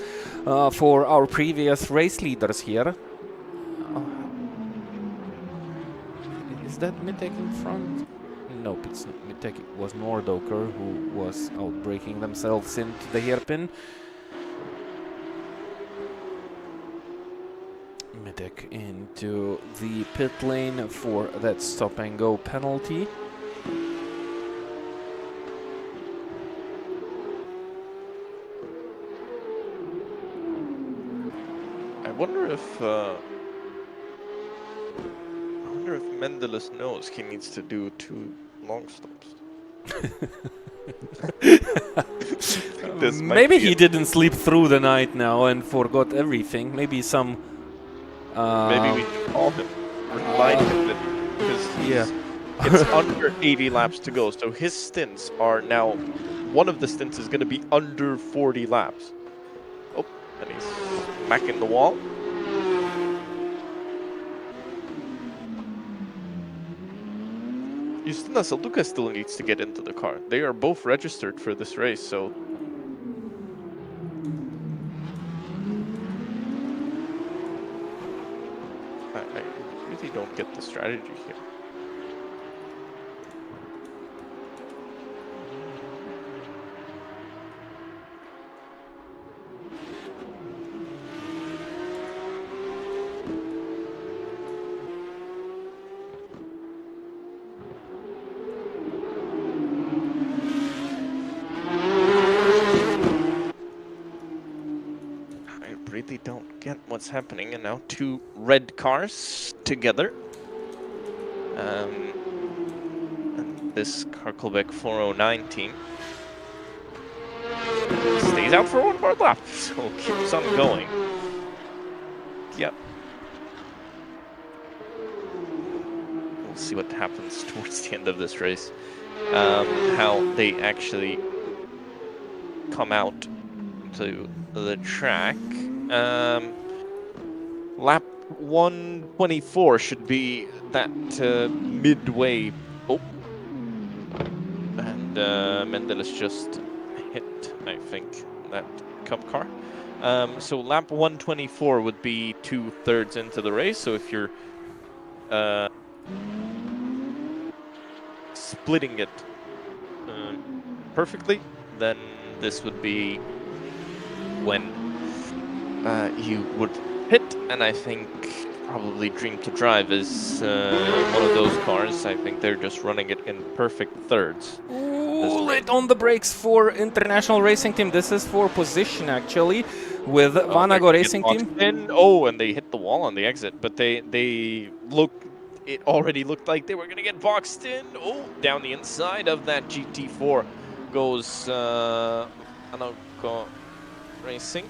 for our previous race leaders here. Is that Mitek in front? Nope, it's not Mitek. It was Nordoker who was outbreaking themselves into the hairpin. Mitek into the pit lane for that stop and go penalty. I wonder if Mendeles knows he needs to do 2 long stops. Maybe he didn't sleep through the night now and forgot everything. Maybe some. Maybe we should call him, remind him that because it's under 80 laps to go, so his stints are now. One of the stints is going to be under 40 laps. Oh, and he's smacking the wall. Justina Salduka still needs to get into the car. They are both registered for this race, so... I really don't get the strategy here. Don't get what's happening, and now 2 red cars together. And this Karkelbeck 409 team stays out for 1 more lap, so keeps on going. Yep. We'll see what happens towards the end of this race. How they actually come out to the track. Lap 124 should be that midway. Oh, and Mendeles just hit, I think, that Cup car. So lap 124 would be 2/3 into the race. So if you're splitting it perfectly, then this would be when you would hit, and I think probably Dream to Drive is one of those cars. I think they're just running it in perfect thirds. Ooh, late on the brakes for International Racing Team. This is for position, actually, with Vanago Racing Team. Oh, and they hit the wall on the exit, but they look. It already looked like they were going to get boxed in. Oh, down the inside of that GT4 goes Vanago Racing.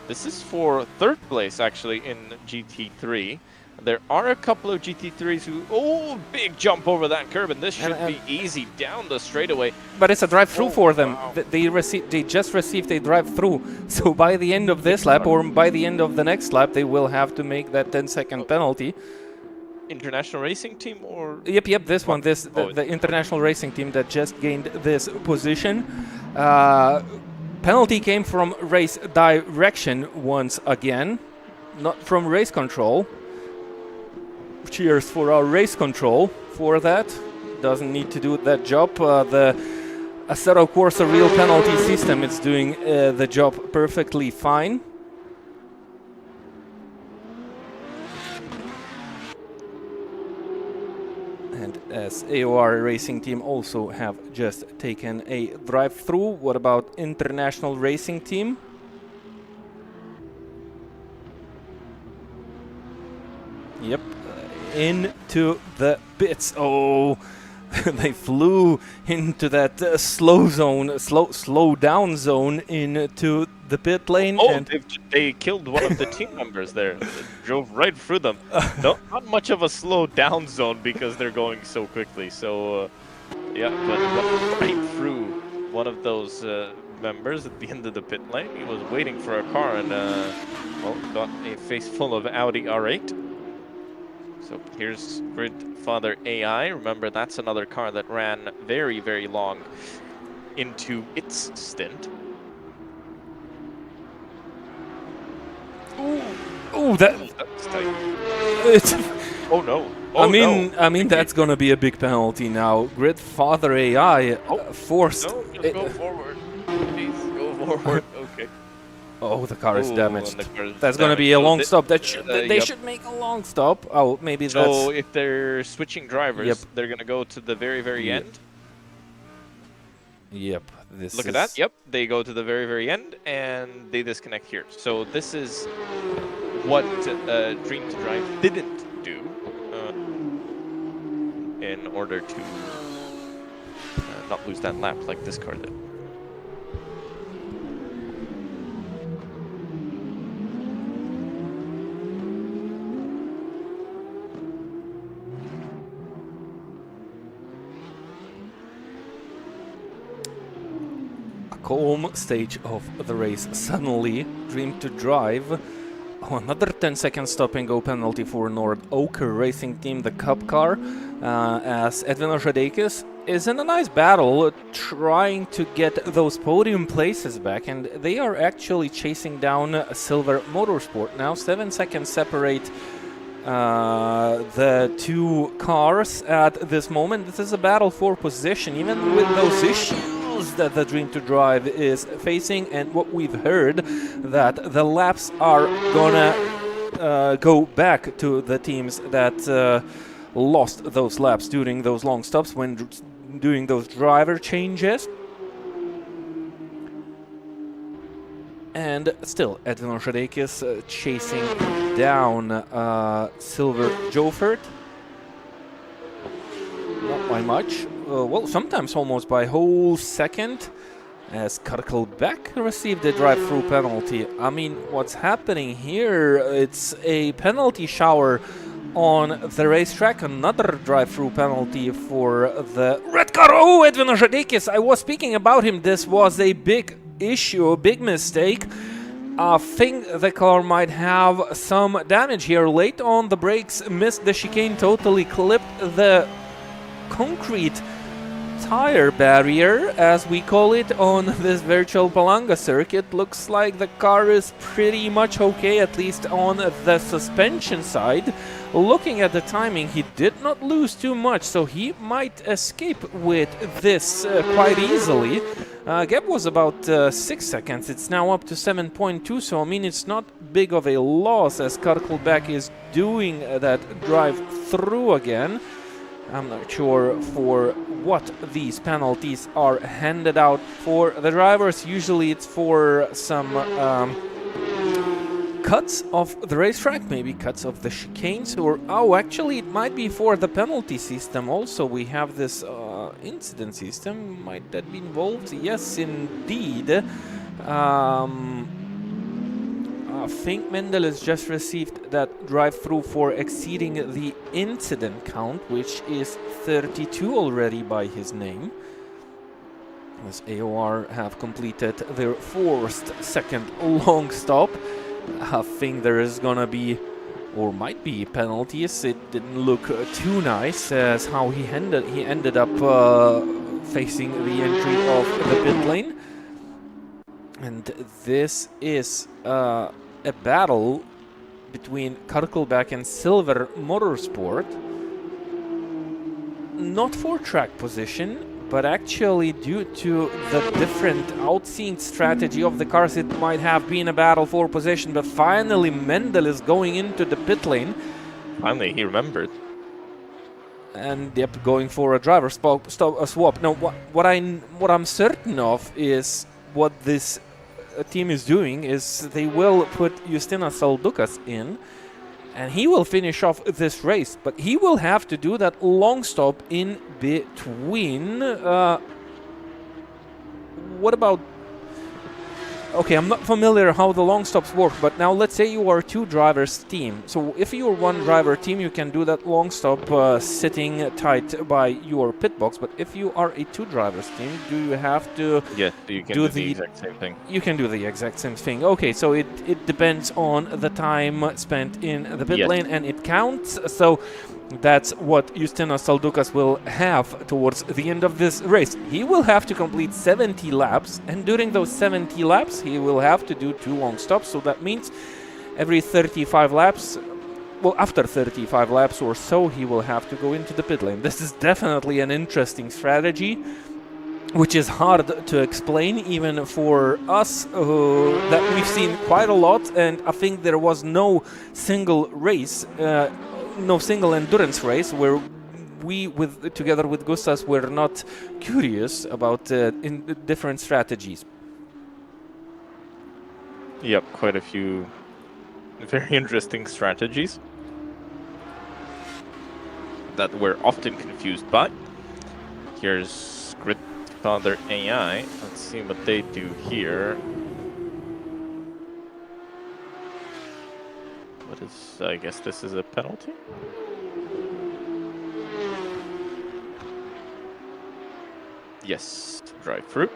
This is for 3rd place, actually, in GT3. There are a couple of GT3s who... Oh, big jump over that curb, and this should be easy down the straightaway. But it's a drive-through for them. Wow. They just received a drive-through. So by the end of this lap, or by the end of the next lap, they will have to make that 10-second penalty. International Racing Team, or...? Yep, this one. The International Racing Team that just gained this position. Penalty came from race direction once again, not from race control. Cheers for our race control for that. Doesn't need to do that job. The Assetto Corsa real penalty system is doing the job perfectly fine. And as AOR Racing Team also have just taken a drive-through. What about International Racing Team? Yep, into the pits. Oh, they flew into that slow down zone into the pit lane. Oh, and they killed one of the team members there. They drove right through them. No, not much of a slow down zone because they're going so quickly. So, yeah, but right through one of those members at the end of the pit lane. He was waiting for a car and, well, got a face full of Audi R8. So here's Grid Father AI. Remember, that's another car that ran very, very long into its stint. Oh, that. That's tight. It's, Oh no. Oh, I mean, that's gonna be a big penalty now. Grid Father AI forced. No, just go forward. Please go forward. Okay. Oh, the car is damaged. And the car is That's gonna be a damaged. long So stop. That they yep. should make a long stop. Oh, maybe that's. So if they're switching drivers, Yep. they're gonna go to the very, very Yep. end. Yep. This. Look at that. Yep, they go to the very, very end and they disconnect here. So this is what Dream to Drive didn't do in order to not lose that lap like this car did. Home stage of the race. Suddenly, Dream to Drive. Oh, another 10-second stop-and-go penalty for Nord Oker Racing Team, the Cup car, as Edvin Žadeikis is in a nice battle trying to get those podium places back, and they are actually chasing down Silver Motorsport now. 7 seconds separate the two cars at this moment. This is a battle for position, even with those issues that the Dream to Drive is facing, and what we've heard that the laps are gonna go back to the teams that lost those laps during those long stops when doing those driver changes. And still, Edvin Žadeikis chasing down Silver Jofert. Not by much. Well, sometimes almost by a whole second, as Karkelbeck received a drive-through penalty. I mean, what's happening here? It's a penalty shower on the racetrack. Another drive-through penalty for the red car. Oh, Edvin Žadeikis, I was speaking about him. This was a big issue, a big mistake. I think the car might have some damage here. Late on the brakes, missed the chicane, totally clipped the concrete tire barrier, as we call it on this virtual Palanga circuit. Looks like the car is pretty much okay, at least on the suspension side. Looking at the timing, he did not lose too much, so he might escape with this quite easily. Gap was about 6 seconds. It's now up to 7.2, so I mean it's not big of a loss as Karkelbeck is doing that drive through again. I'm not sure for what these penalties are handed out for the drivers. Usually it's for some cuts of the racetrack, maybe cuts of the chicanes, or oh, actually it might be for the penalty system also. We have this incident system. Might that be involved? Yes, indeed. I think Mendel has just received that drive-through for exceeding the incident count, which is 32 already by his name. As AOR have completed their first second long stop. I think there is gonna be, or might be, penalties. It didn't look too nice as how he ended up facing the entry of the pit lane. And this is a battle between Karkelbeck and Silver Motorsport. Not for track position, but actually due to the different outseeing strategy of the cars, it might have been a battle for position. But finally Mendel is going into the pit lane. Finally, he remembered. And yep, going for a driver swap. Now, what I'm certain of is what this team is doing is they will put Justinas Saldukas in, and he will finish off this race, but he will have to do that long stop in between. What about Okay, I'm not familiar how the long stops work, but now let's say you are two drivers team. So if you're one driver team, you can do that long stop sitting tight by your pit box. But if you are a two drivers team, do you have to Yeah, you can do the exact same thing. You can do the exact same thing. Okay, so it depends on the time spent in the pit lane, and it counts. So that's what Justinas Saldukas will have towards the end of this race. He will have to complete 70 laps, and during those 70 laps, he will have to do two long stops. So that means every 35 laps, well, after 35 laps or so, he will have to go into the pit lane. This is definitely an interesting strategy, which is hard to explain even for us that we've seen quite a lot, and I think there was no single race, no single endurance race where we, together with Gustas, were not curious about in different strategies. Yep, quite a few very interesting strategies that we're often confused by. Here's Gridfather AI. Let's see what they do here. What is, I guess this is a penalty? Yes, drive through.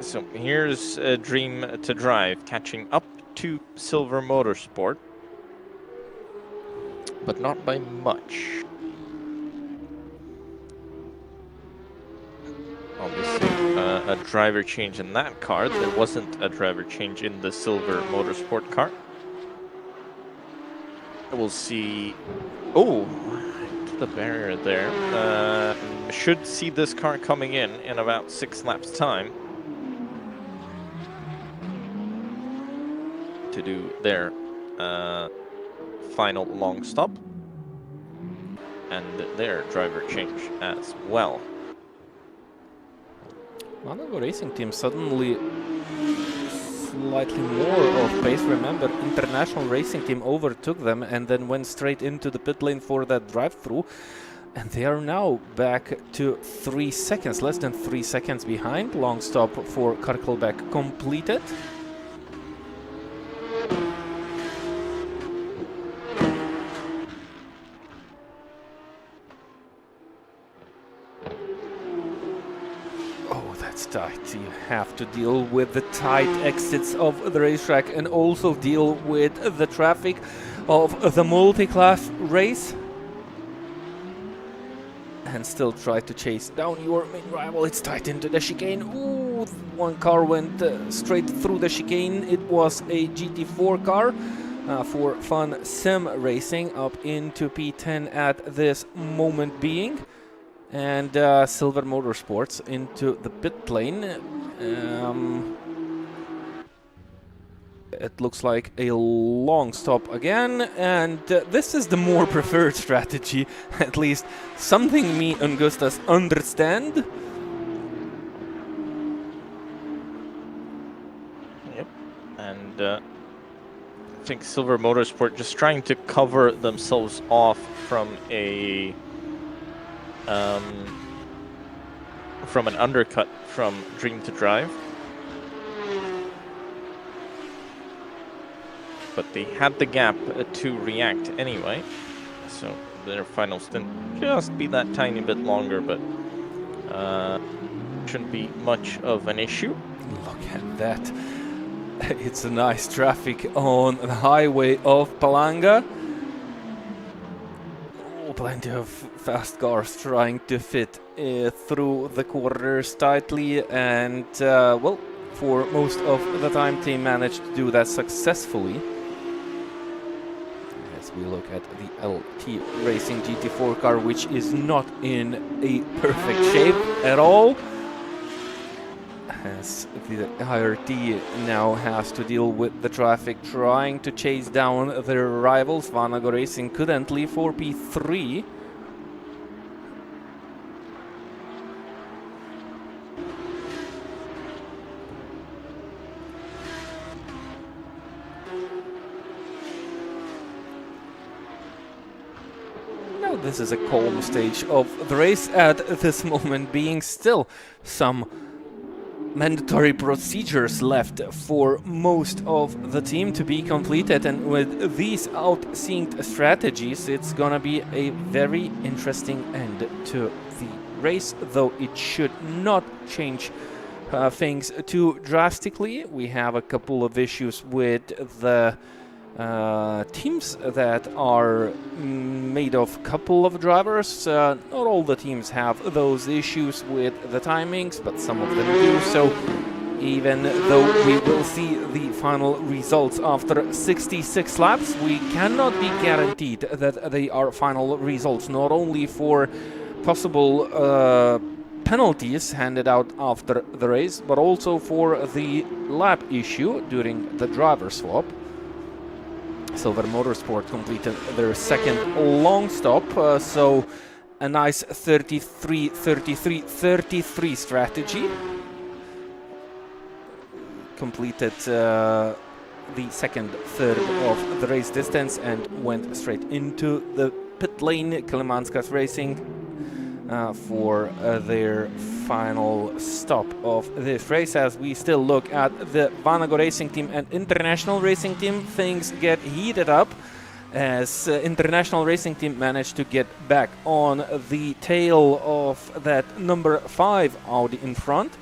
So here's a Dream to Drive, catching up to Silver Motorsport, but not by much. Obviously, a driver change in that car. There wasn't a driver change in the Silver Motorsport car. We'll see. Oh, to the barrier there. Should see this car coming in about 6 laps time to do their final long stop and their driver change as well. Palanga Racing Team suddenly slightly more of pace. Remember, International Racing Team overtook them and then went straight into the pit lane for that drive-through. And they are now back to 3 seconds, less than 3 seconds behind. Long stop for Karkelbeck completed. Tight. You have to deal with the tight exits of the racetrack and also deal with the traffic of the multi-class race, and still try to chase down your main rival. It's tight into the chicane. Ooh, one car went straight through the chicane. It was a GT4 car for Fun Sim Racing up into P10 at this moment being. And Silver Motorsports into the pit lane. It looks like a long stop again, and this is the more preferred strategy, at least something me and Gustas understand. Yep, and I think Silver Motorsport just trying to cover themselves off from a from an undercut from Dream to Drive. But they had the gap to react anyway, so their final stint just be that tiny bit longer, but shouldn't be much of an issue. Look at that. It's a nice traffic on the highway of Palanga. Plenty of fast cars trying to fit through the corners tightly, and well, for most of the time they managed to do that successfully. As we look at the LT Racing GT4 car, which is not in a perfect shape at all, as the IRT now has to deal with the traffic, trying to chase down their rivals. Vanago Racing couldn't leave for P3. now. This is a calm stage of the race at this moment, being still some mandatory procedures left for most of the team to be completed, and with these out-synced strategies it's gonna be a very interesting end to the race, though it should not change things too drastically. We have a couple of issues with the teams that are made of couple of drivers. Not all the teams have those issues with the timings, but some of them do. So even though we will see the final results after 66 laps, we cannot be guaranteed that they are final results, not only for possible penalties handed out after the race, but also for the lap issue during the driver swap. Silver Motorsport completed their second long stop, so a nice 33-33-33 strategy. Completed the second third of the race distance and went straight into the pit lane. Klimanskas Racing for their final stop of this race. As we still look at the Vanago Racing Team and International Racing Team, things get heated up as International Racing Team managed to get back on the tail of that number 5 Audi in front,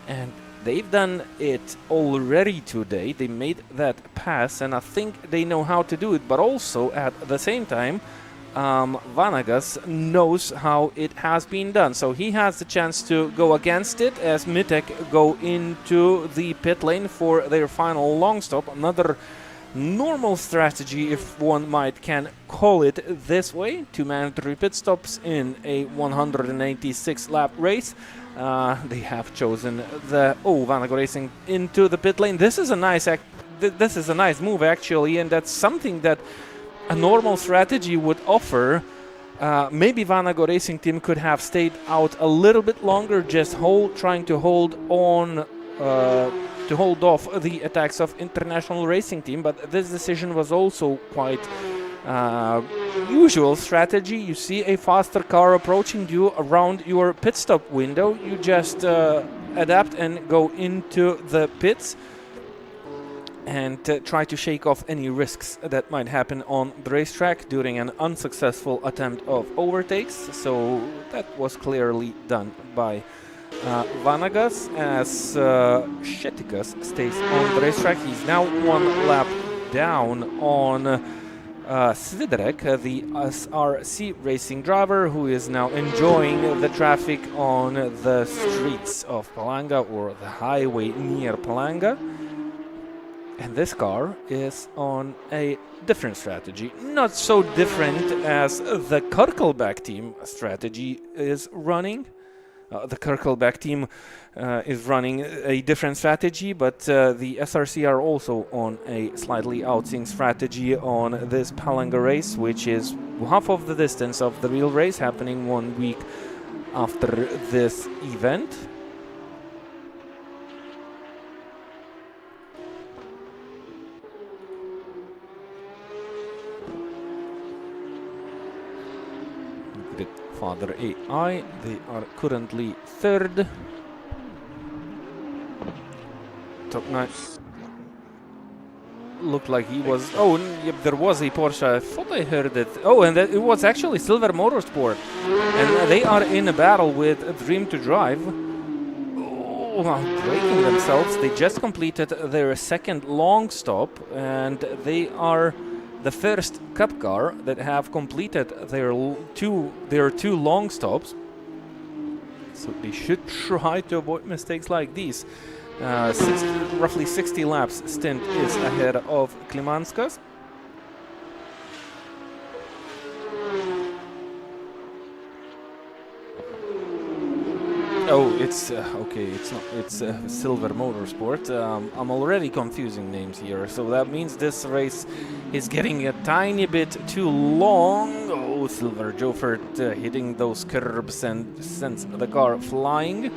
and they've done it already today. They made that pass, and I think they know how to do it, but also at the same time Vanagas knows how it has been done, so he has the chance to go against it as Mitek go into the pit lane for their final long stop. Another normal strategy, if one can call it this way, 2 mandatory pit stops in a 196 lap race. They have chosen the Vanago Racing into the pit lane. This is a nice move actually, and that's something that a normal strategy would offer. Maybe Vanago Racing Team could have stayed out a little bit longer, just trying to hold on, to hold off the attacks of International Racing Team. But this decision was also quite usual strategy. You see a faster car approaching you around your pit stop window, you just adapt and go into the pits and try to shake off any risks that might happen on the racetrack during an unsuccessful attempt of overtakes. So that was clearly done by Vanagas, as Šetikas stays on the racetrack. He's now 1 lap down on Sviderek, the SRC racing driver, who is now enjoying the traffic on the streets of Palanga, or the highway near Palanga. And this car is on a different strategy. Not so different as the Kirkelback team strategy is running. The Kirkelback team is running a different strategy, but the SRC are also on a slightly outsynced strategy on this Palanga race, which is half of the distance of the real race, happening 1 week after this event. Father AI, they are currently third. Top 9 looked like he was. Oh, yep, there was a Porsche. I thought I heard it. Oh, and it was actually Silver Motorsport, and they are in a battle with Dream to Drive. Oh, breaking themselves. They just completed their second long stop, and they are the first Cup car that have completed their two long stops, so they should try to avoid mistakes like these. Roughly 60 laps stint is ahead of Klimanskas. Oh, it's okay. It's not. It's Silver Motorsport. I'm already confusing names here, so that means this race is getting a tiny bit too long. Oh, Silver Jofert hitting those curbs and sends the car flying.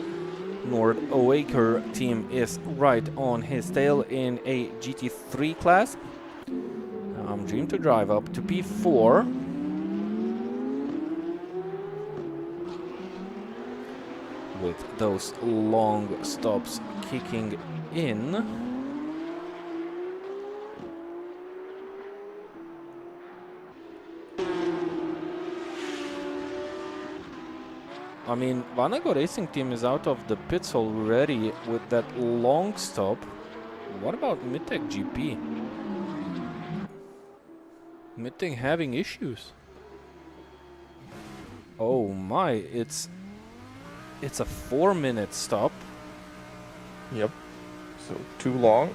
Nord Oaker team is right on his tail in a GT3 class. Dream to Drive up to P4. with those long stops kicking in. I mean, Vanago Racing Team is out of the pits already with that long stop. What about Mitek GP? Mitek having issues. Oh my, it's a 4-minute stop. Yep. So too long.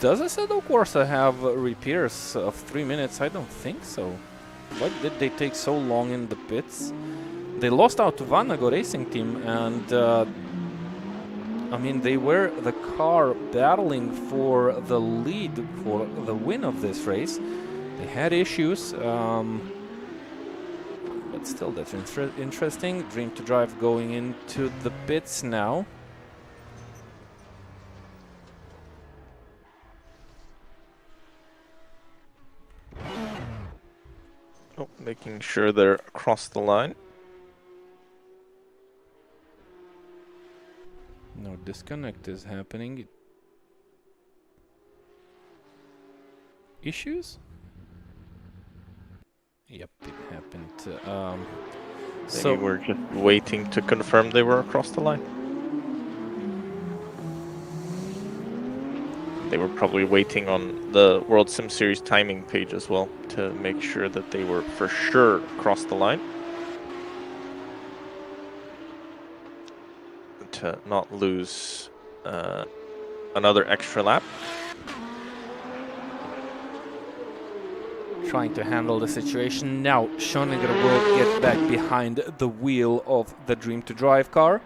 Does Assetto Corsa have repairs of 3 minutes? I don't think so. Why did they take so long in the pits? They lost out to Vanago Racing Team, and I mean, they were the car battling for the lead, for the win of this race. They had issues, but still, that's interesting. Dream to Drive going into the pits now. Oh, making sure they're across the line. No disconnect is happening. Issues? Yep, it happened. So we're just waiting to confirm they were across the line. They were probably waiting on the WorldSimSeries timing page as well to make sure that they were for sure across the line. To not lose another extra lap. Trying to handle the situation now. Schoninger will get back behind the wheel of the Dream to Drive car.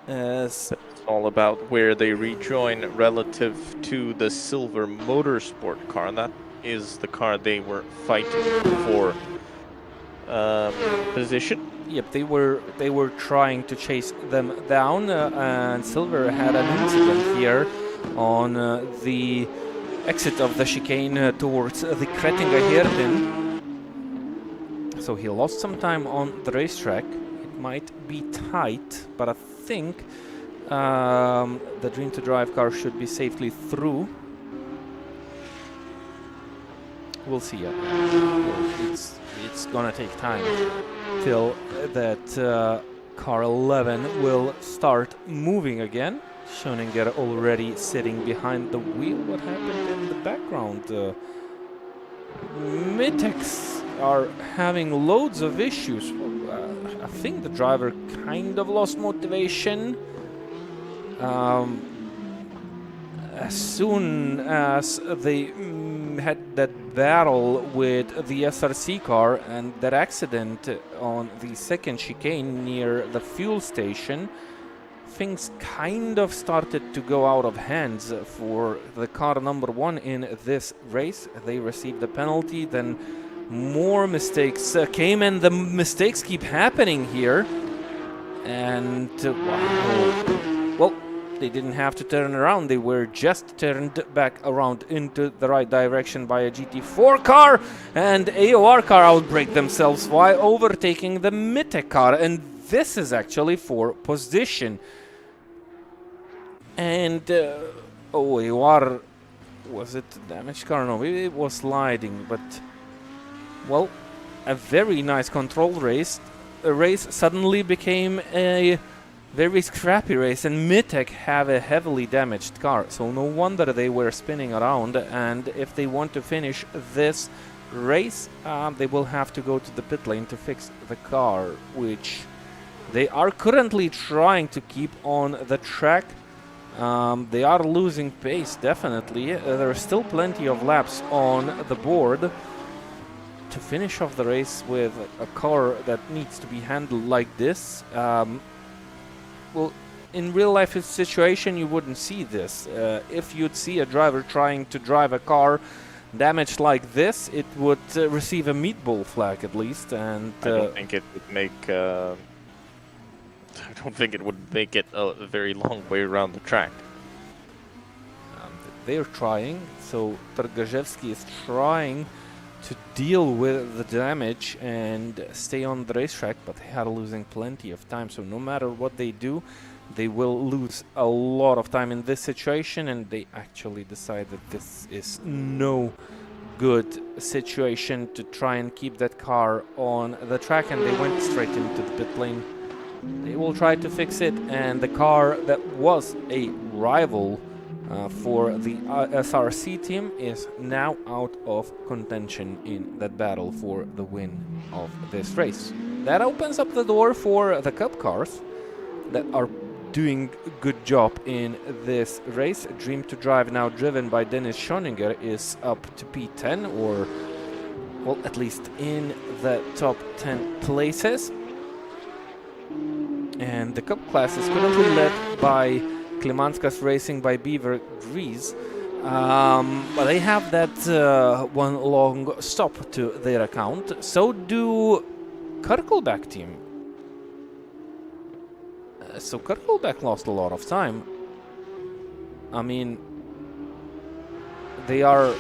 As it's all about where they rejoin relative to the silver motorsport car. That is the car they were fighting for position. Yep, they were trying to chase them down, and Silver had an incident here on the exit of the chicane towards the Kretinga hairpin. So he lost some time on the racetrack. It might be tight, but I think the Dream to Drive car should be safely through. We'll see. It's gonna take time till that car 11 will start moving again. Schoninger already sitting behind the wheel. What happened in the background? Mitex are having loads of issues. I think the driver kind of lost motivation. As soon as they had that battle with the SRC car and that accident on the second chicane near the fuel station, things kind of started to go out of hands for the car number 1 in this race. They received a penalty, then more mistakes came, and the mistakes keep happening here. And well, they didn't have to turn around, they were just turned back around into the right direction by a GT4 car, and AOR car outbrake themselves while overtaking the Mitek car, and this is actually for position. And AOR, was it a damaged car? No, it was sliding, but well, a very nice controlled race. The race suddenly became a very scrappy race, and Mitek have a heavily damaged car, so no wonder they were spinning around. And if they want to finish this race, they will have to go to the pit lane to fix the car, which they are currently trying to keep on the track. They are losing pace, definitely. There are still plenty of laps on the board to finish off the race with a car that needs to be handled like this. Well, in real life situation, you wouldn't see this. If you'd see a driver trying to drive a car damaged like this, it would receive a meatball flag at least. And I don't think it would make. I don't think it would make it a very long way around the track. They're trying. So Targaszewski is trying to deal with the damage and stay on the racetrack, but they are losing plenty of time. So no matter what they do, they will lose a lot of time in this situation, and they actually decide that this is no good situation to try and keep that car on the track, and they went straight into the pit lane. They will try to fix it, and the car that was a rival for the SRC team is now out of contention in that battle for the win of this race. That opens up the door for the Cup cars that are doing a good job in this race. Dream to Drive, now driven by Dennis Schoninger, is up to P10, or well, at least in the top 10 places. And the Cup class is currently led by Klimanskas Racing by Beaver Grease. But they have that one long stop to their account. So do Kirkelback team. So Kirkelback lost a lot of time. I mean, they are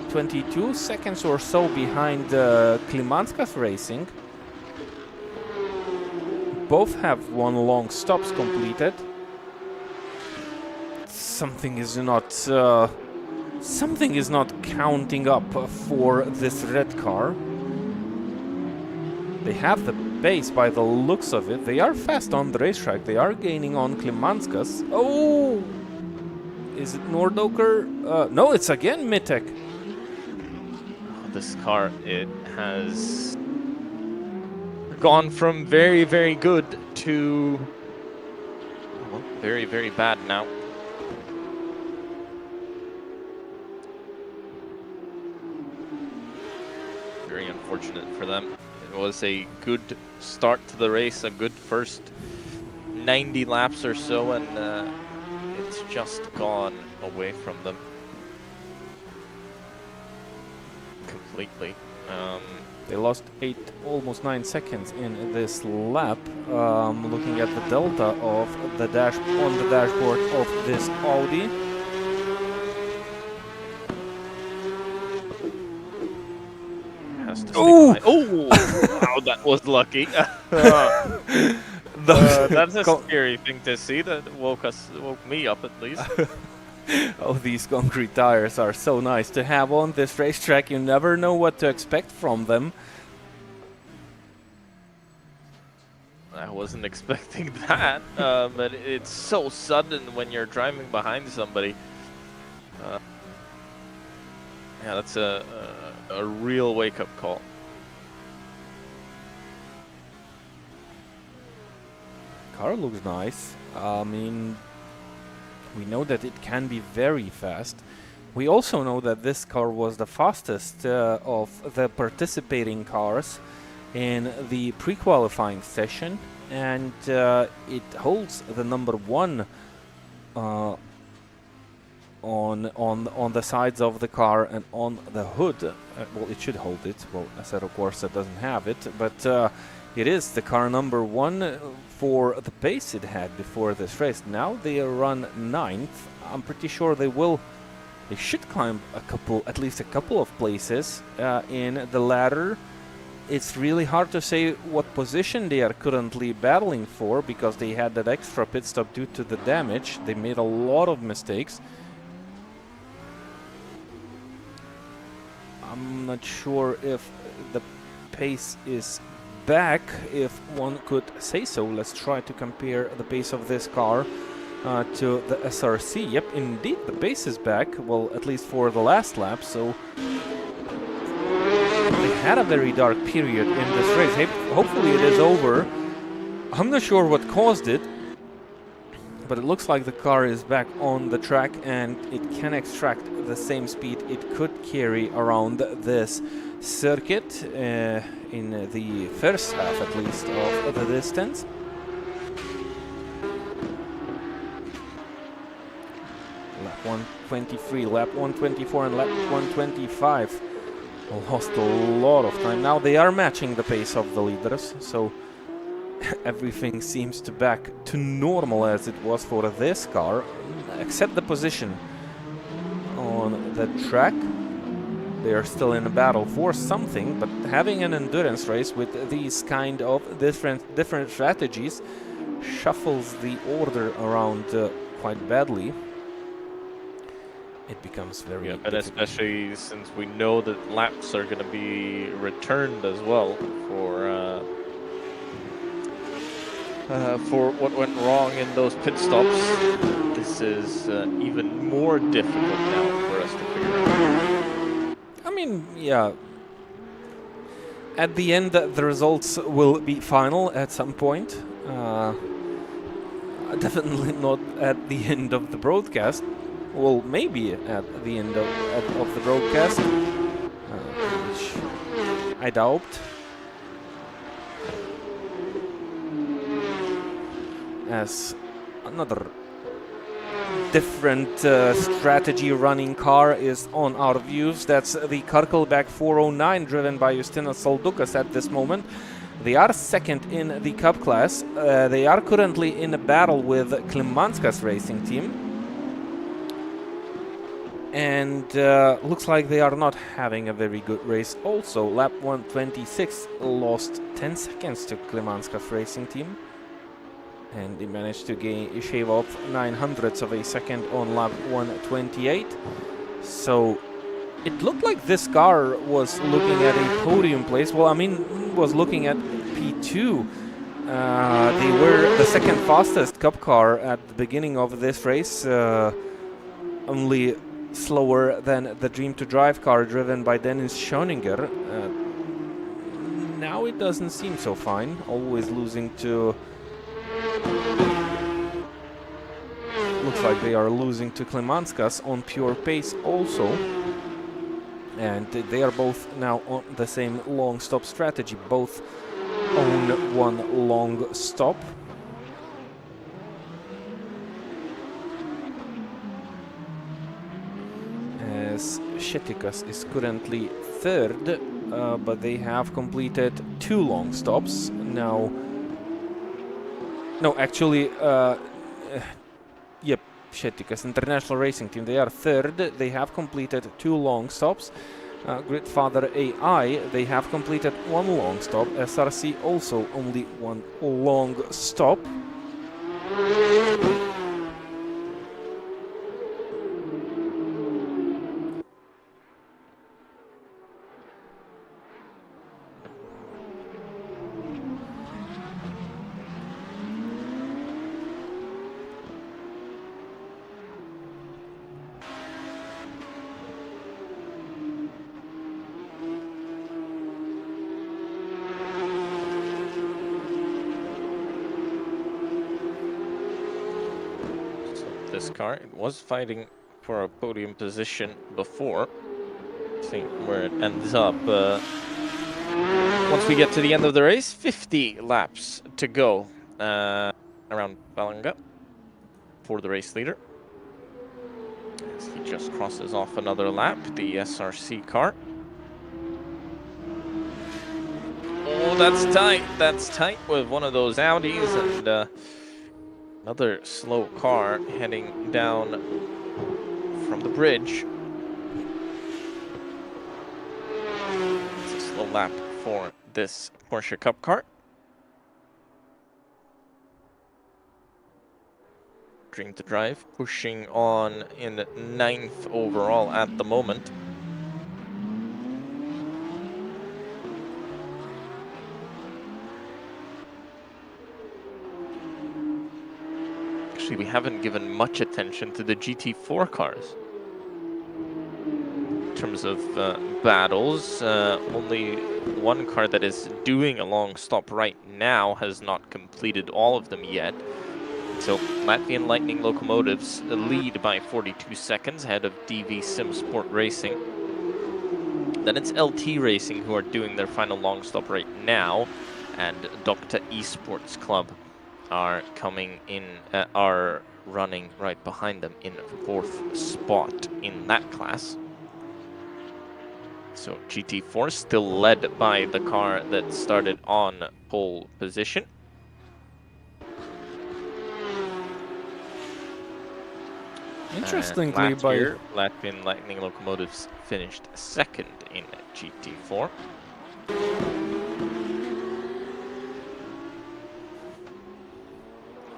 22 seconds or so behind Klimanskas Racing. Both have one long stops completed. Something is not counting up for this red car. They have the pace by the looks of it. They are fast on the racetrack. They are gaining on Klimanskas. Oh! Is it Nordoker? No, it's again Mitek. This car, it has gone from very, very good to well, very, very bad now. Very unfortunate for them. It was a good start to the race, a good first 90 laps or so, and it's just gone away from them completely. They lost almost 9 seconds in this lap. Looking at the delta of the on the dashboard of this Audi. Has to stay oh! Wow, that was lucky. That's a scary thing to see. That woke me up at least. Oh, these concrete tires are so nice to have on this racetrack. You never know what to expect from them. I wasn't expecting that, but it's so sudden when you're driving behind somebody. Yeah, that's a real wake-up call. Car looks nice. I mean, we know that it can be very fast. We also know that this car was the fastest of the participating cars in the pre-qualifying session, and it holds the #1 on the sides of the car and on the hood. Well, it should hold it. Well, Assetto Corsa doesn't have it, but it is the car #1 for the pace it had before this race. Now they run 9th. I'm pretty sure they should climb at least a couple of places in the ladder. It's really hard to say what position they are currently battling for, because they had that extra pit stop due to the damage. They made a lot of mistakes. I'm not sure if the pace is back, if one could say so. Let's try to compare the pace of this car to the SRC. Yep, indeed, the pace is back, well, at least for the last lap, so they had a very dark period in this race. Hey, hopefully it is over. I'm not sure what caused it, but it looks like the car is back on the track and it can extract the same speed it could carry around this circuit in the first half, at least, of the distance. Lap 123, lap 124 and lap 125 lost a lot of time. Now they are matching the pace of the leaders, so everything seems to back to normal as it was for this car, except the position on the track. they are still in a battle for something, but having an endurance race with these kind of different strategies shuffles the order around quite badly. It becomes very and difficult. especially since we know that laps are going to be returned as well for what went wrong in those pit stops. This is even more difficult now for us to figure out. I mean, yeah. At the end, the results will be final at some point. Definitely not at the end of the broadcast. Well, maybe at the end of the broadcast, which I doubt. As another different strategy running car is on our views. That's the Karkelback 409 driven by Justinas Saldukas at this moment. They are second in the Cup class. They are currently in a battle with Klimanskas racing team. And looks like they are not having a very good race. Also, lap 126 lost 10 seconds to Klimanskas racing team. And they managed to shave off 900ths of a second on lap 128. So it looked like this car was looking at a podium place. Well, I mean, was looking at P2. They were the second fastest Cup car at the beginning of this race. Only slower than the Dream to Drive car driven by Dennis Schoninger. Now it doesn't seem so fine. Always losing to... Looks like they are losing to Klimanskas on pure pace also. And they are both now on the same long stop strategy. Both own one long stop. As Šetikas is currently third, but they have completed 2 long stops. Now, no, actually, yep, Šetikas International Racing Team, they are third. They have completed 2 long stops. Gridfather AI, they have completed 1 long stop. SRC also only 1 long stop. This car, it was fighting for a podium position before. See where it ends up. Once we get to the end of the race, 50 laps to go around Palanga for the race leader. As he just crosses off another lap, the SRC car. Oh, that's tight. That's tight with one of those Audis, and another slow car heading down from the bridge. It's a slow lap for this Porsche Cup car. Dream to Drive pushing on in 9th overall at the moment. Actually, we haven't given much attention to the GT4 cars. In terms of battles, only one car that is doing a long stop right now has not completed all of them yet. So Latvian Lightning Locomotives lead by 42 seconds ahead of DV Sim Sport Racing. Then it's LT Racing who are doing their final long stop right now, and Dr. Esports Club are coming in, are running right behind them in 4th spot in that class. So GT4 still led by the car that started on pole position. Interestingly, last year, Latvian Lightning locomotives finished second in GT4.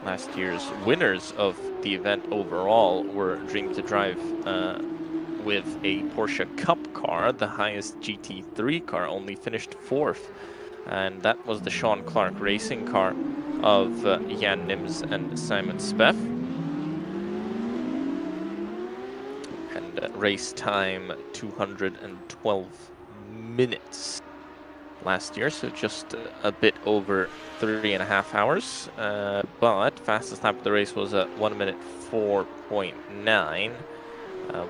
Last year's winners of the event overall were Dream to Drive with a Porsche Cup car, the highest GT3 car, only finished fourth. And that was the Sean Clark racing car of Jan Nims and Simon Speff. And race time 212 minutes last year, so just a bit over 3.5 hours. But fastest lap of the race was at 1 minute 4.9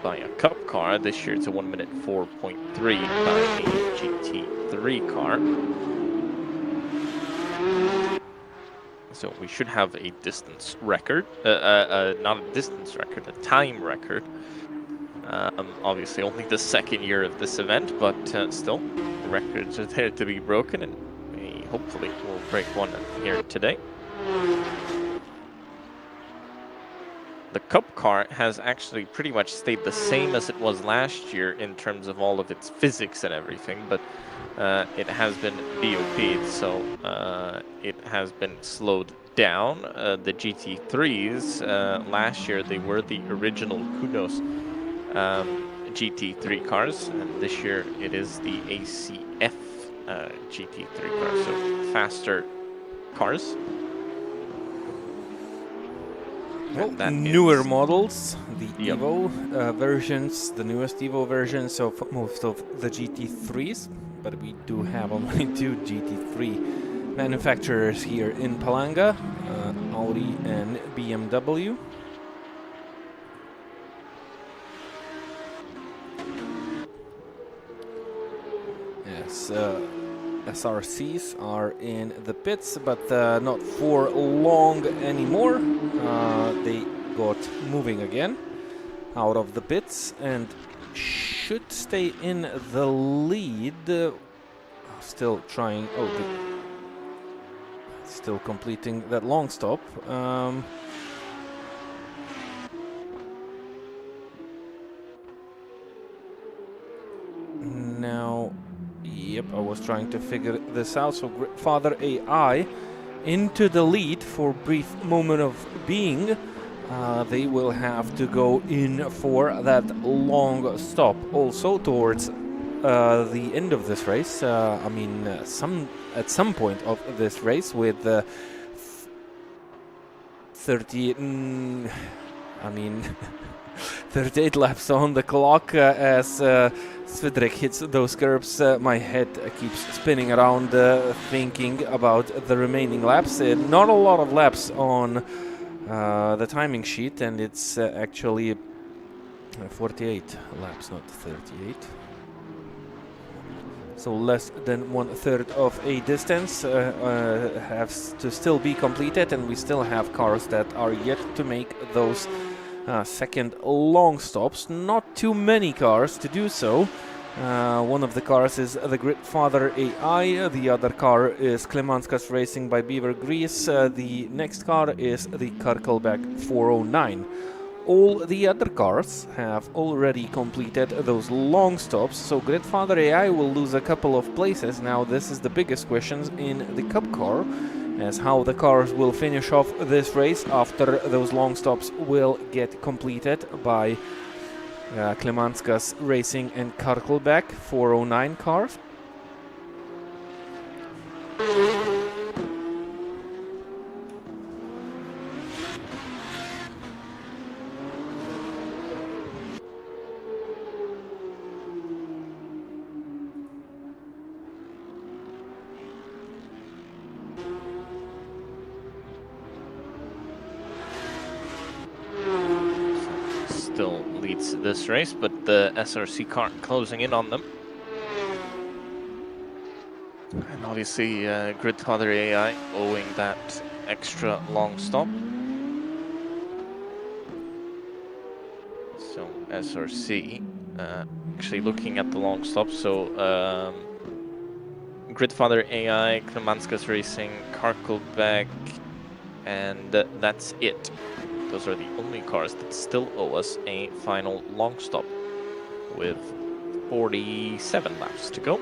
by a Cup car. This year it's a 1 minute 4.3 by a GT3 car. So we should have a distance record, not a distance record, a time record. Obviously only the second year of this event, but still, the records are there to be broken, and we hopefully will break one here today. The Cup car has actually pretty much stayed the same as it was last year in terms of all of its physics and everything, but it has been BOP'd, so it has been slowed down. The GT3s, last year they were the original Kudos GT3 cars, and this year it is the ACF GT3 cars, so faster cars. Well, newer models, the Evo versions, the newest Evo versions of most of the GT3s, but we do have only 2 GT3 manufacturers here in Palanga, Audi and BMW. Yes, SRCs are in the pits, but not for long anymore. They got moving again out of the pits and should stay in the lead. Still trying. Oh, still completing that long stop. Now. Yep, I was trying to figure this out. So Father AI into the lead for a brief moment of being. They will have to go in for that long stop. Also towards the end of this race. I mean, at some point of this race with 38 laps on the clock as Svidrek hits those curbs. My head keeps spinning around thinking about the remaining laps. Not a lot of laps on the timing sheet, and it's actually 48 laps, not 38. So less than 1/3 of a distance has to still be completed, and we still have cars that are yet to make those second long stops. Not too many cars to do so. One of the cars is the Gridfather AI, the other car is Klimanskas Racing by Beaver Grease, the next car is the Karkelback 409. All the other cars have already completed those long stops, so Gridfather AI will lose a couple of places. Now this is the biggest question in the Cup car, as how the cars will finish off this race after those long stops will get completed by Klimanskas Racing and Karkelback 409 cars. Still leads this race, but the SRC car closing in on them. And obviously Gridfather AI owing that extra long stop. So SRC actually looking at the long stop, so Gridfather AI, Klimanskas Racing, Karkelback, and that's it. those are the only cars that still owe us a final long stop with 47 laps to go.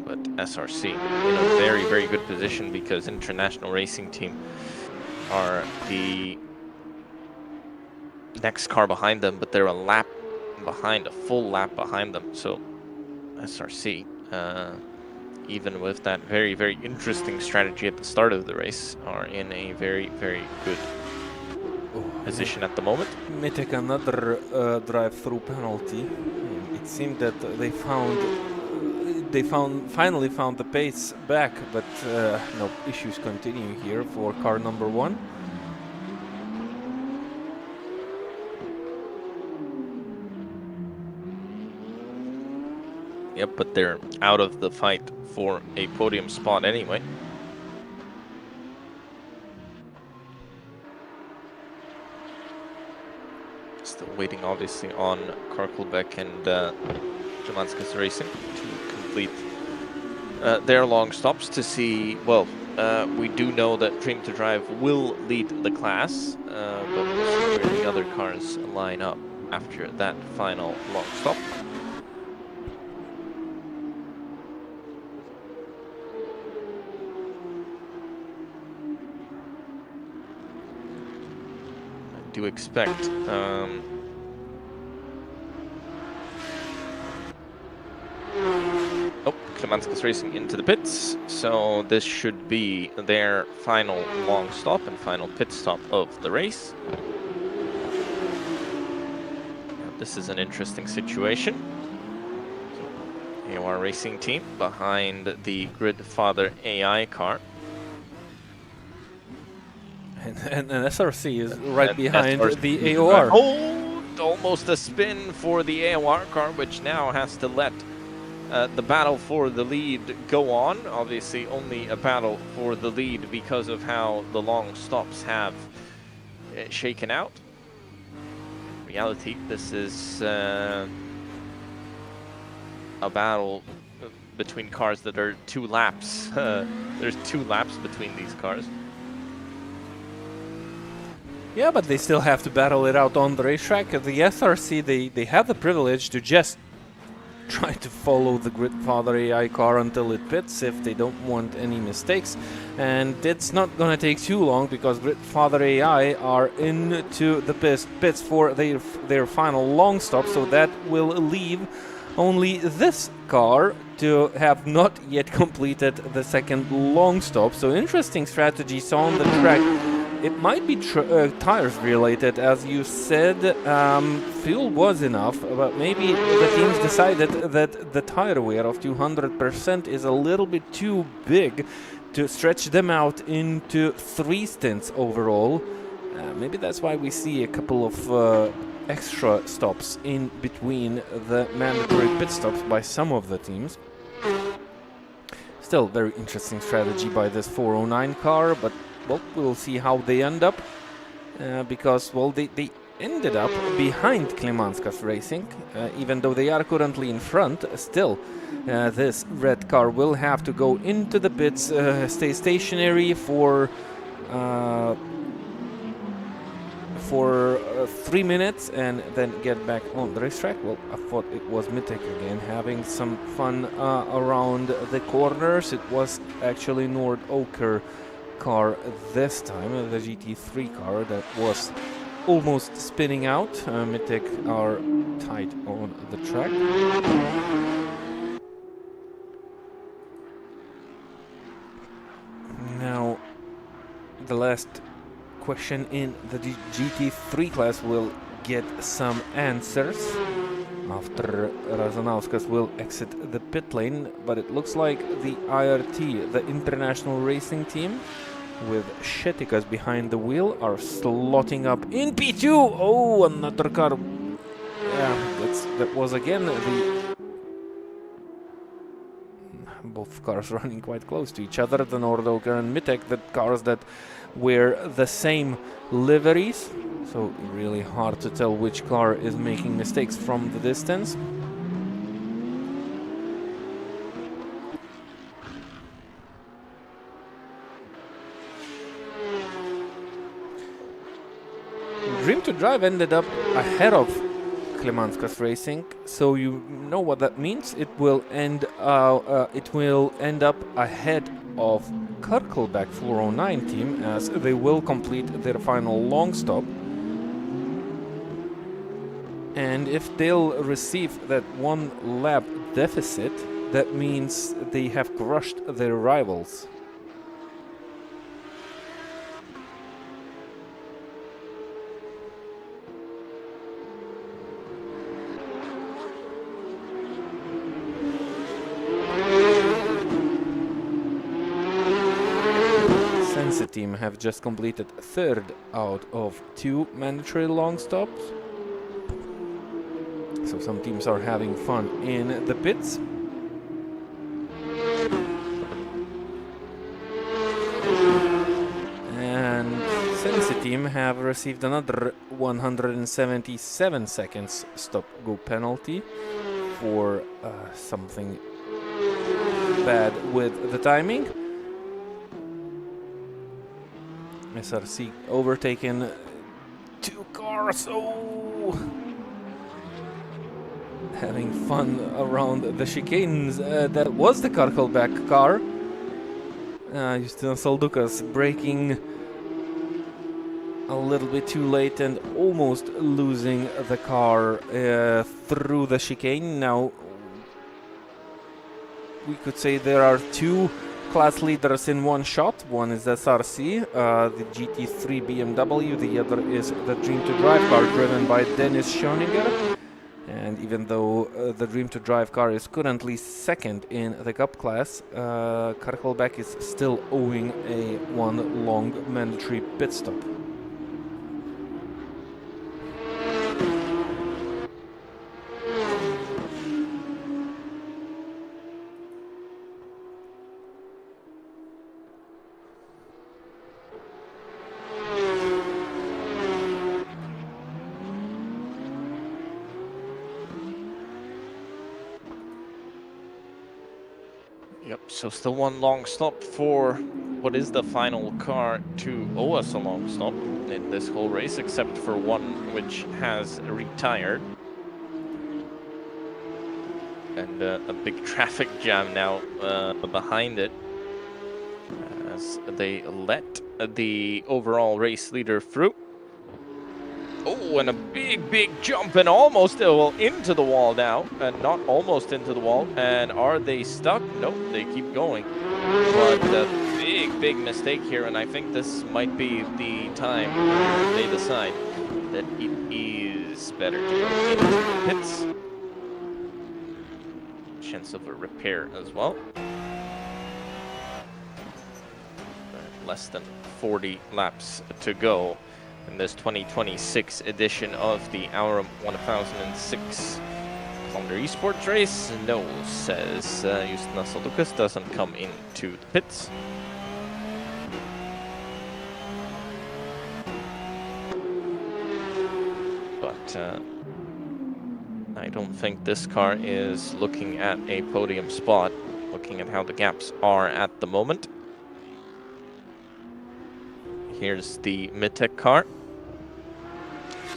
But SRC in a very, very good position because International Racing Team are the next car behind them, but they're a lap behind, a full lap behind them. So SRC, even with that very, very interesting strategy at the start of the race, are in a very, very good position at the moment. May take another drive-through penalty. It seemed that they finally found the pace back, but no, issues continue here for car number 1. Yep, but they're out of the fight for a podium spot anyway. Still waiting, obviously, on Karkelbeck and Jamanskas Racing to complete their long stops to see, well, we do know that Dream to Drive will lead the class, but we'll see where the other cars line up after that final long stop. Do expect Klemanskis Racing into the pits, so this should be their final long stop and final pit stop of the race. Now, this is an interesting situation. AOR Racing Team behind the Gridfather AI car. And SRC is right behind the AOR. Oh, almost a spin for the AOR car, which now has to let the battle for the lead go on. Obviously, only a battle for the lead because of how the long stops have shaken out. In reality, this is a battle between cars that are 2 laps. There's 2 laps between these cars. Yeah, but they still have to battle it out on the racetrack. The SRC, they have the privilege to just try to follow the Gridfather AI car until it pits if they don't want any mistakes. And it's not gonna take too long because Gridfather AI are into the pits for their final long stop, so that will leave only this car to have not yet completed the second long stop. So interesting strategies on the track. It might be tires related, as you said. Fuel was enough, but maybe the teams decided that the tire wear of 200% is a little bit too big to stretch them out into 3 stints overall. Maybe that's why we see a couple of extra stops in between the mandatory pit stops by some of the teams. Still very interesting strategy by this 409 car, but well, we'll see how they end up, because, well, they ended up behind Klemanskis Racing, even though they are currently in front. Still, this red car will have to go into the pits, stay stationary for 3 minutes, and then get back on the racetrack. Well, I thought it was Mitek again, having some fun around the corners. It was actually Nord Oker car this time, the GT3 car that was almost spinning out. Mitek are tight on the track. Now, the last question in the GT3 class will get some answers after Razanauskas will exit the pit lane, but it looks like the IRT, the International Racing Team, with Shetikas behind the wheel, are slotting up in P2. Oh, another car. Yeah, that was again the both cars running quite close to each other. The Nordoker and Mitek, the cars that wear the same liveries, so really hard to tell which car is making mistakes from the distance. Dream to Drive ended up ahead of Klimanskas Racing, so you know what that means. It will end up ahead of Kirkelback 409 team, as they will complete their final long stop. And if they'll receive that 1 lap deficit, that means they have crushed their rivals. Team have just completed 3rd out of 2 mandatory long stops. So some teams are having fun in the pits. And Sensi team have received another 177 seconds stop-go penalty for something bad with the timing. SRC overtaken 2 cars. Oh! Having fun around the chicanes. That was the Karkelback car. Justin Saldukas braking a little bit too late and almost losing the car through the chicane. Now, we could say there are 2 class leaders in one shot. One is SRC, the GT3 BMW. The other is the Dream to Drive car driven by Dennis Schoninger. And even though the Dream to Drive car is currently 2nd in the Cup class, Karkelback is still owing a 1 long mandatory pit stop. Yep, so still 1 long stop for what is the final car to owe us a long stop in this whole race, except for one which has retired. And a big traffic jam now behind it, as they let the overall race leader through. Oh, and a big jump, and almost into the wall now, and not almost into the wall. And are they stuck? Nope, they keep going. But a big mistake here, and I think this might be the time where they decide that it is better to go into the pits. Chance of a repair as well. Less than 40 laps to go in this 2026 edition of the Aurum 1006 Thunder Esports race. No, says Justin Saldukas, doesn't come into the pits. But I don't think this car is looking at a podium spot, looking at how the gaps are at the moment. Here's the Midtech car.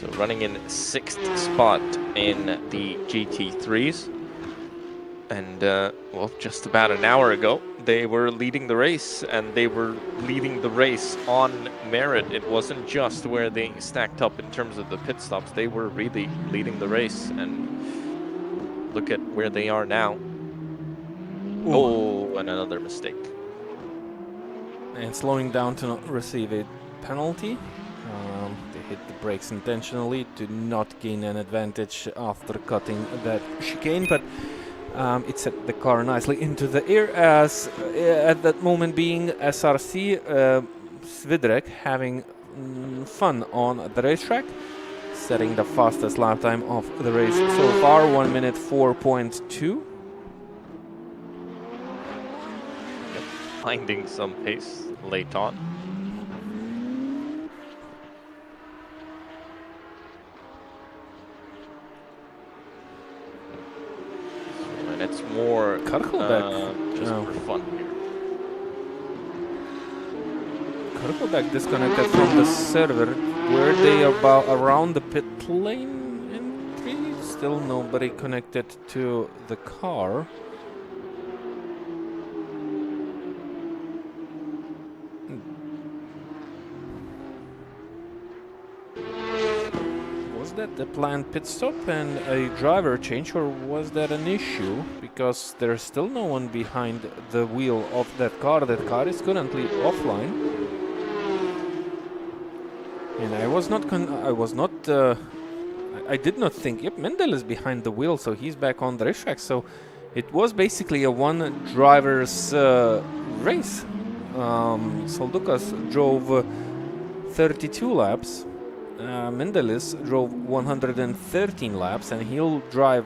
So running in 6th spot in the GT3s. And, well, just about an hour ago, they were leading the race, and they were leading the race on merit. It wasn't just where they stacked up in terms of the pit stops. They were really leading the race, and look at where they are now. Ooh. Oh, and another mistake. And slowing down to not receive a penalty. They hit the brakes intentionally to not gain an advantage after cutting that chicane, but it set the car nicely into the air, as at that moment being SRC Svidrek having fun on the racetrack, setting the fastest lap time of the race so far, 1 minute 4.2. Finding some pace late on. And it's more just for fun here. Karkelback disconnected from the server. were they about around the pit lane entry? Still nobody connected to the car. Was that the planned pit stop and a driver change, or was that an issue? Because there's still no one behind the wheel of that car. That car is currently offline. And I did not think, yep, Mendel is behind the wheel, so he's back on the racetrack. So it was basically a one driver's race. Saldukas drove 32 laps. Mendelis drove 113 laps, and he'll drive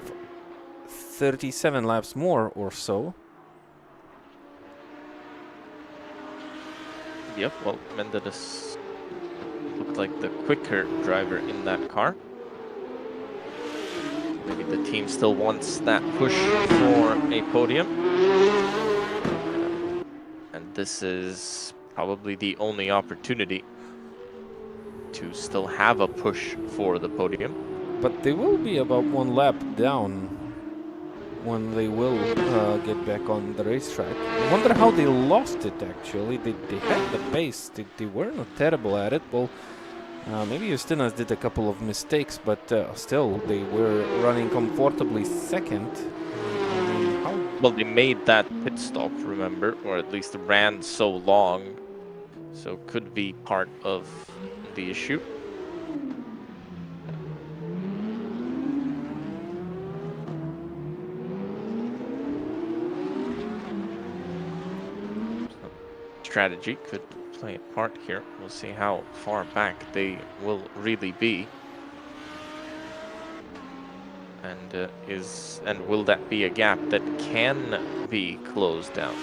37 laps more or so. Yep, well, Mendelis looked like the quicker driver in that car. Maybe the team still wants that push for a podium. And this is probably the only opportunity to still have a push for the podium. But they will be about one lap down when they will get back on the racetrack. I wonder how they lost it, actually. They had the pace. They were not terrible at it. Well, maybe Justinas did a couple of mistakes, but still, they were running comfortably second. Well, they made that pit stop, remember, or at least ran so long, so could be part of the issue. Strategy could play a part here. We'll see how far back they will really be. And will that be a gap that can be closed down?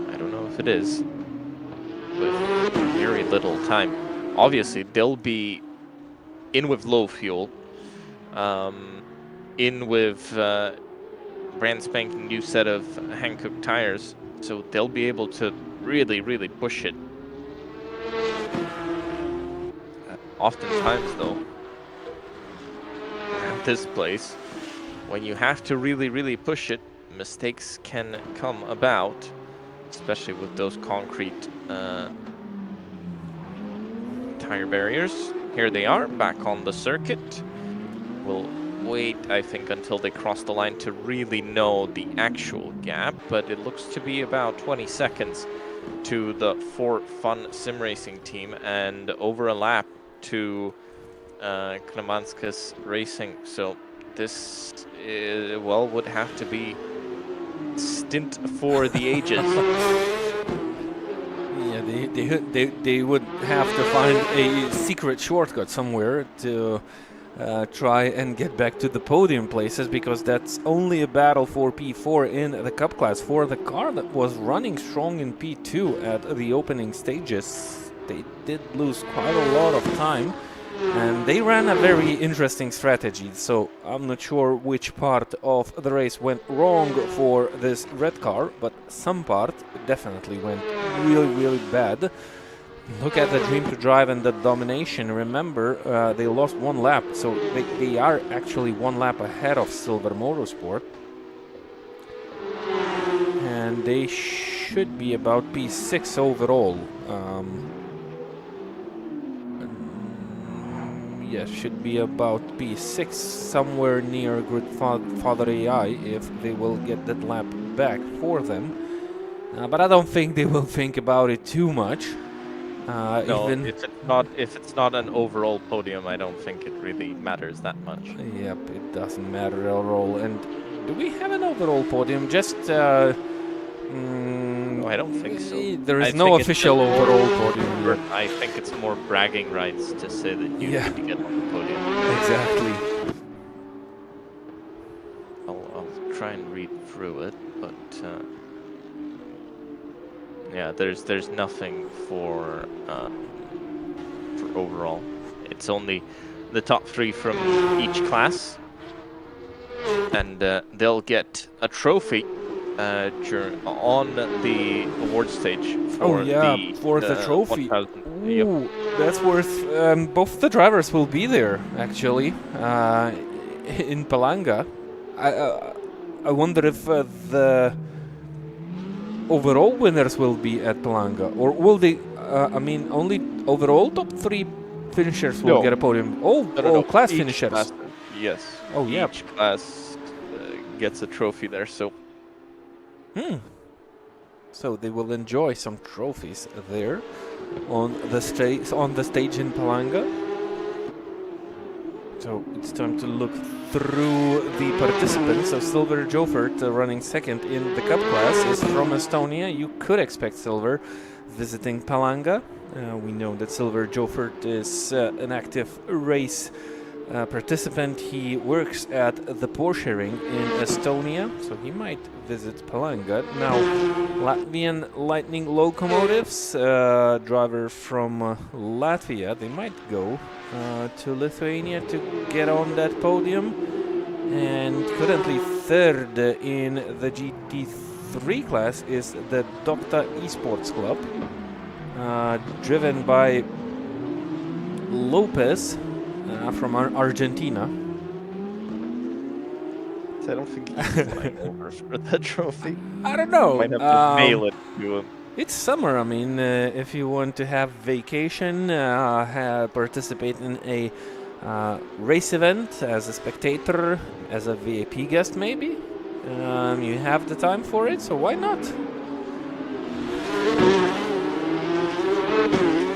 I don't know if it is. With very little time. Obviously, they'll be in with low fuel, in with brand spanking new set of Hankook tires, so they'll be able to really push it. Oftentimes, though, at this place, when you have to really push it, mistakes can come about, especially with those concrete tire barriers. Here they are, back on the circuit. We'll wait, I think, until they cross the line to really know the actual gap, but it looks to be about 20 seconds to the For Fun Sim Racing team and over a lap to Klemanskis Racing. So this, well, would have to be stint for the ages. Yeah, they would have to find a secret shortcut somewhere to try and get back to the podium places, because that's only a battle for P4 in the Cup class. For the car that was running strong in P2 at the opening stages, they did lose quite a lot of time. And they ran a very interesting strategy, so I'm not sure which part of the race went wrong for this red car, but some part definitely went really bad. Look at the Dream to Drive and the domination. Remember, they lost one lap, so they are actually one lap ahead of Silver Motorsport. And they should be about P6 overall. Yeah, should be about P6, somewhere near Gridfather AI, if they will get that lap back for them. But I don't think they will think about it too much. No, if it's not an overall podium, I don't think it really matters that much. Yep, it doesn't matter at all. And do we have an overall podium? Just No, I don't think so. There is no official overall podium yet. I think it's more bragging rights to say that you need to get on the podium. Exactly. I'll try and read through it, but yeah, there's nothing for overall. It's only the top 3 from each class, and they'll get a trophy on the award stage for the trophy. 1000. Ooh, that's worth. Both the drivers will be there actually in Palanga. I wonder if the overall winners will be at Palanga, or will they? I mean, only overall top 3 finishers will get a podium. All class Each finishers. Class, yes. Oh, yeah. Each class gets a trophy there. So. So they will enjoy some trophies there on the stage in Palanga. So it's time to look through the participants. So Silver Jofert, running second in the Cup class, is from Estonia. You could expect Silver visiting Palanga. We know that Silver Jofert is an active race participant. He works at the Porsche ring in Estonia, so he might visit Palanga. Now, Latvian Lightning Locomotives, driver from Latvia, they might go to Lithuania to get on that podium. And currently third in the GT3 class is the Docta Esports Club, driven by Lopez from Argentina. I don't think he's flying over for that trophy. I don't know. Might have to mail it to him. It's summer. I mean, if you want to have vacation, participate in a race event as a spectator, as a VIP guest maybe, you have the time for it, so why not?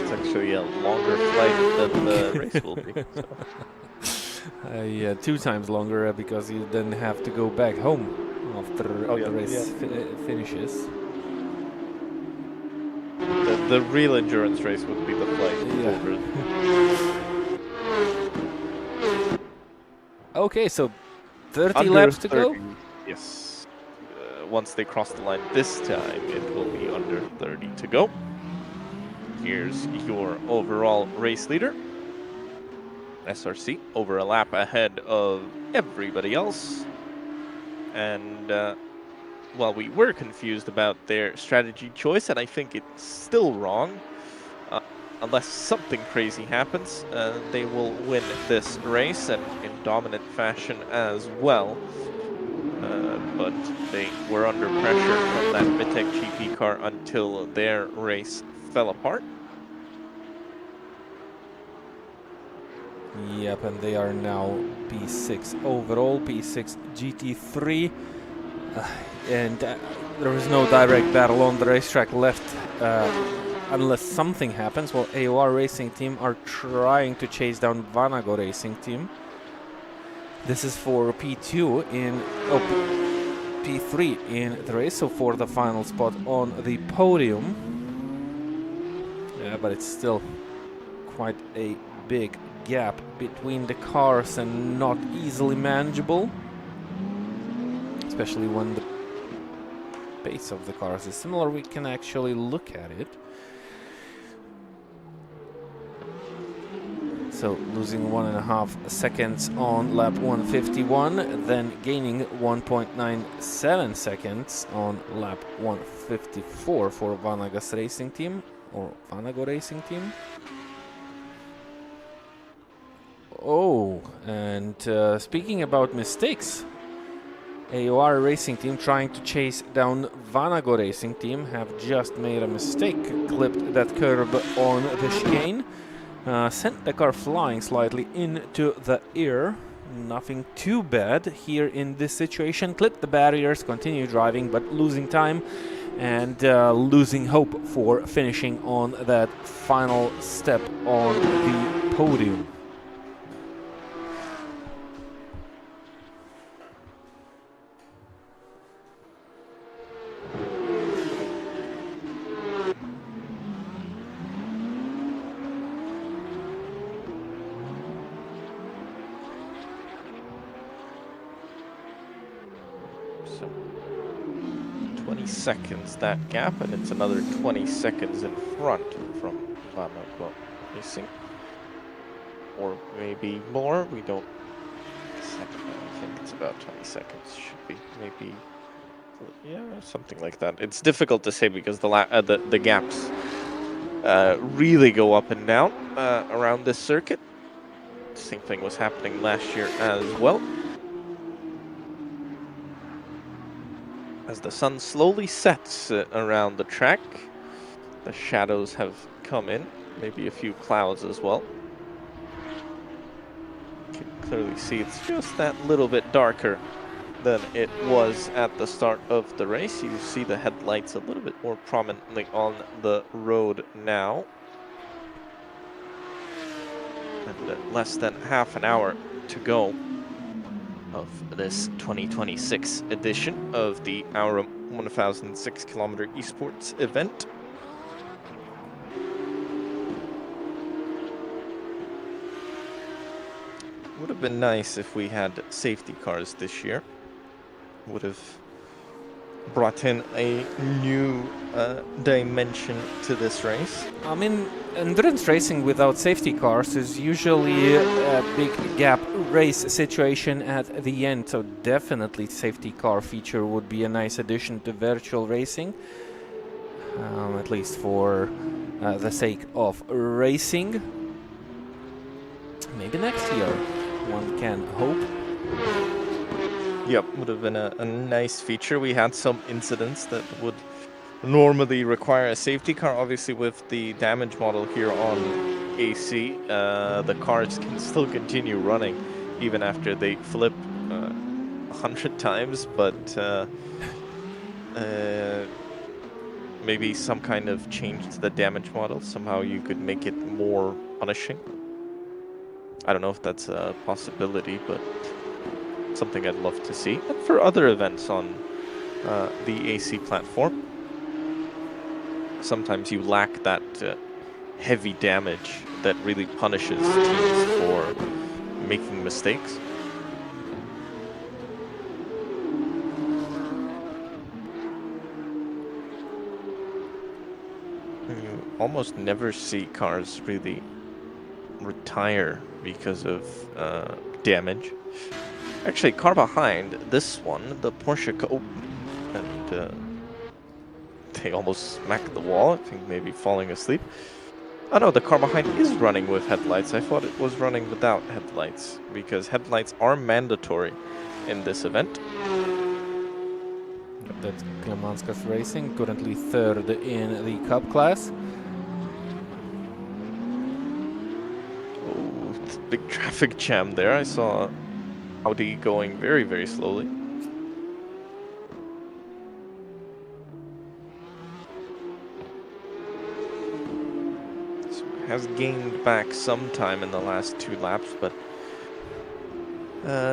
It's actually a longer flight than the race will be. So. Yeah, 2 times longer because you then have to go back home after the race finishes. The real endurance race would be the flight over. Okay, so 30 laps to go? Yes. Once they cross the line this time, it will be under 30 to go. Here's your overall race leader. SRC over a lap ahead of everybody else. And while we were confused about their strategy choice, and I think it's still wrong, unless something crazy happens, they will win this race and in dominant fashion as well. But they were under pressure from that Vitek GP car until their race fell apart. Yep, and they are now P6 overall, P6 GT3. And there is no direct battle on the racetrack left unless something happens. Well, AOR Racing Team are trying to chase down Vanago Racing Team. This is for P2 in P3 in the race, so for the final spot on the podium. Yeah, but it's still quite a big gap between the cars and not easily manageable, especially when the base of the cars is similar. We can actually look at it. So losing 1.5 seconds on lap 151, then gaining 1.97 seconds on lap 154 for Vanagas Racing Team, or Vanago Racing Team. Oh, and speaking about mistakes, AOR Racing Team trying to chase down Vanago Racing Team have just made a mistake, clipped that curb on the chicane, sent the car flying slightly into the air. Nothing too bad here in this situation. Clipped the barriers, continue driving, but losing time and losing hope for finishing on that final step on the podium. So 20 seconds that gap, and it's another 20 seconds in front from Vanago Racing. Or maybe more, we don't exactly know. I think it's about 20 seconds, should be maybe Yeah, something like that. It's difficult to say because the gaps really go up and down around this circuit. Same thing was happening last year as well. As the sun slowly sets around the track, the shadows have come in, maybe a few clouds as well. You can clearly see it's just that little bit darker than it was at the start of the race. You see the headlights a little bit more prominently on the road now. And less than half an hour to go of this 2026 edition of the Aurum 1006 kilometer esports event. Would have been nice if we had safety cars this year. Would have brought in a new dimension to this race. I mean, endurance racing without safety cars is usually a big gap race situation at the end, so definitely safety car feature would be a nice addition to virtual racing, at least for the sake of racing. Maybe next year, one can hope. Yep, would have been a nice feature. We had some incidents that would normally require a safety car. Obviously, with the damage model here on AC, the cars can still continue running even after they flip 100 times, but maybe some kind of change to the damage model. Somehow you could make it more punishing. I don't know if that's a possibility, but something I'd love to see. And for other events on the AC platform, sometimes you lack that heavy damage that really punishes teams for making mistakes. You almost never see cars really retire because of damage. Actually, car behind this one, the Porsche Cup, and they almost smacked the wall. I think maybe falling asleep. Oh no, the car behind is running with headlights. I thought it was running without headlights because headlights are mandatory in this event. That's Klemanskas Racing, currently third in the Cup class. Oh, it's a big traffic jam there. I saw Audi going very, very slowly. So has gained back some time in the last 2 laps, but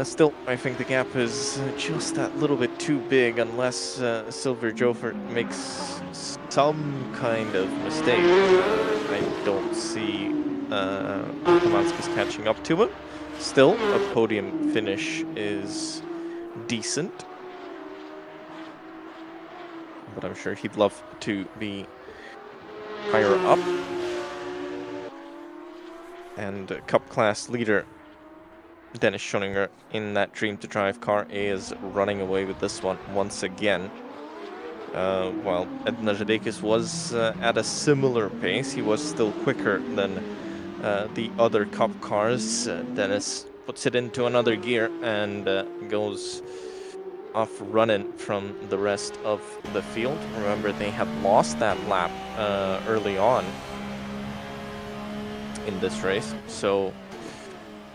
still, I think the gap is just that little bit too big unless Silver Jofert makes some kind of mistake. I don't see Klemanskas catching up to him. Still, a podium finish is decent. But I'm sure he'd love to be higher up. And Cup class leader Dennis Schoninger in that Dream to Drive car is running away with this one once again. While Edna Žadeikis was at a similar pace, he was still quicker than the other Cup cars. Dennis puts it into another gear and goes off running from the rest of the field. Remember, they had lost that lap early on in this race, so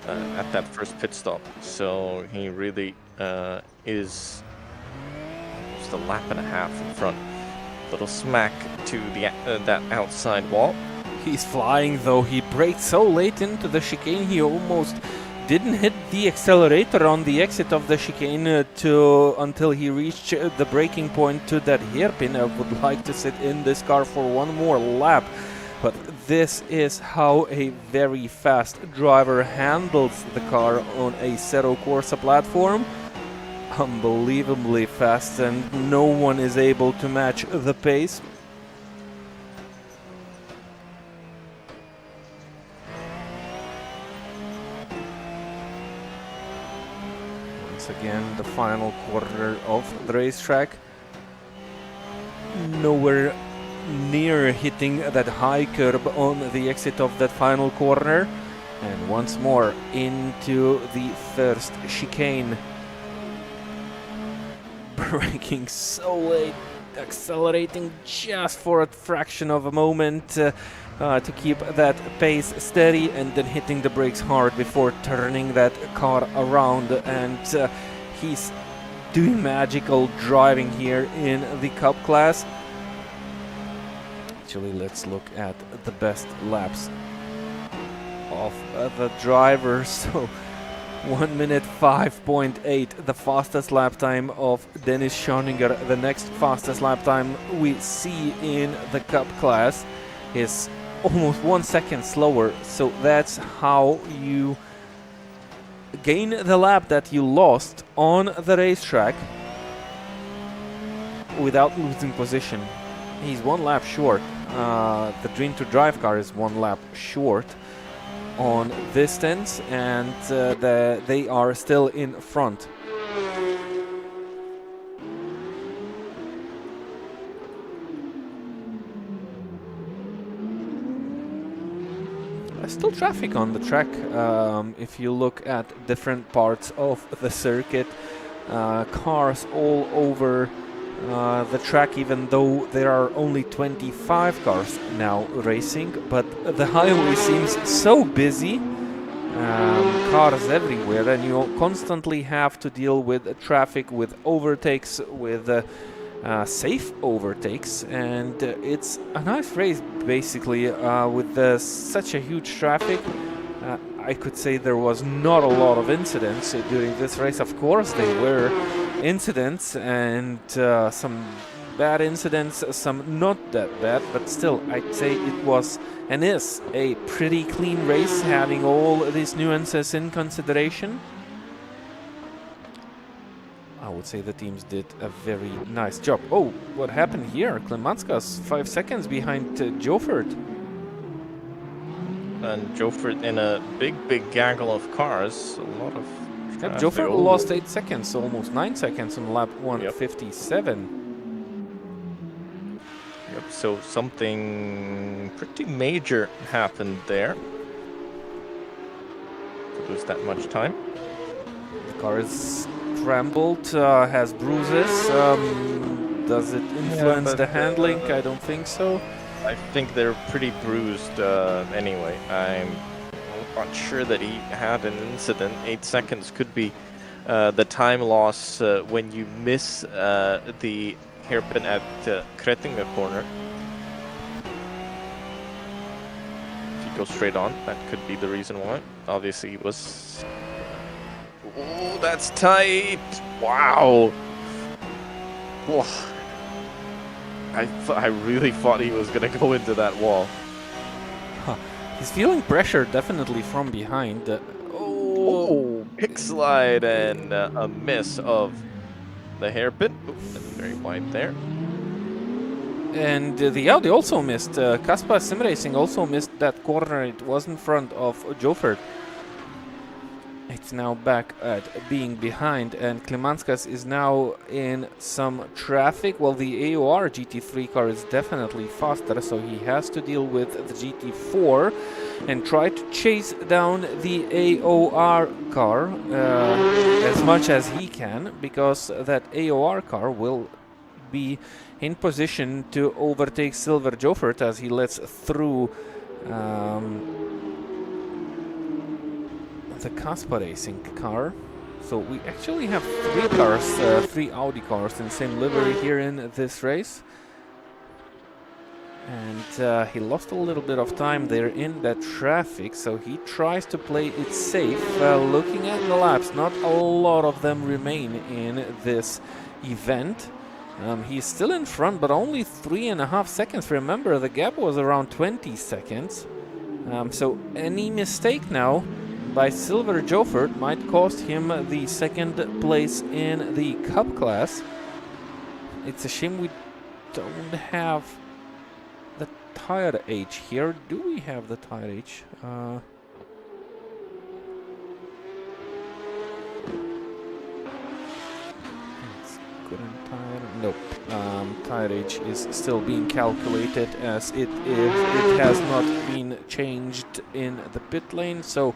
at that first pit stop. So he really is just a lap and a half in front. Little smack to the that outside wall. He's flying though. He braked so late into the chicane, he almost didn't hit the accelerator on the exit of the chicane until he reached the braking point to that hairpin. I would like to sit in this car for one more lap, but this is how a very fast driver handles the car on a Assetto Corsa platform. Unbelievably fast, and no one is able to match the pace. Again, the final quarter of the racetrack. nowhere near hitting that high curb on the exit of that final corner. And once more into the first chicane. Braking so late, accelerating just for a fraction of a moment to keep that pace steady, and then hitting the brakes hard before turning that car around. And he's doing magical driving here in the Cup class. Actually, let's look at the best laps of the drivers. So 1 minute 5.8, the fastest lap time of Dennis Schoninger. The next fastest lap time we see in the Cup class is almost 1 second slower. So that's how you gain the lap that you lost on the racetrack without losing position. He's 1 lap short. The Dream to Drive car is 1 lap short on distance, and they are still in front. Still traffic on the track. If you look at different parts of the circuit, cars all over the track, even though there are only 25 cars now racing, but the highway seems so busy. Cars everywhere, and you constantly have to deal with traffic, with overtakes, with safe overtakes, and it's a nice race basically with such a huge traffic. I could say there was not a lot of incidents during this race. Of course there were incidents, and some bad incidents, some not that bad, but still I'd say it was and is a pretty clean race, having all these nuances in consideration. I would say the teams did a very nice job. Oh, what happened here? Klimanskas 5 seconds behind Jofert. And Jofert in a big gaggle of cars. A lot of Yep, Jofert lost 8 seconds, almost 9 seconds on lap 157. Yep, so something pretty major happened there. To lose that much time. The car is scrambled, has bruises. Does it influence the handling? I don't think so. I think they're pretty bruised anyway. I'm not sure that he had an incident. 8 seconds could be the time loss when you miss the hairpin at Kretinga corner. If you go straight on, that could be the reason why. Obviously he was... Oh, that's tight! Wow! Oh. I really thought he was gonna go into that wall. He's feeling pressure definitely from behind. Oh, pick slide and a miss of the hairpin. That's very wide there. And the Audi also missed. Kaspar Sim Racing also missed that corner. It was in front of Jofert. It's now back at being behind, and Klimanskas is now in some traffic. Well, the AOR GT3 car is definitely faster, so he has to deal with the GT4 and try to chase down the AOR car as much as he can, because that AOR car will be in position to overtake Silver Jofert as he lets through the Kaspar Racing car. So we actually have 3 cars, 3 Audi cars in the same livery here in this race. And he lost a little bit of time there in that traffic, so he tries to play it safe. Looking at the laps, not a lot of them remain in this event. He's still in front, but only 3.5 seconds. Remember, the gap was around 20 seconds. So any mistake now by Silver Jofert might cost him the 2nd place in the Cup class. It's a shame we don't have the tire age here. Do we have the tire age? It's good on tire. Nope. Tire age is still being calculated as it has not been changed in the pit lane, so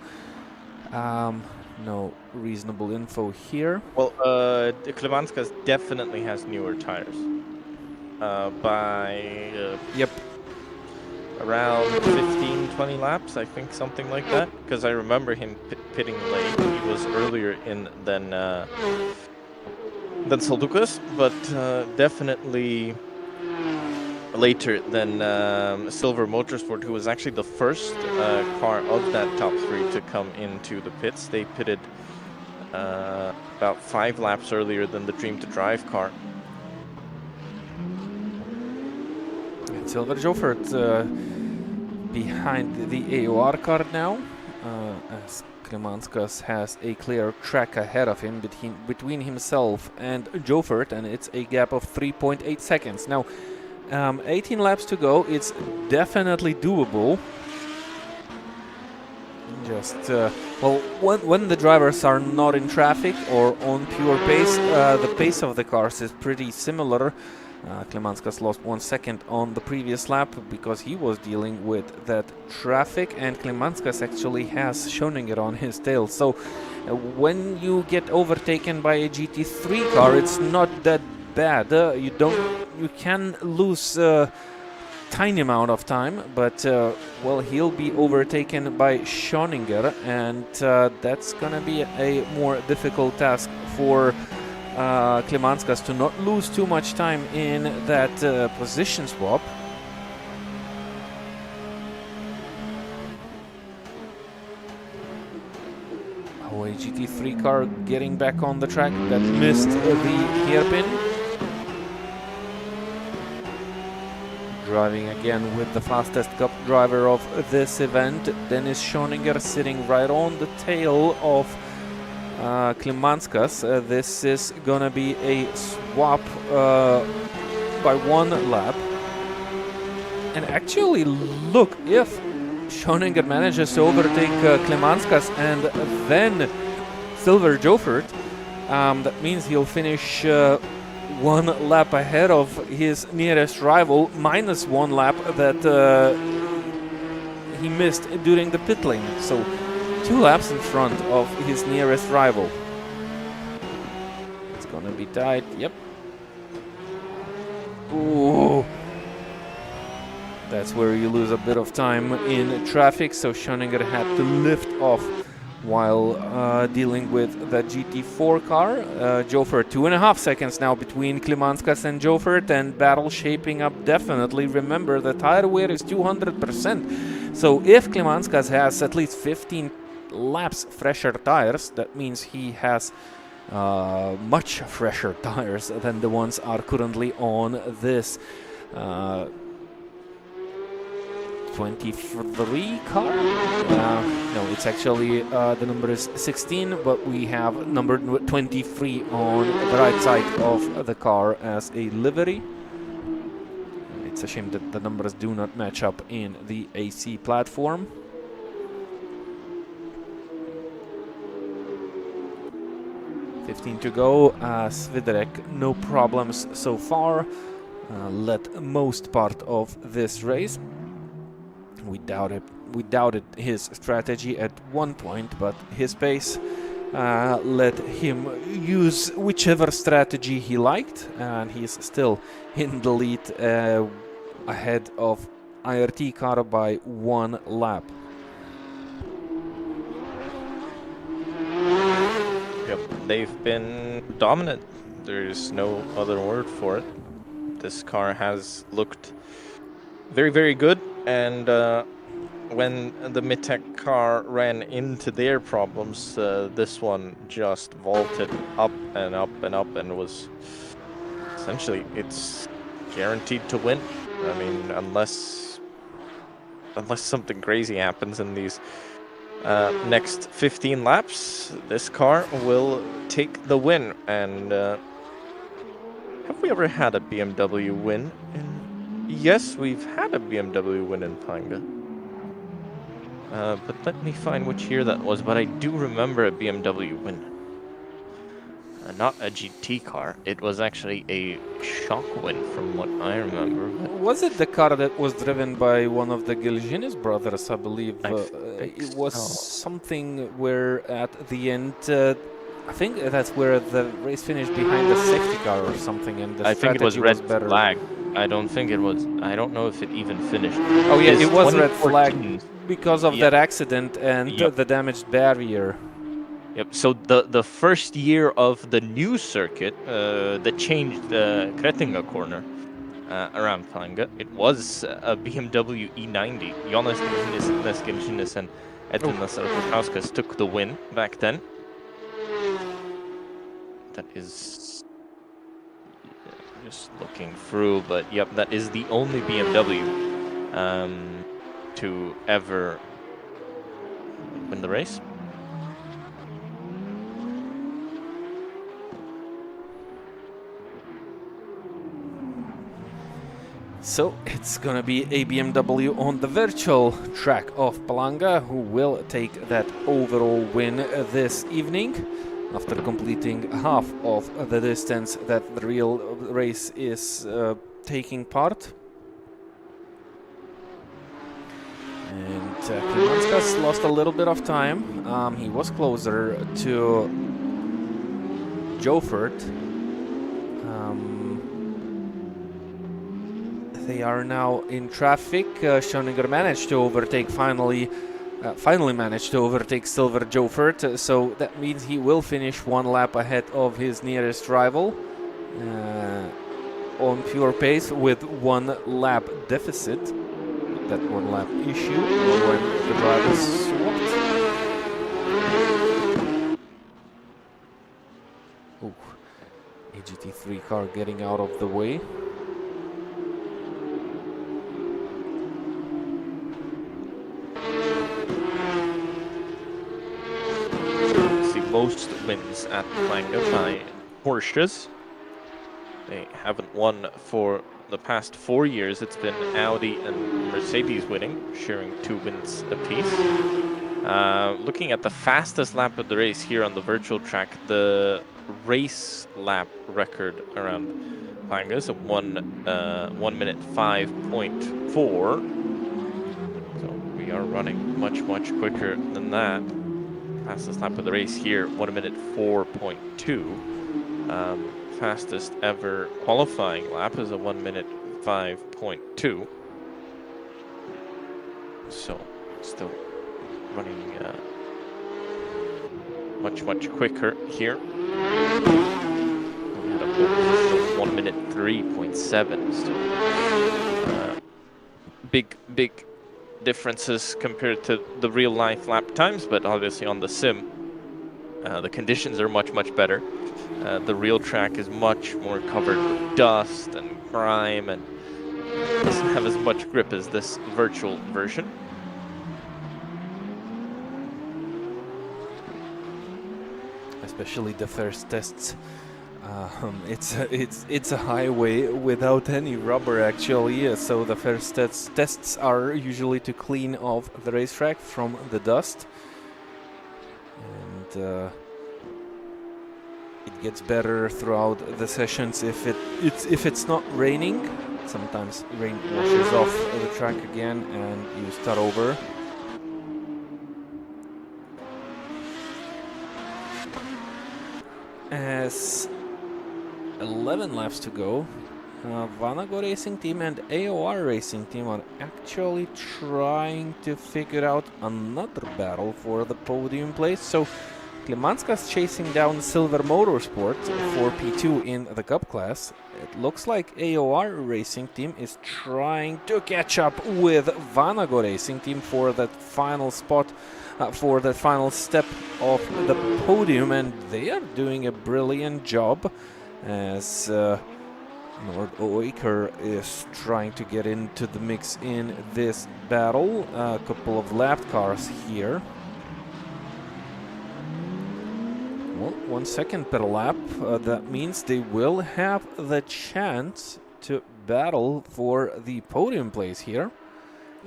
no reasonable info here. Well, Klevanskas definitely has newer tires. By Yep. around 15, 20 laps, I think, something like that. Because I remember him pitting late. He was earlier in than Soldukas, but definitely later than Silver Motorsport, who was actually the first car of that top three to come into the pits. They pitted about 5 laps earlier than the Dream to Drive car. And Silver Joffert behind the AOR car now, as Klevanskas has a clear track ahead of him between himself and Joffert, and it's a gap of 3.8 seconds. Now, 18 laps to go. It's definitely doable. Just, well, when the drivers are not in traffic or on pure pace, the pace of the cars is pretty similar. Klevanskas lost 1 second on the previous lap because he was dealing with that traffic, and Klevanskas actually has Schoninger on his tail. So when you get overtaken by a GT3 car, it's not that bad. You can lose tiny amount of time, but well, he'll be overtaken by Schoninger, and that's gonna be a more difficult task for Klevanskas to not lose too much time in that position swap. Oh, a GT3 car getting back on the track that missed the hairpin. Driving again with the fastest cup driver of this event, Dennis Schoninger, sitting right on the tail of Klevanskas. This is gonna be a swap by 1 lap. And actually, look, if Schoninger manages to overtake Klevanskas and then Silver Joffert, that means he'll finish 1 lap ahead of his nearest rival, minus 1 lap that he missed during the pit lane. So 2 laps in front of his nearest rival. It's gonna be tight. Yep. Ooh. That's where you lose a bit of time in traffic, so Schoninger had to lift off while dealing with the GT4 car. Joffert, 2.5 seconds now between Klevanskas and Joffert, and battle shaping up definitely. Remember, the tire wear is 200%. So if Klevanskas has at least 15 laps fresher tires, that means he has much fresher tires than the ones are currently on this 23 car? No, it's actually the number is 16, but we have number 23 on the right side of the car as a livery. It's a shame that the numbers do not match up in the AC platform. To go. Sviderek, no problems so far. Led most part of this race. We doubted his strategy at one point, but his pace let him use whichever strategy he liked, and he's still in the lead ahead of IRT car by 1 lap. Yep, they've been dominant. There's no other word for it. This car has looked very, very good, and when the Mitek car ran into their problems, this one just vaulted up and up and up, and was essentially, it's guaranteed to win. I mean, unless something crazy happens in these next 15 laps, this car will take the win. And have we ever had a BMW win? Yes, we've had a BMW win in Palanga. But let me find which year that was, but I do remember a BMW win. not a GT car. It was actually a shock win from what I remember. Was it the car that was driven by one of the Gelžinis brothers, I believe? It was something where at the end, I think that's where the race finished behind the safety car or something, and the I think it was strategy red better. flag. I don't think it was. I don't know if it even finished. Oh yeah, It's it was red 2014. flag because of that accident and the damaged barrier. Yep. So the first year of the new circuit, that changed the Kretinga corner around Palanga, it was a BMW E90. Jonas Gelžinis and Edvinas Arkušauskas took the win back then. That is just looking through, but yep, that is the only BMW to ever win the race. So it's gonna be a BMW on the virtual track of Palanga who will take that overall win this evening after completing half of the distance that the real race is taking part. And Klimanskas lost a little bit of time. He was closer to Jofert. They are now in traffic. Schoninger managed to overtake finally managed to overtake Silver Jofert, so that means he will finish one lap ahead of his nearest rival on pure pace with 1 lap deficit. That 1 lap issue when the drivers swapped. Ooh, a GT3 car getting out of the way. Most wins at Palanga by Porsches. They haven't won for the past 4 years. It's been Audi and Mercedes winning, sharing 2 wins apiece. Looking at the fastest lap of the race here on the virtual track, the race lap record around Palanga is 1 minute 5.4. So we are running much quicker than that. Fastest lap of the race here, 1 minute 4.2. Fastest ever qualifying lap is a 1 minute 5.2. So still running much quicker here. We had a pole position of 1 minute 3.7. So big differences compared to the real life lap times, but obviously on the sim the conditions are much better. The real track is much more covered with dust and grime and doesn't have as much grip as this virtual version. Especially the first tests. It's a highway without any rubber actually, so the first tests are usually to clean off the racetrack from the dust, and it gets better throughout the sessions if it's not raining. Sometimes rain washes off the track again and you start over. As 11 laps to go, Vanago Racing Team and AOR Racing Team are actually trying to figure out another battle for the podium place. So Klimanskas chasing down Silver Motorsport for P2 in the Cup class. It looks like AOR Racing Team is trying to catch up with Vanago Racing Team for that final spot, for the final step of the podium, and they are doing a brilliant job as Nord-Oiker is trying to get into the mix in this battle. A couple of lapped cars here. Well, 1 second per lap. That means they will have the chance to battle for the podium place here.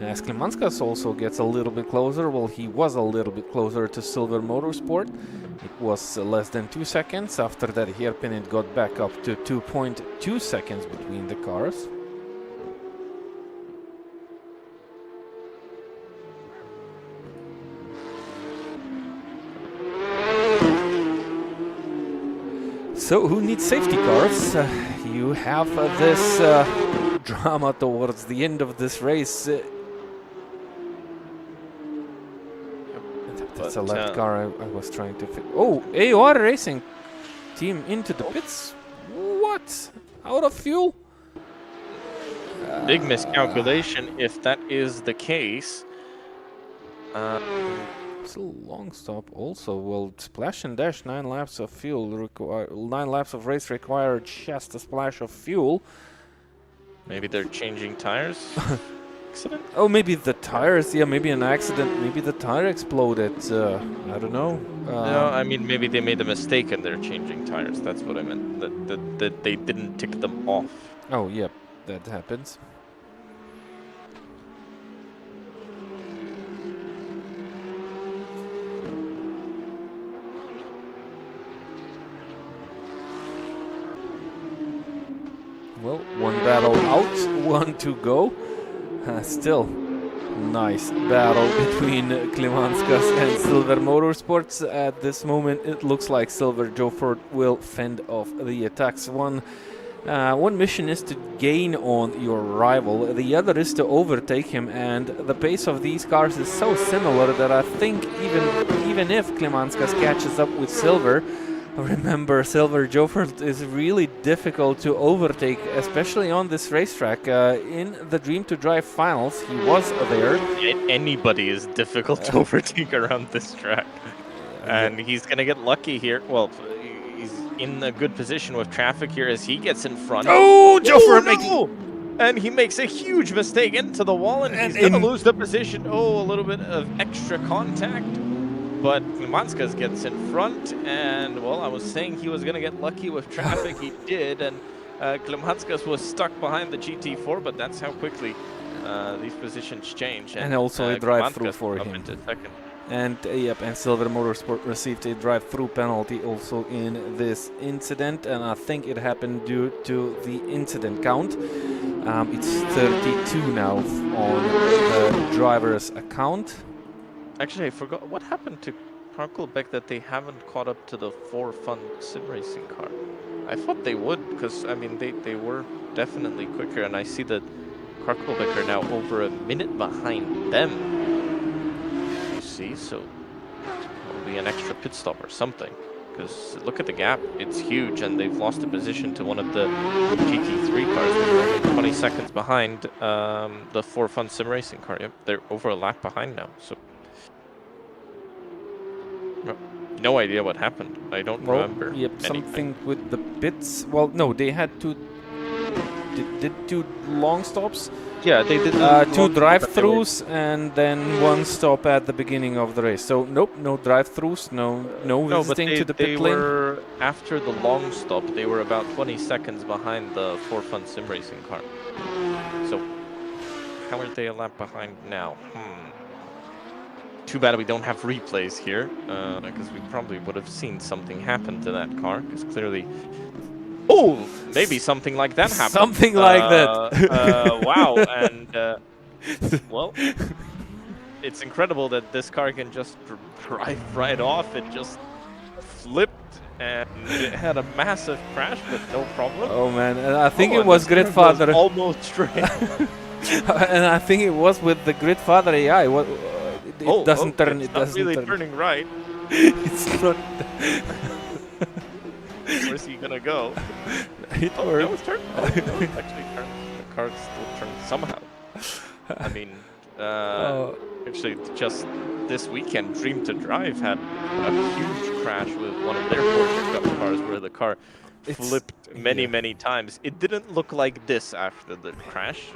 As Klimanskas also gets a little bit closer, well, he was a little bit closer to Silver Motorsport. It was less than 2 seconds. After that hairpin, it got back up to 2.2 seconds between the cars. So, who needs safety cars? You have this drama towards the end of this race. That's a left car I was trying to fix. Oh, AOR Racing team into the pits. What? Out of fuel? Big miscalculation if that is the case. It's a long stop also. Well, splash and dash, 9 laps of fuel 9 laps of race require just a splash of fuel. Maybe they're changing tires. Accident? Oh, maybe the tires. Yeah, maybe an accident. Maybe the tire exploded. I don't know. No, I mean maybe they made a mistake and they're changing tires. That's what I meant. That they didn't tick them off. Oh, yeah, that happens. Well, one battle out, one to go. Still, nice battle between Klimanskas and Silver Motorsports. At this moment, it looks like Silver Jofford will fend off the attacks. One mission is to gain on your rival, the other is to overtake him, and the pace of these cars is so similar that I think even if Klimanskas catches up with Silver, remember, Silver Jofford is really difficult to overtake, especially on this racetrack. In the Dream to Drive finals, he was there. Anybody is difficult to overtake around this track. And he's going to get lucky here. Well, he's in a good position with traffic here as he gets in front. Oh, Jofford making... And he makes a huge mistake into the wall, and he's going to lose the position. Oh, a little bit of extra contact. But Klimanskas gets in front, and, well, I was saying he was going to get lucky with traffic. He did, and Klimanskas was stuck behind the GT4, but that's how quickly these positions change. And also a drive-through for him. Into second. And, yep, and Silver Motorsport received a drive-through penalty also in this incident, and I think it happened due to the incident count. It's 32 now on the driver's account. Actually, I forgot what happened to Parkelbeck that they haven't caught up to the 4-Fun sim racing car. I thought they would, because I mean they were definitely quicker, and I see that Parkelbeck are now over a minute behind them. You see, so probably an extra pit stop or something. Because look at the gap, it's huge, and they've lost a position to one of the GT3 cars. They're only 20 seconds behind the 4-Fun sim racing car. Yep, they're over a lap behind now. So. No idea what happened. I don't remember. Yep, anything. Something with the pits. Well, no, they had two. Did 2 long stops? Yeah, they did 2 drive-throughs and then 1 stop at the beginning of the race. So nope, no drive-throughs, no visiting to the pit lane. Were after the long stop. They were about 20 seconds behind the 4-Fun sim racing car. So how are they a lap behind now? Too bad we don't have replays here, because we probably would have seen something happen to that car, because clearly... Oh! Maybe something like that happened. Something like that. Wow, and... well, it's incredible that this car can just drive right off. It just flipped, and it had a massive crash, but no problem. Oh man, and I think it was Gridfather. Almost straight. And I think it was with the Gridfather AI. It doesn't turn. It's it not doesn't really turn. turning right. It's not. Where's he gonna go? It no, worked. it's turned. Oh, no, it's actually turned. The car still turned somehow. I mean, actually, just this weekend, Dream to Drive had a huge crash with one of their Porsche Cup cars, where the car flipped many times. It didn't look like this after the crash.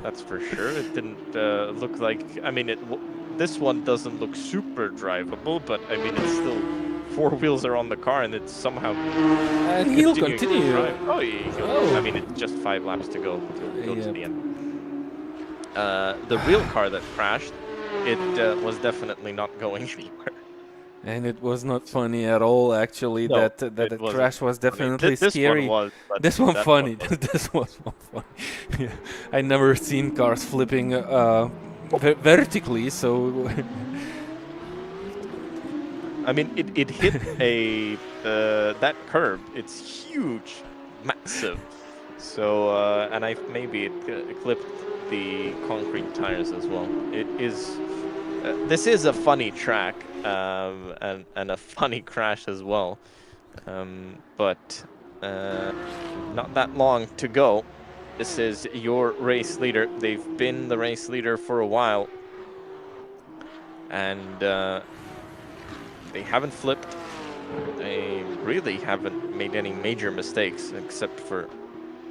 That's for sure. It didn't look like... I mean, this one doesn't look super drivable, but I mean, it's still... 4 wheels are on the car, and it's somehow... And he'll continue. Oh, yeah. I mean, it's just 5 laps to go to the end. the real car that crashed, it was definitely not going anywhere. And it was not funny at all, actually. No, that it wasn't crash was funny. definitely This scary. one was, but this one that funny. one wasn't. This was one funny. Yeah. I never seen cars flipping vertically, so. I mean, it hit a that curb. It's huge, massive. So and maybe it clipped the concrete tires as well. It is. This is a funny track and a funny crash as well, but not that long to go. This is your race leader. They've been the race leader for a while, and they haven't flipped. They really haven't made any major mistakes, except for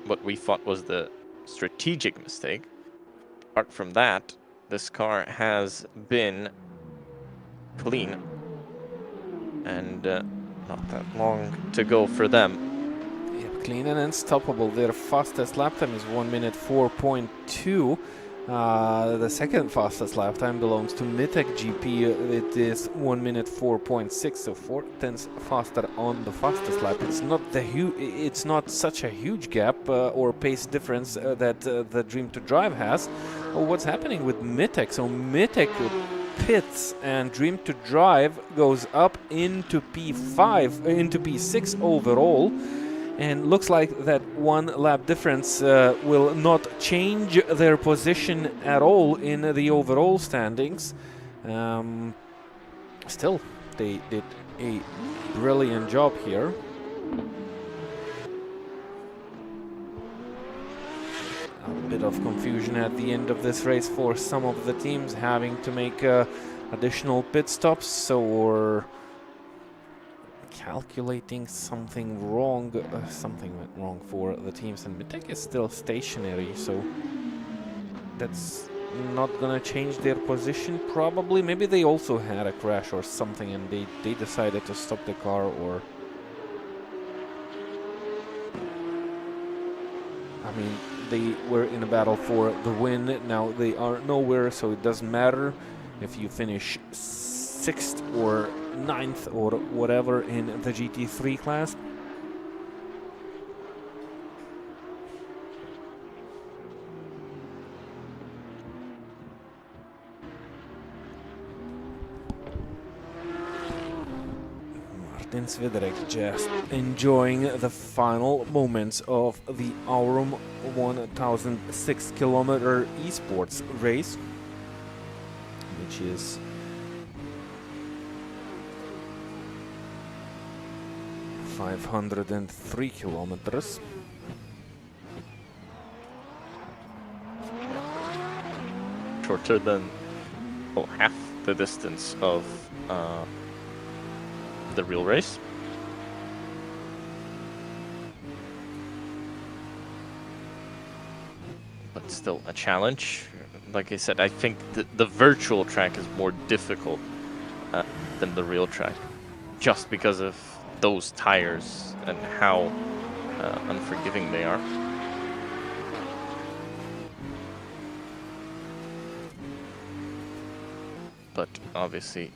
what we thought was the strategic mistake. Apart from that, this car has been clean, and not that long to go for them. Yeah, clean and unstoppable. Their fastest lap time is 1 minute 4.2. The second fastest lap time belongs to Mytec GP. It is 1 minute 4.6, so 4/10 faster on the fastest lap. It's not such a huge gap or pace difference that the Dream to Drive has. What's happening with Mytec? So Mytec pits and Dream to Drive goes up into P5, into P6 overall. And looks like that one lap difference will not change their position at all in the overall standings. Still, they did a brilliant job here. A bit of confusion at the end of this race for some of the teams, having to make additional pit stops or calculating something wrong. Something went wrong for the teams, and Mytec is still stationary, so that's not gonna change their position probably. Maybe they also had a crash or something and they decided to stop the car, or I mean, they were in a battle for the win. Now they are nowhere, so it doesn't matter if you finish 6th or 9th or whatever in the GT3 class. Martin Sviderek just enjoying the final moments of the Aurum 1006 kilometer esports race, which is 503 kilometers. Shorter than half the distance of the real race. But still a challenge. Like I said, I think the virtual track is more difficult than the real track, just because of those tires and how unforgiving they are. But obviously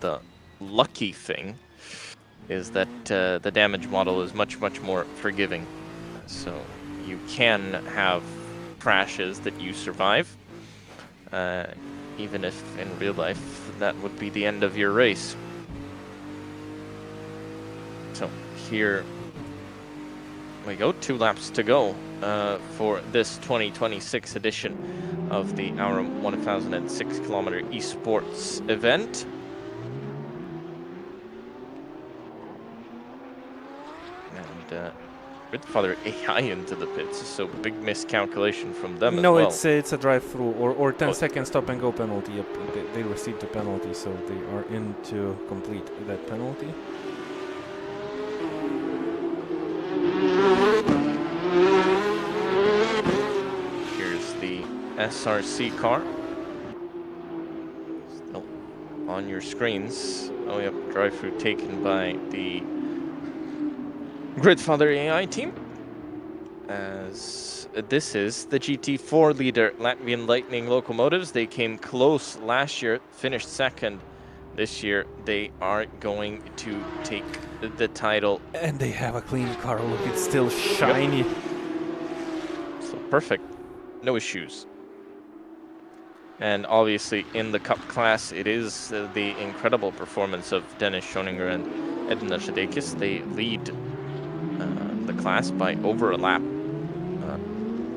the lucky thing is that the damage model is much more forgiving, so you can have crashes that you survive, even if in real life that would be the end of your race. So here we go, 2 laps to go for this 2026 edition of the Aurum 1006 kilometer esports event. And Gridfather AI into the pits, so big miscalculation from them no, as well. it's a drive-through or 10-second stop and go penalty. Yep, they received a penalty, so they are in to complete that penalty. Here's the SRC car. Still on your screens. Oh yep, drive-through taken by the Gridfather AI team. as this is the GT4 leader, Latvian Lightning Locomotives. They came close last year, finished second. This year, they are going to take the title. And they have a clean car. Look, it's still shiny. Yep. So perfect. No issues. And obviously, in the Cup class, it is the incredible performance of Dennis Schoninger and Edna Shadekis. They lead the class by over a lap.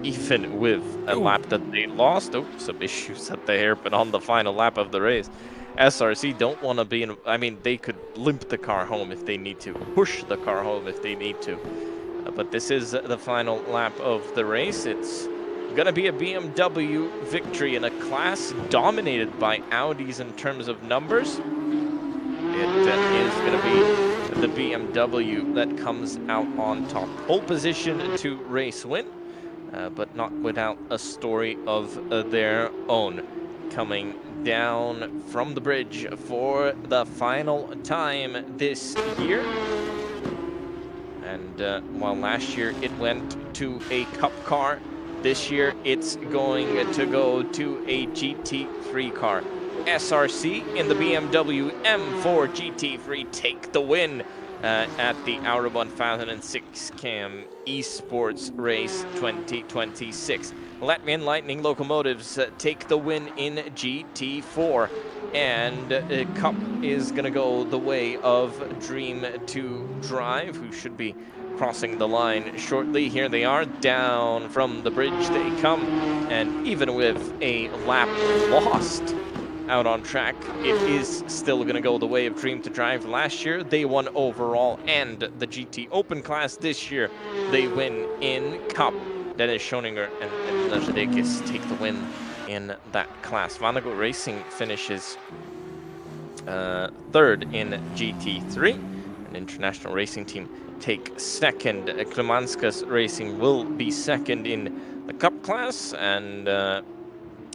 Even with a lap that they lost. Oh, some issues at the hairpin on the final lap of the race. SRC don't want to be in, I mean, they could limp the car home if they need to, push the car home if they need to. But this is the final lap of the race. It's going to be a BMW victory in a class dominated by Audis in terms of numbers. It is going to be the BMW that comes out on top. Pole position to race win, but not without a story of their own. Coming down from the bridge for the final time this year. And while last year it went to a Cup car, this year it's going to go to a GT3 car. SRC in the BMW M4 GT3 take the win at the Aurum 1006 Cam Esports Race 2026. Latvian Lightning Locomotives take the win in GT4, and Cup is going to go the way of Dream to Drive, who should be crossing the line shortly. Here they are, down from the bridge they come, and even with a lap lost out on track, it is still going to go the way of Dream to Drive. Last year, they won overall and the GT Open class. This year, they win in Cup. Dennis Schoninger and Lajadekis take the win in that class. Vanago Racing finishes third in GT3. An international racing team take second. Klimanskas Racing will be second in the Cup class, and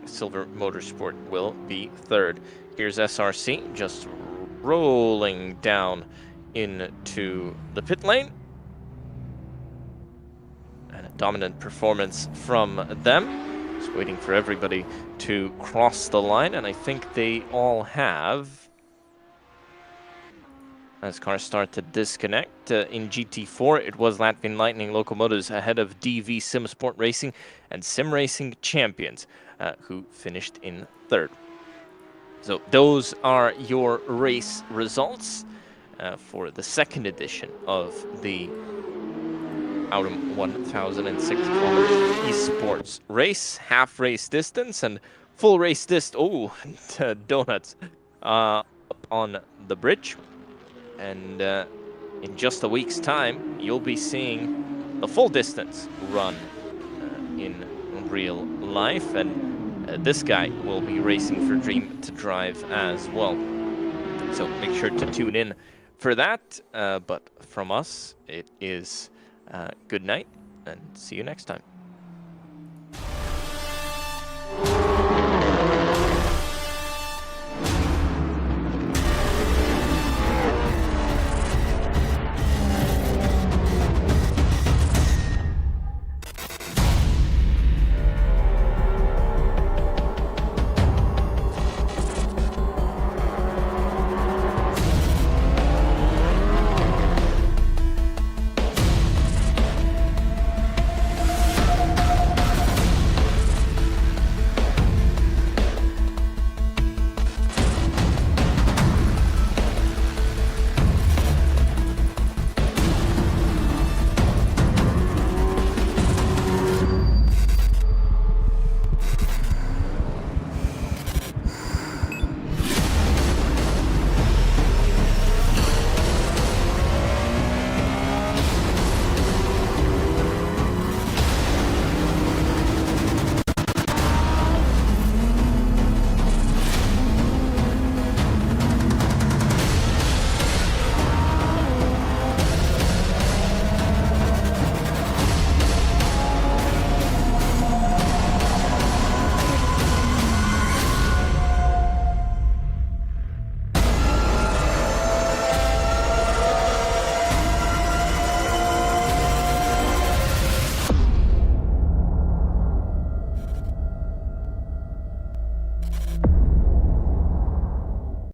Silver Motorsport will be third. Here's SRC just rolling down into the pit lane. And a dominant performance from them. Just waiting for everybody to cross the line, and I think they all have. As cars start to disconnect, in GT4, it was Latvian Lightning Locomotives ahead of DV SimSport Racing and Sim Racing Champions, who finished in third. So those are your race results for the second edition of the Aurum 1006 kilometers esports race, half race distance and full race distance. Oh, donuts up on the bridge. And in just a week's time, you'll be seeing the full distance run in real life. And this guy will be racing for Dream to Drive as well. So make sure to tune in for that. But from us, it is good night and see you next time.